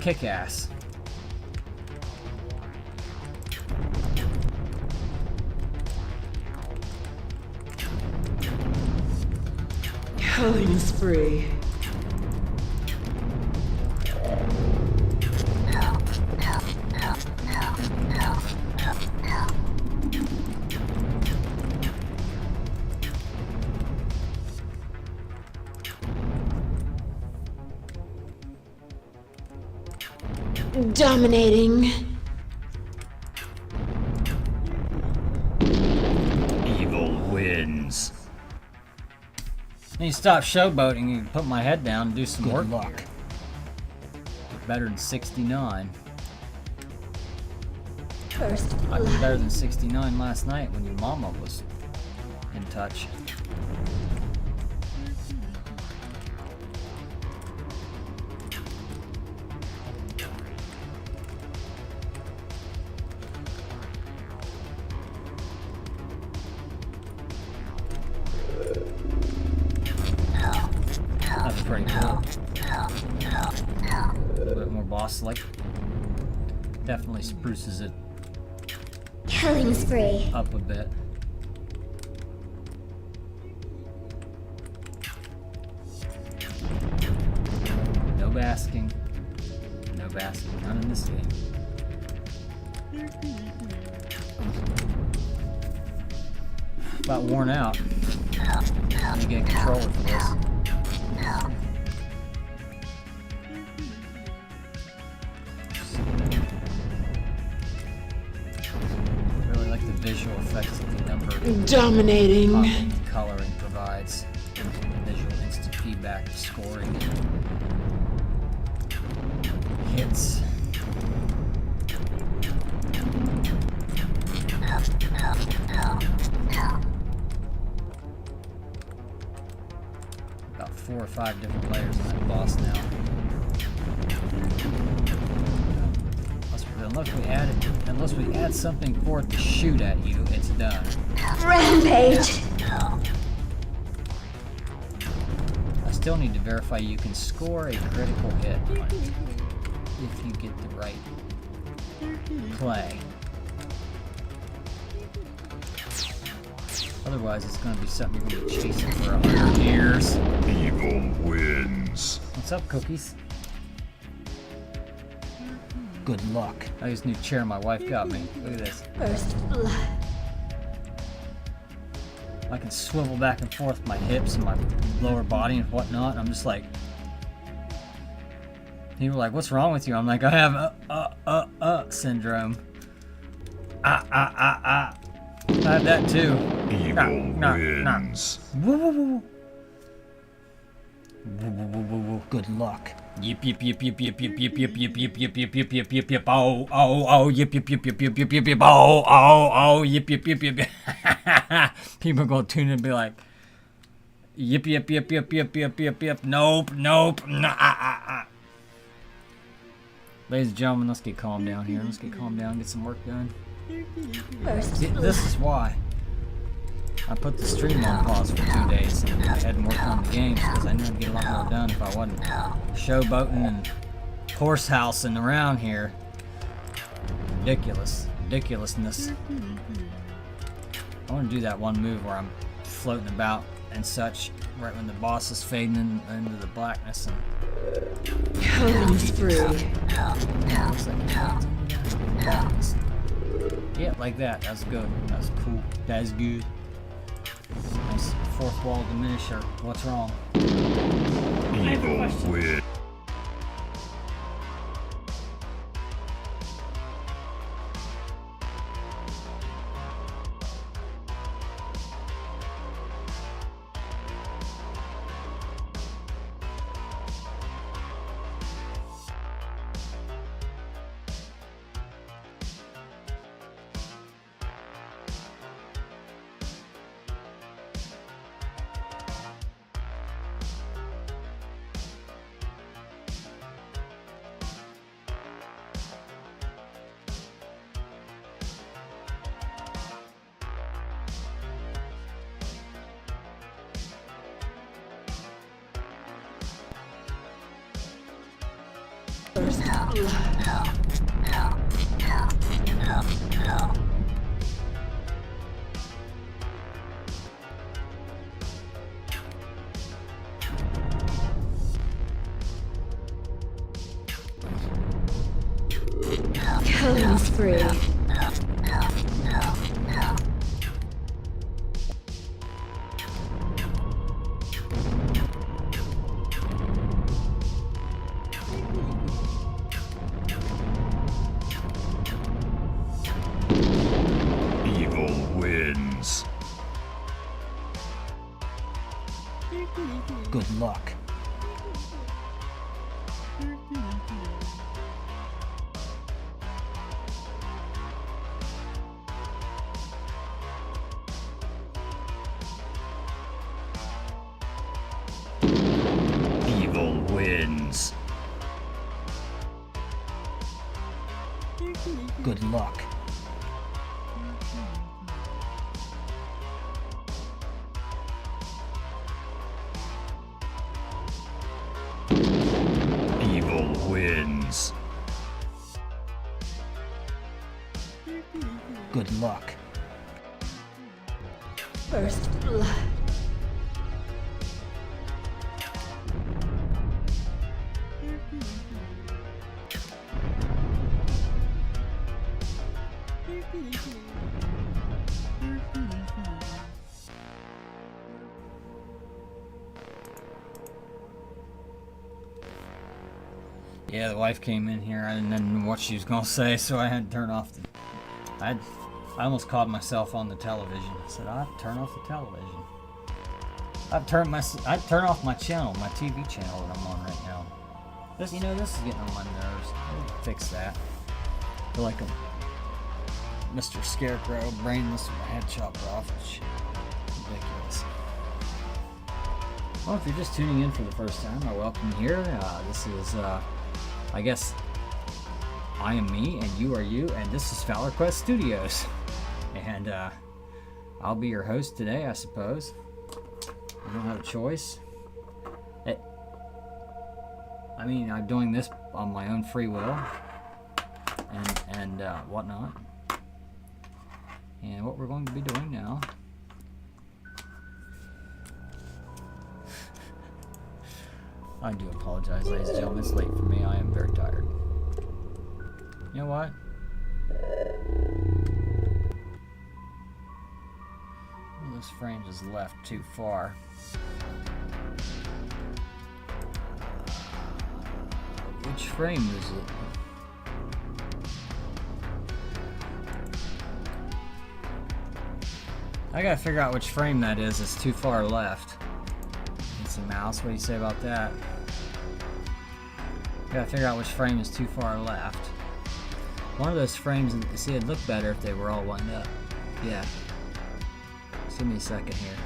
kick-ass. Killing spree. Dominating. Evil wins. Then you stop showboating, you can put my head down and do some Good work. luck. Better than 69. First I did blood. better than 69 last night when your mama was in touch. That's pretty cool. A little bit more boss-like. Definitely spruces it Killing spree. up a bit. No basking. No basking. Not in this game. About worn out. Let me get a controller for this. Really like the visual effects of the number Dominating. popping back to scoring hits. About 4 or 5 different players on that boss now. Unless we add something for it to shoot at you, it's done. Rampage! I still need to verify you can score a critical hit on it if you get the right play. Otherwise, it's going to be something you're going to be chasing for 100 years. Evil wins. What's up, Cookies? Good luck. I use new chair my wife got me. Look at this. First blood. I can swivel back and forth my hips and my lower body and whatnot. I'm just like, people are like, what's wrong with you? I'm like, I have syndrome. I have that too. Evil wins. Woo, woo, woo. Woo, woo, woo, woo, woo. Good luck. Yip yip yip yip yip yip yip yip yip yip yip yip yip yip yip yip oh oh oh yip yip yip yip yip yip yip yip oh oh oh yip yip yip yip. People gonna tune in and be like, yip yip yip yip yip yip yip yip. Nope nope. Nah. Ladies and gentlemen, let's get calm down here. Let's get calm down. Get some work done. First blood. This is why I put the stream on pause for 2 days and I hadn't worked on the games because I knew I'd get a lot more done if I wasn't showboating and horsehousing around here. Ridiculousness. I want to do that one move where I'm floating about and such right when the boss is fading into the blackness and Killing spree. looks like blackness. Yeah, like that. That's good. That's cool. That's good. Nice fourth wall diminisher. What's wrong? Evil wins. First blood. Killing spree. Evil wins. Good luck. Evil wins. Good luck. Evil wins. Good luck. First blood. Yeah, the wife came in here. I didn't know what she was gonna say, so I had to turn off the. I almost caught myself on the television. I said, I have to turn off the television. I turn off my channel, my TV channel that I'm on right now. This, you know, this is getting on my nerves. I'll fix that. I feel like a Mr. Scarecrow, brainless with my head chopped off. Shit. Ridiculous. Well, if you're just tuning in for the first time, I welcome you here. This is, I guess, I am me and you are you, and this is Valor Quest Studios. And I'll be your host today, I suppose. I don't have a choice. I mean, I'm doing this on my own free will and whatnot. And what we're going to be doing now. I do apologize, ladies and gentlemen. It's late for me. I am very tired. You know what? One of those frames is left too far. Which frame is it? I gotta figure out which frame that is. It's too far left. It's a mouse. What do you say about that? Gotta figure out which frame is too far left. One of those frames, see, it'd look better if they were all lined up. Yeah. Just give me a second here.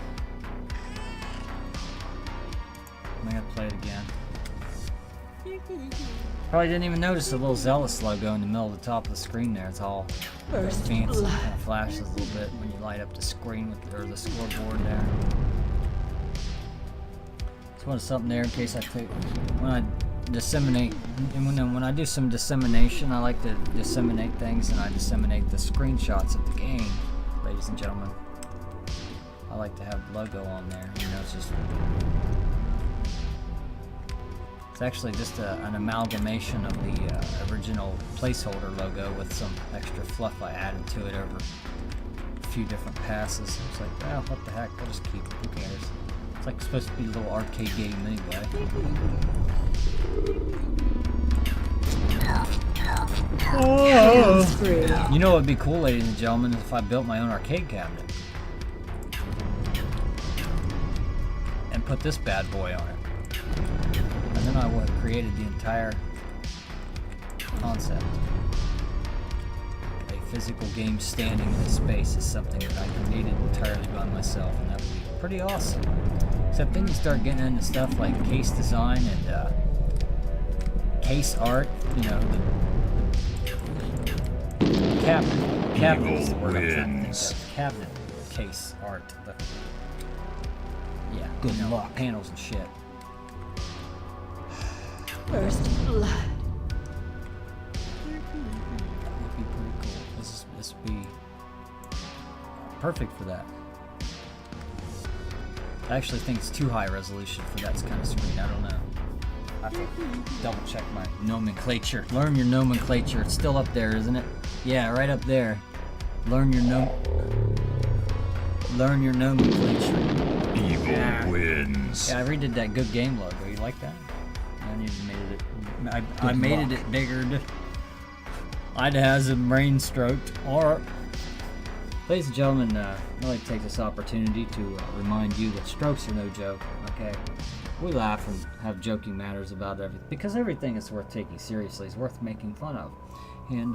I'm gonna play it again. Probably didn't even notice the little Zealous logo in the middle of the top of the screen there. It's all First fancy. blood. Kind of flashes a little bit when you light up the screen with or the scoreboard there. Just wanted something there in case I take when I disseminate. And when I do some dissemination, I like to disseminate things, and I disseminate the screenshots of the game, ladies and gentlemen. I like to have the logo on there. You know, it's actually just an amalgamation of the original placeholder logo with some extra fluff I added to it over a few different passes. It's like, well, what the heck? I'll just keep it. Who cares? It's like supposed to be a little arcade game anyway. Killing spree. You know what would be cool, ladies and gentlemen, is if I built my own arcade cabinet and put this bad boy on it. And then I would have created the entire concept. A physical game standing in space is something that I created entirely by myself, and that would be pretty awesome. Except then you start getting into stuff like case design and case art, you know, the cabinet is the word I'm trying to think of. Cabinet case art. Yeah, good luck. Panels and shit. First blood. That would be pretty cool. This would be perfect for that. I actually think it's too high resolution for that kind of screen. I don't know. I have to double check my nomenclature. Learn your nomenclature. It's still up there, isn't it? Yeah, right up there. Learn your nomenclature. Evil wins. Yeah, I redid that good game logo. You like that? I needed made it. I made it bigger. I'd has a brain stroked. Or, ladies and gentlemen, I'd like to take this opportunity to remind you that strokes are no joke. Okay, we laugh and have joking matters about everything because everything is worth taking seriously. Is worth making fun of, and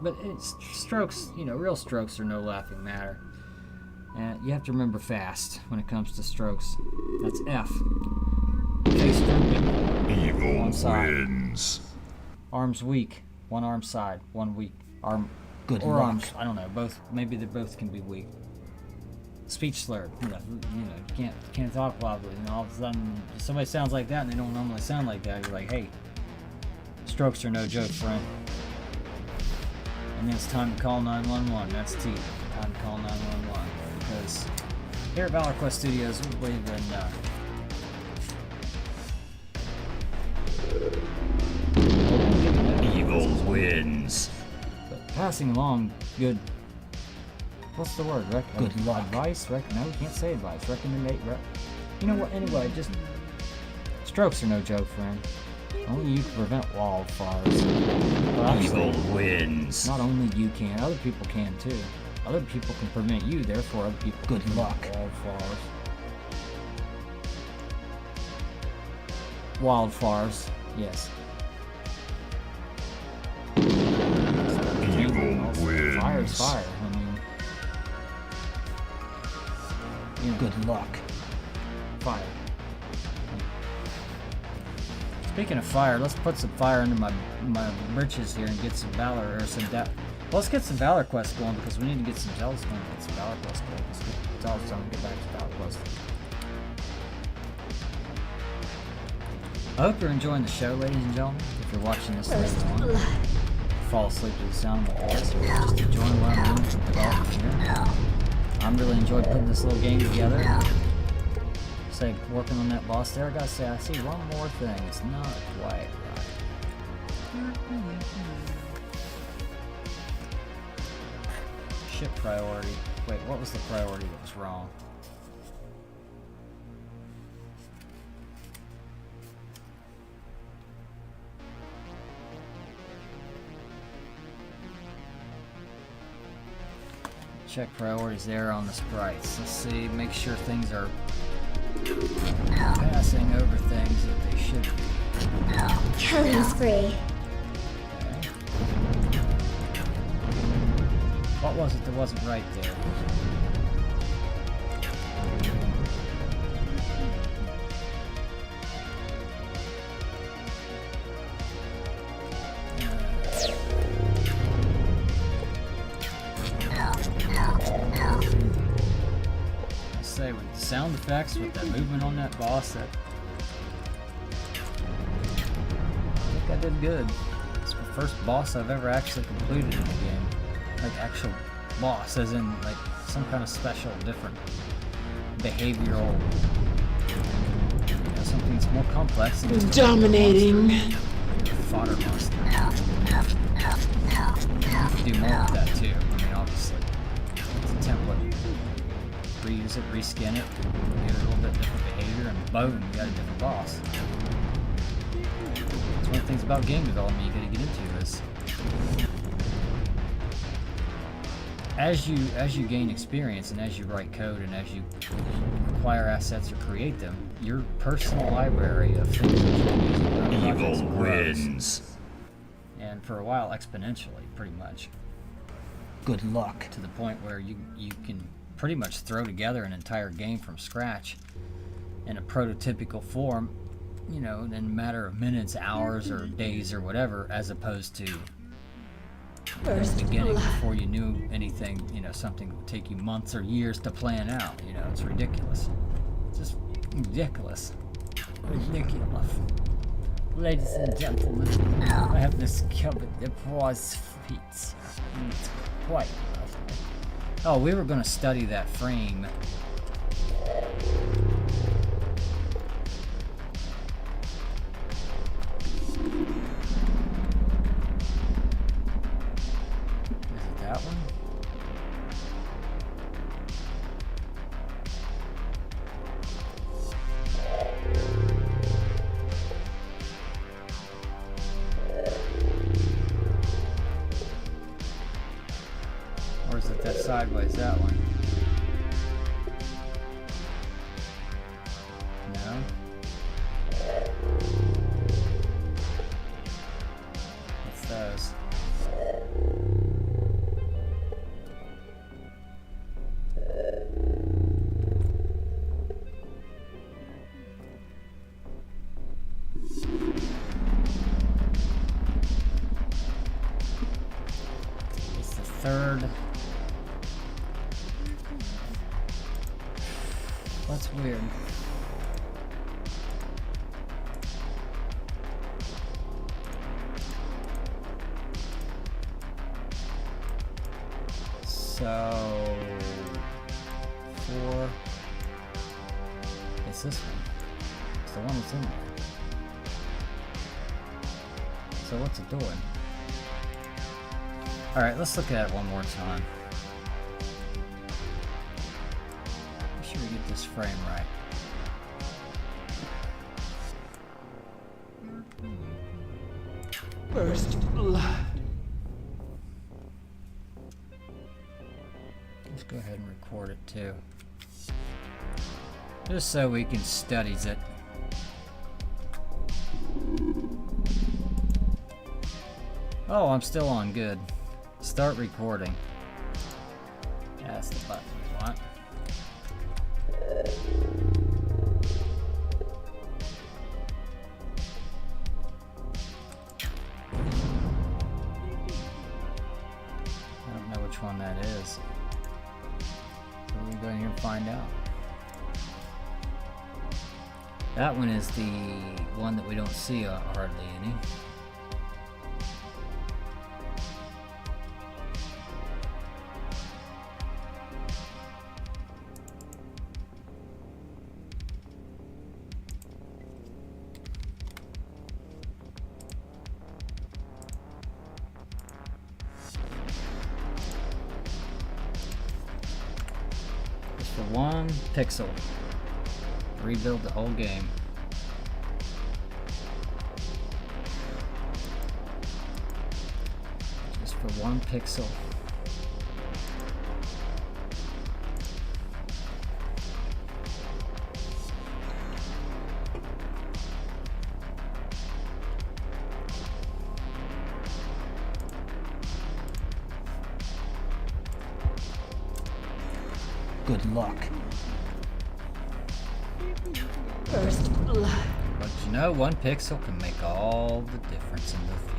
but it's strokes. You know, real strokes are no laughing matter. And you have to remember fast when it comes to strokes. That's F. Face drooping. Evil One side. wins. Arms weak. One arm side. One weak arm. Good or luck. Arms. I don't know. Both. Maybe they both can be weak. Speech slurred. You can't talk loudly. You know, all of a sudden, if somebody sounds like that and they don't normally sound like that, you're like, hey, strokes are no joke, friend. And then it's time to call 911. That's T. Time to call 911. Because here at Valor Quest Studios, we believe in Evil wins. but passing along good. What's the word? Good advice? No, you can't say advice. Recommendate. You know what? Anyway, just strokes are no joke, friend. Only you can prevent wildfires. Well, actually, Evil wins. not only you can, other people can too. Other people can prevent you, therefore other people can prevent wildfires. wildfires. Yes. Evil Fire's wins. fire. I mean, you know, good luck. Fire. Speaking of fire, let's put some fire under my britches here and get some Valor or some let's get some Valor quests going because we need to get some Zealous going and get some Valor quests going. Let's get Zealous done and get back to Valor quests. I hope you're enjoying the show, ladies and gentlemen. If you're watching this later on, fall asleep to the sound of my voice, or just enjoying what I'm doing from development here. I'm really enjoying putting this little game together. Say, working on that boss there, I gotta say, I see one more thing. It's not quite right. Ship priority. Wait, what was the priority that was wrong? Check priorities there on the sprites. Let's see, make sure things are passing over things that they should be. Killing spree. Okay. What was it that wasn't right there? Say with the sound effects, with that movement on that boss, that I think I did good. It's the first boss I've ever actually completed in the game. Like actual boss, as in like some kind of special, different behavioral, you know, something that's more complex than just a Dominating. fodder monster. You can do more with that too. I mean, obviously, it's a template. Reuse it, reskin it, get a little bit different behavior, and boom, you got a different boss. It's one of the things about game development you gotta get into is as you gain experience and as you write code and as you acquire assets or create them, your personal library of things that you can use in your projects Evil grows. wins. And for a while exponentially, pretty much. Good luck. To the point where you can pretty much throw together an entire game from scratch in a prototypical form, you know, in a matter of minutes, hours, or days, or whatever, as opposed to in the beginning, before you knew anything, you know, something that would take you months or years to plan out. You know, it's ridiculous. It's just ridiculous. Ridiculous. Ladies and gentlemen, I have discovered the prize feat. It's quite lovely. Oh, we were going to study that frame. Is it that one? Or is it that sideways, that one? No? It's those. It's the third. That's weird. So 4. It's this one. It's the one that's in there. So what's it doing? Alright, let's look at it one more time. Make sure we get this frame right. First blood. Let's go ahead and record it too. Just so we can study it. Oh, I'm still on. Good. Start recording. That's the button we want. I don't know which one that is. So we're going to go in here and find out. That one is the one that we don't see hardly any. Just for 1 pixel. Rebuild the whole game. Just for 1 pixel. Good luck. First blood. But you know, 1 pixel can make all the difference in the view.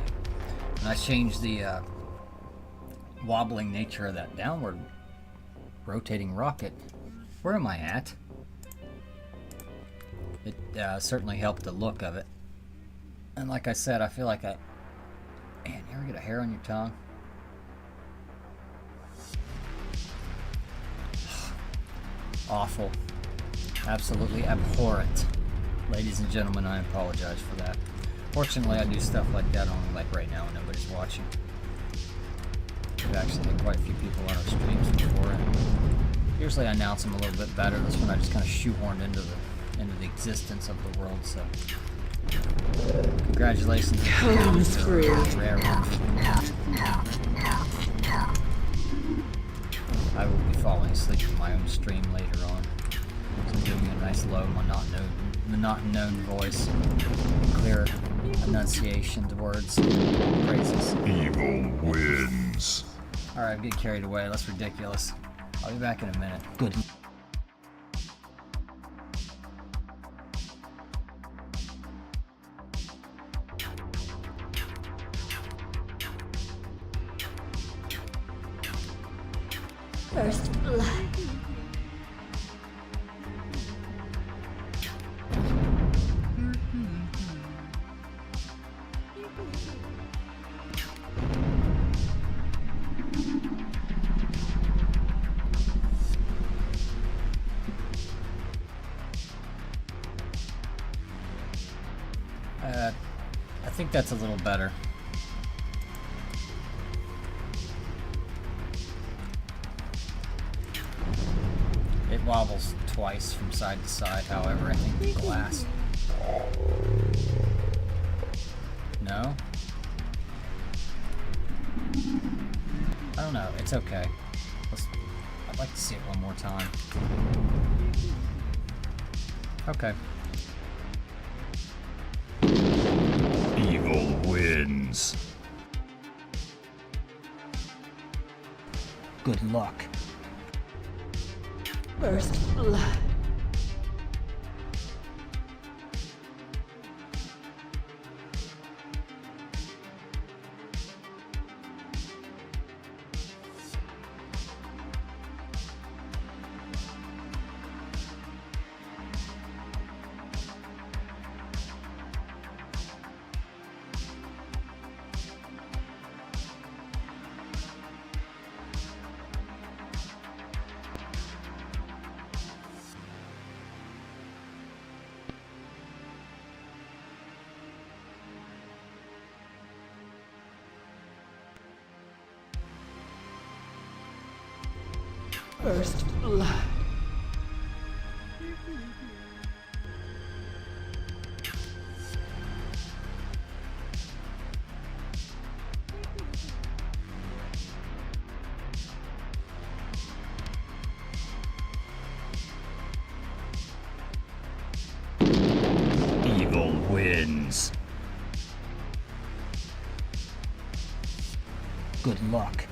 And I changed the wobbling nature of that downward rotating rocket. Where am I at? It certainly helped the look of it. And like I said, I feel like man, you ever get a hair on your tongue? Awful. Absolutely abhorrent. Ladies and gentlemen, I apologize for that. Fortunately, I do stuff like that only like right now when nobody's watching. We've actually had quite a few people on our streams before, and usually I announce them a little bit better. This one I just kind of shoehorned into the existence of the world, so congratulations. Come through. Rare one. I will be falling asleep in my own stream later on. So I'm giving you a nice low monotone voice, clear enunciation to words, phrases. Evil wins. Alright, get carried away. That's ridiculous. I'll be back in a minute. Good. First blood. I think that's a little better. It wobbles twice from side to side, however, I think the glass. No? I don't know, it's okay. I'd like to see it one more time. Okay. Evil wins. Good luck. First blood. First blood. Evil wins. Good luck.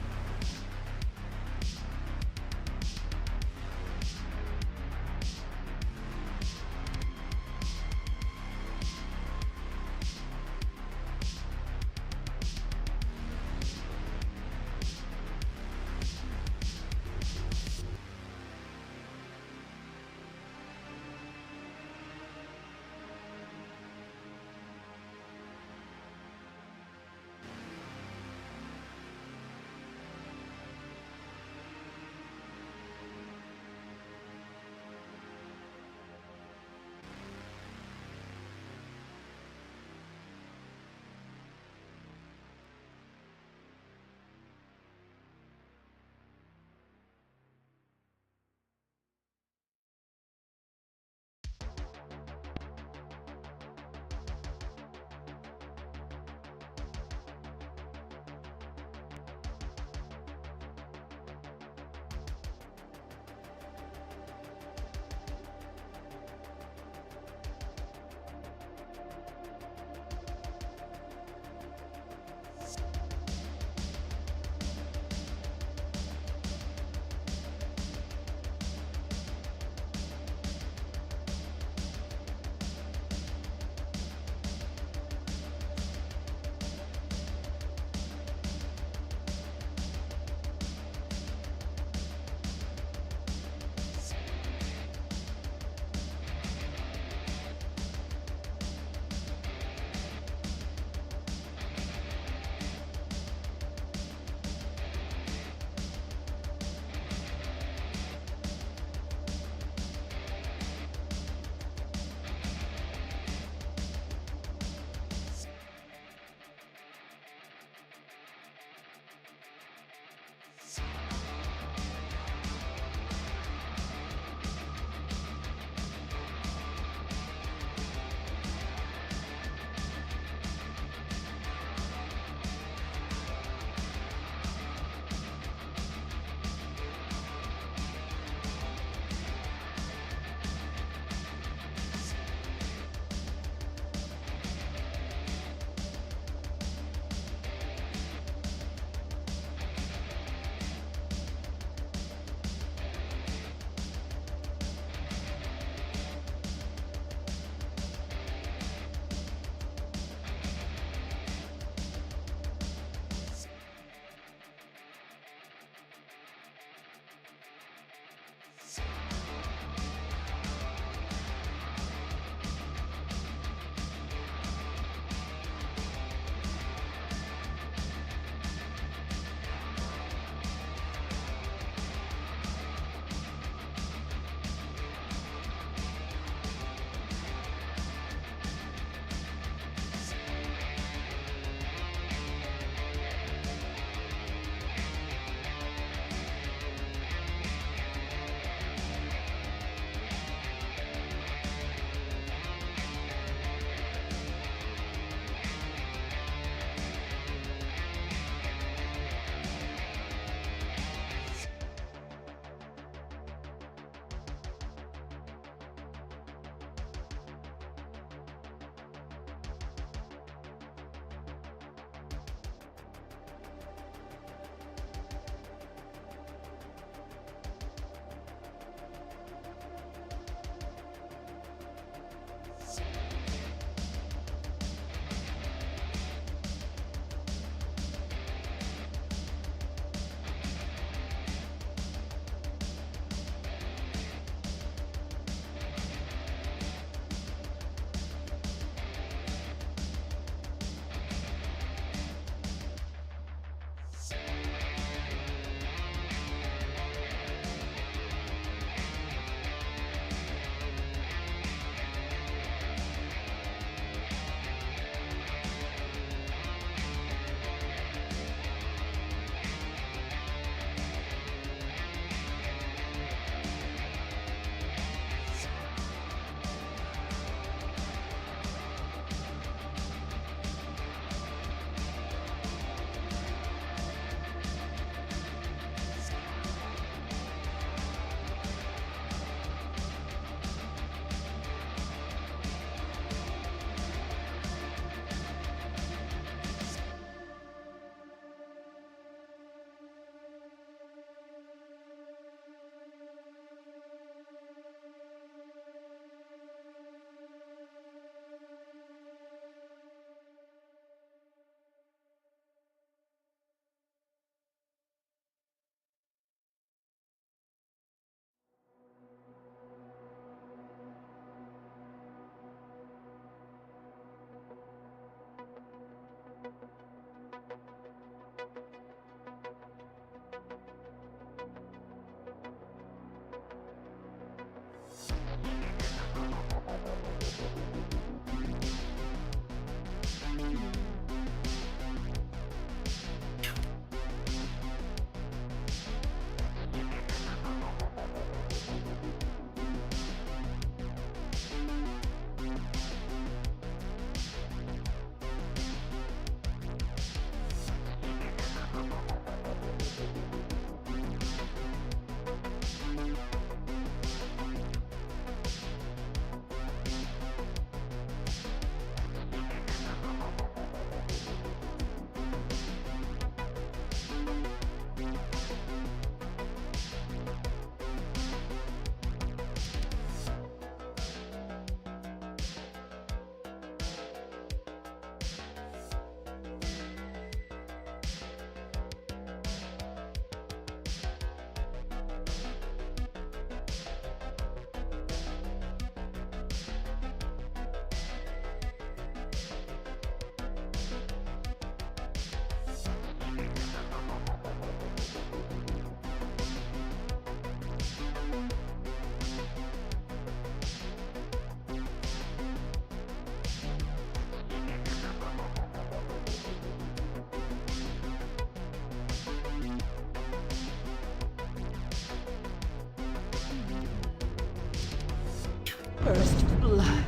First blood.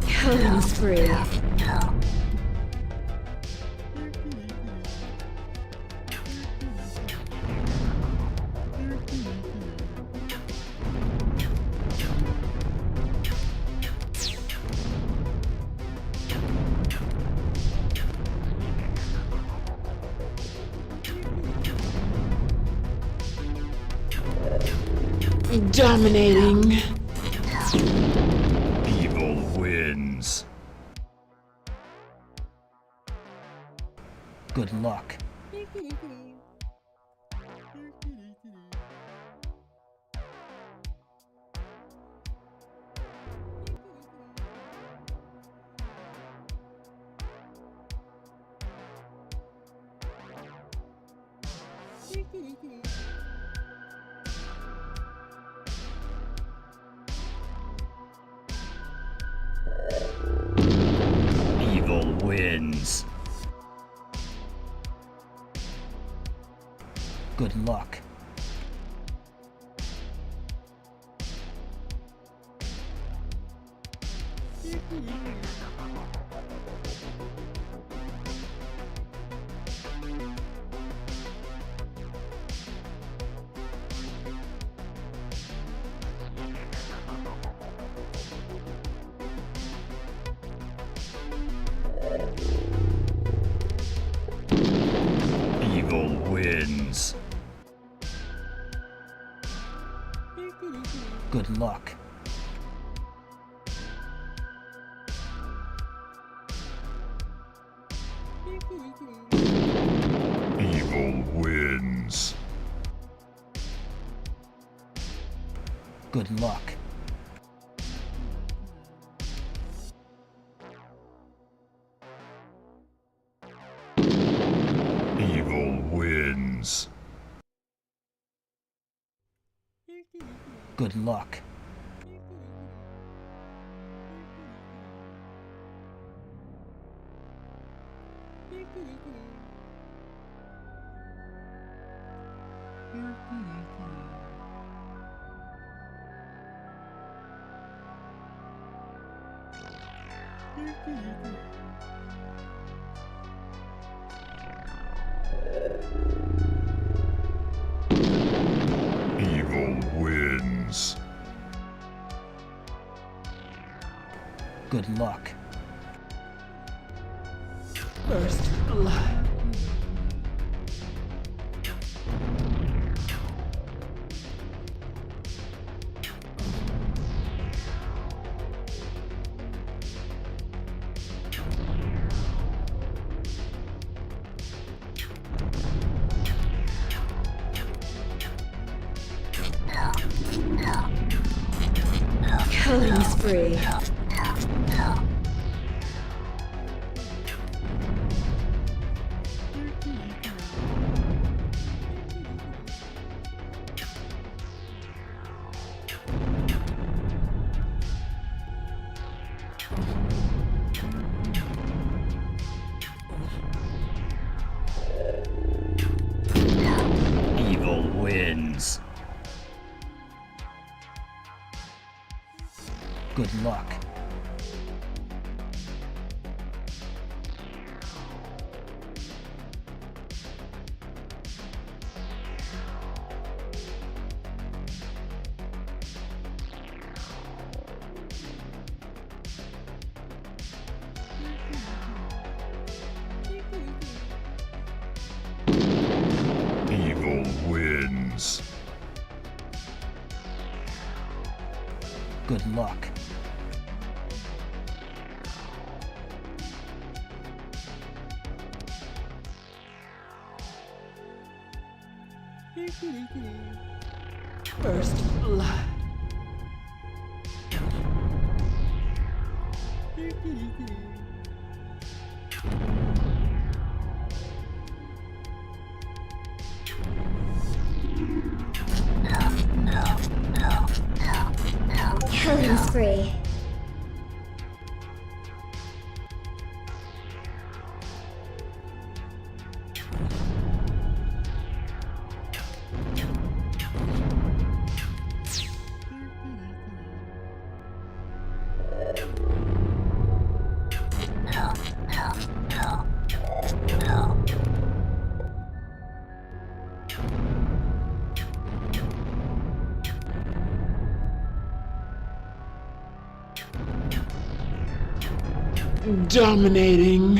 Killing spree. Dominating. Evil wins. Good luck. Evil wins. Good luck. Evil wins. Good luck. Evil wins. Good luck. Evil wins. Good luck. Evil wins. Good luck. First blood. Killing spree. Evil wins. Good luck. Evil wins. Good luck. First blood. Killing spree. Dominating.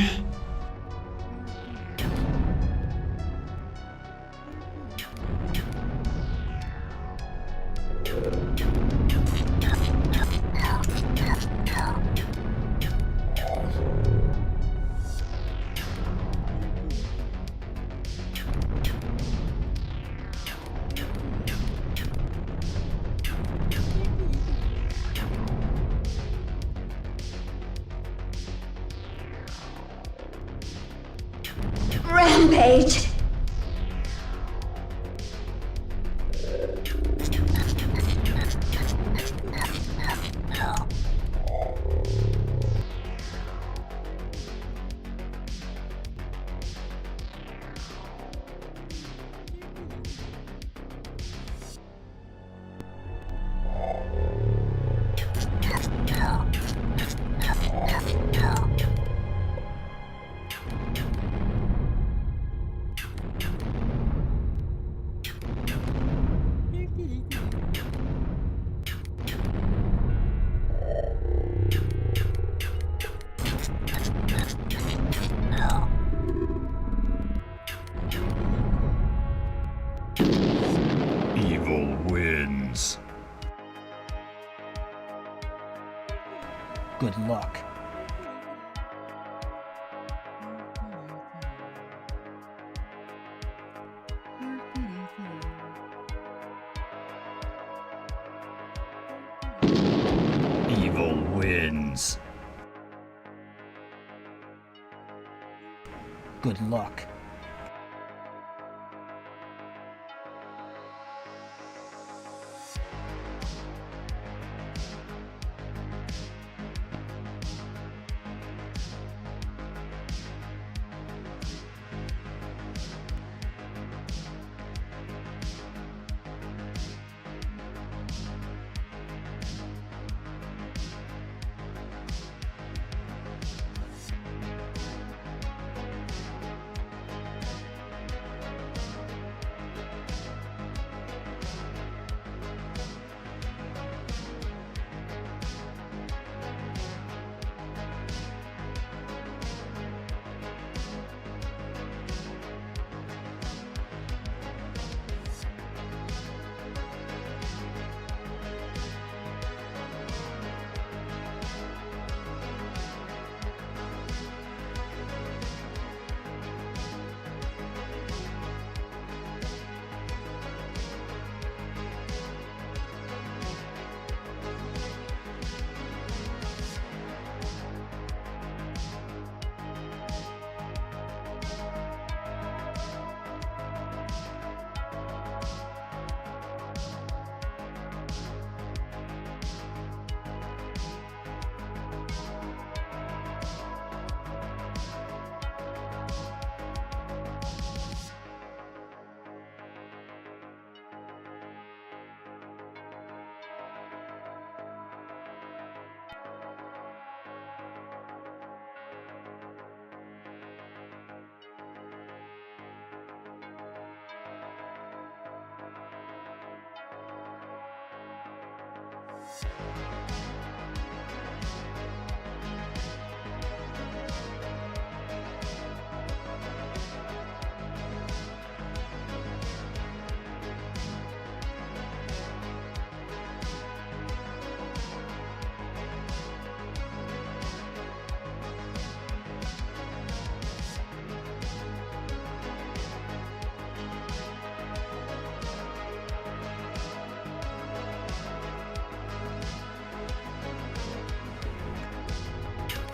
Rampage! Evil wins. Good luck. Evil wins. Good luck.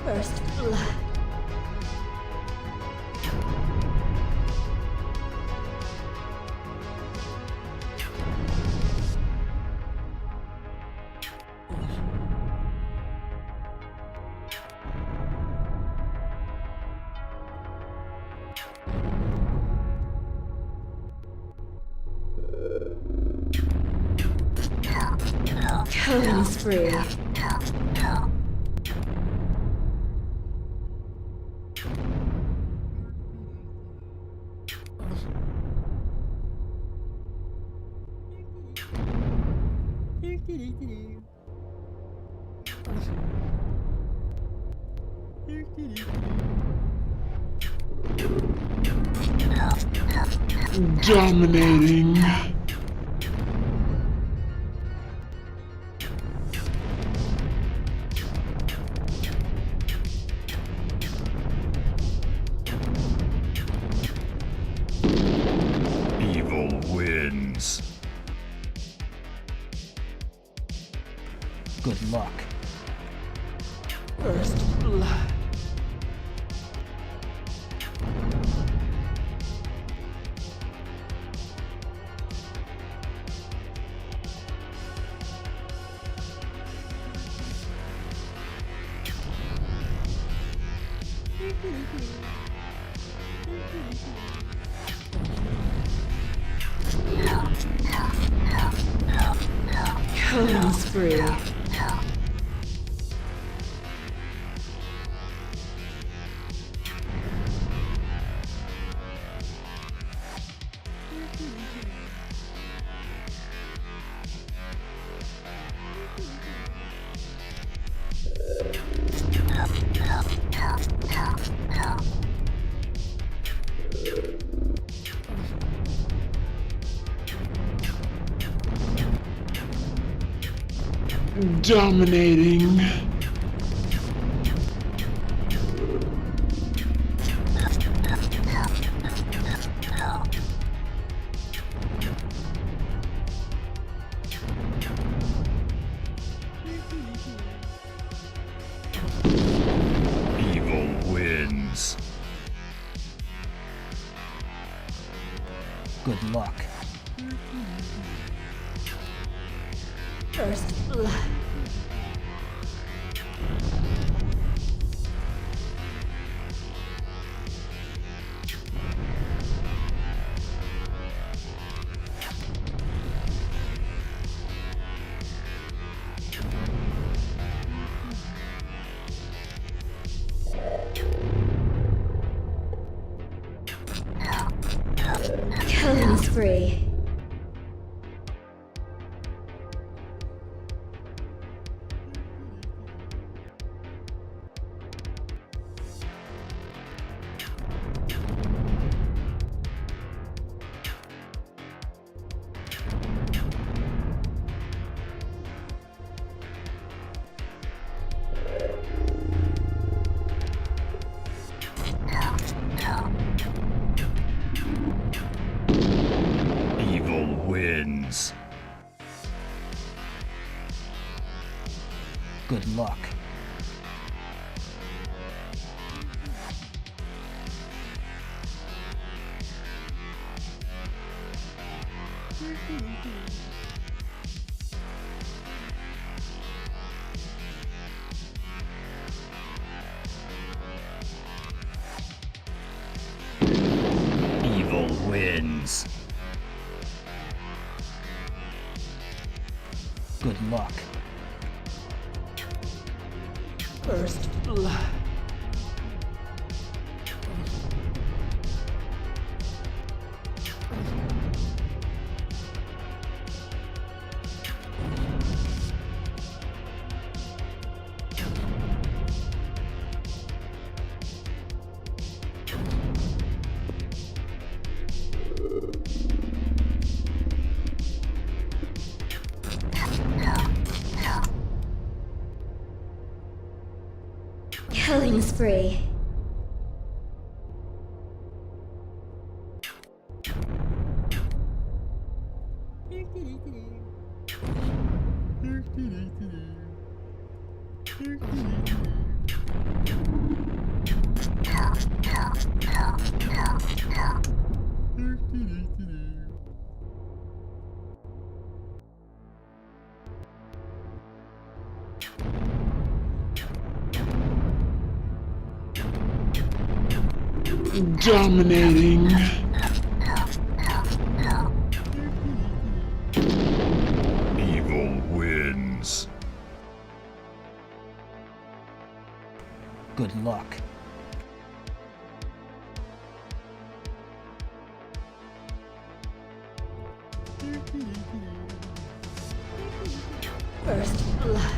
First blood. Killing spree. Dominating. Evil wins. Good luck. First blood. Killing spree. Dominating. Evil wins. Good luck. First blood. Killing spree. Evil wins. Good luck. Evil wins. Good luck. First blood. Killing spree. Dominating. Evil wins. Good luck. First blood.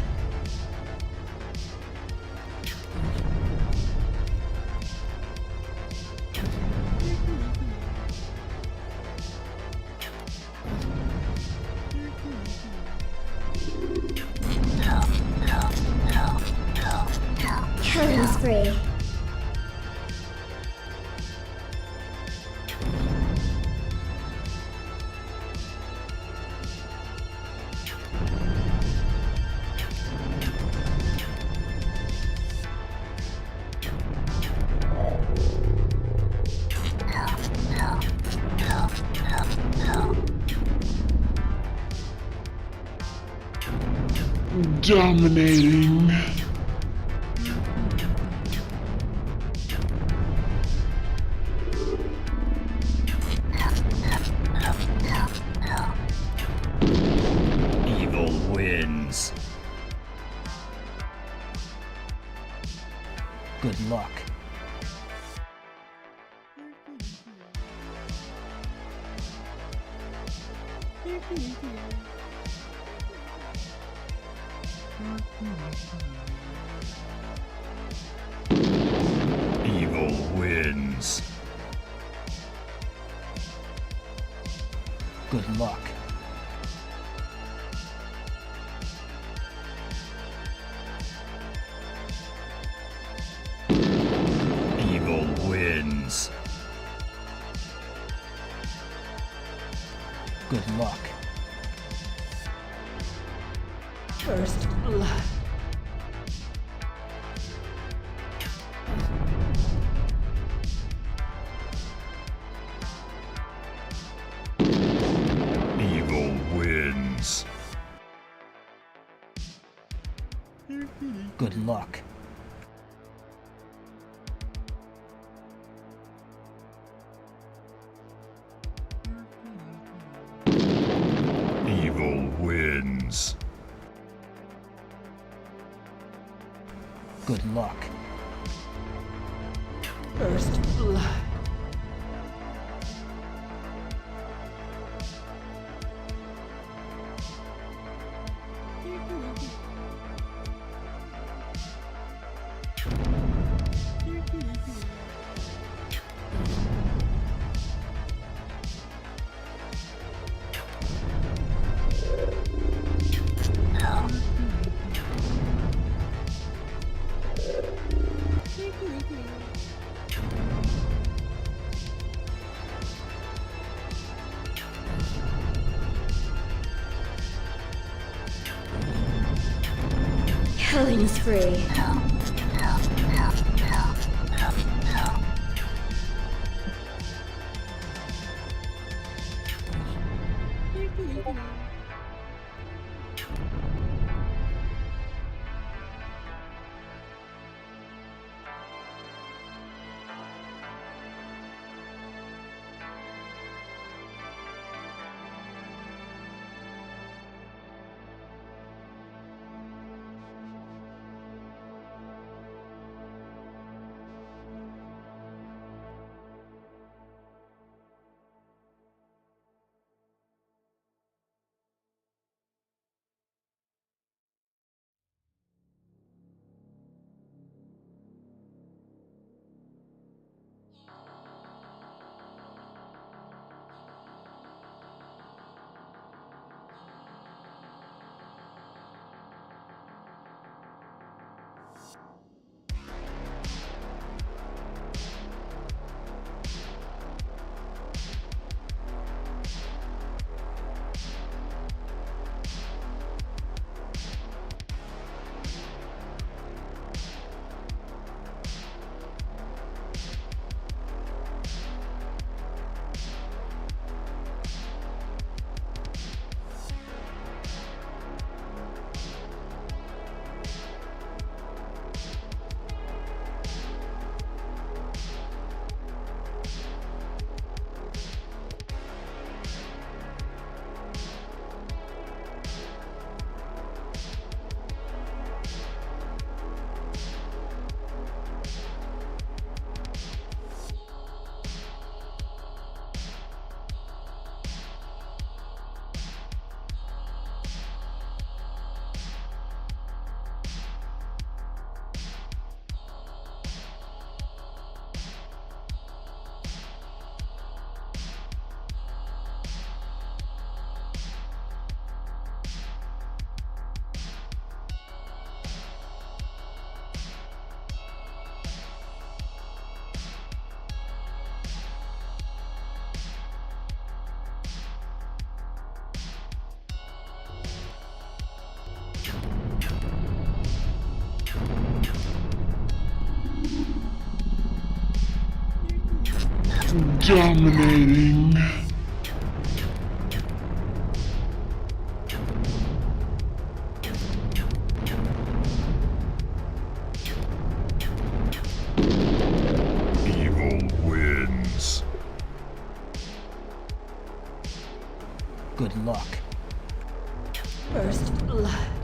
Dominating. Evil wins. Good luck. Evil wins. Good luck. Evil wins. Good luck. First blood. Evil wins. Good luck. Evil wins. Good luck. First blood. Killing spree. Dominating. Good luck. First blood.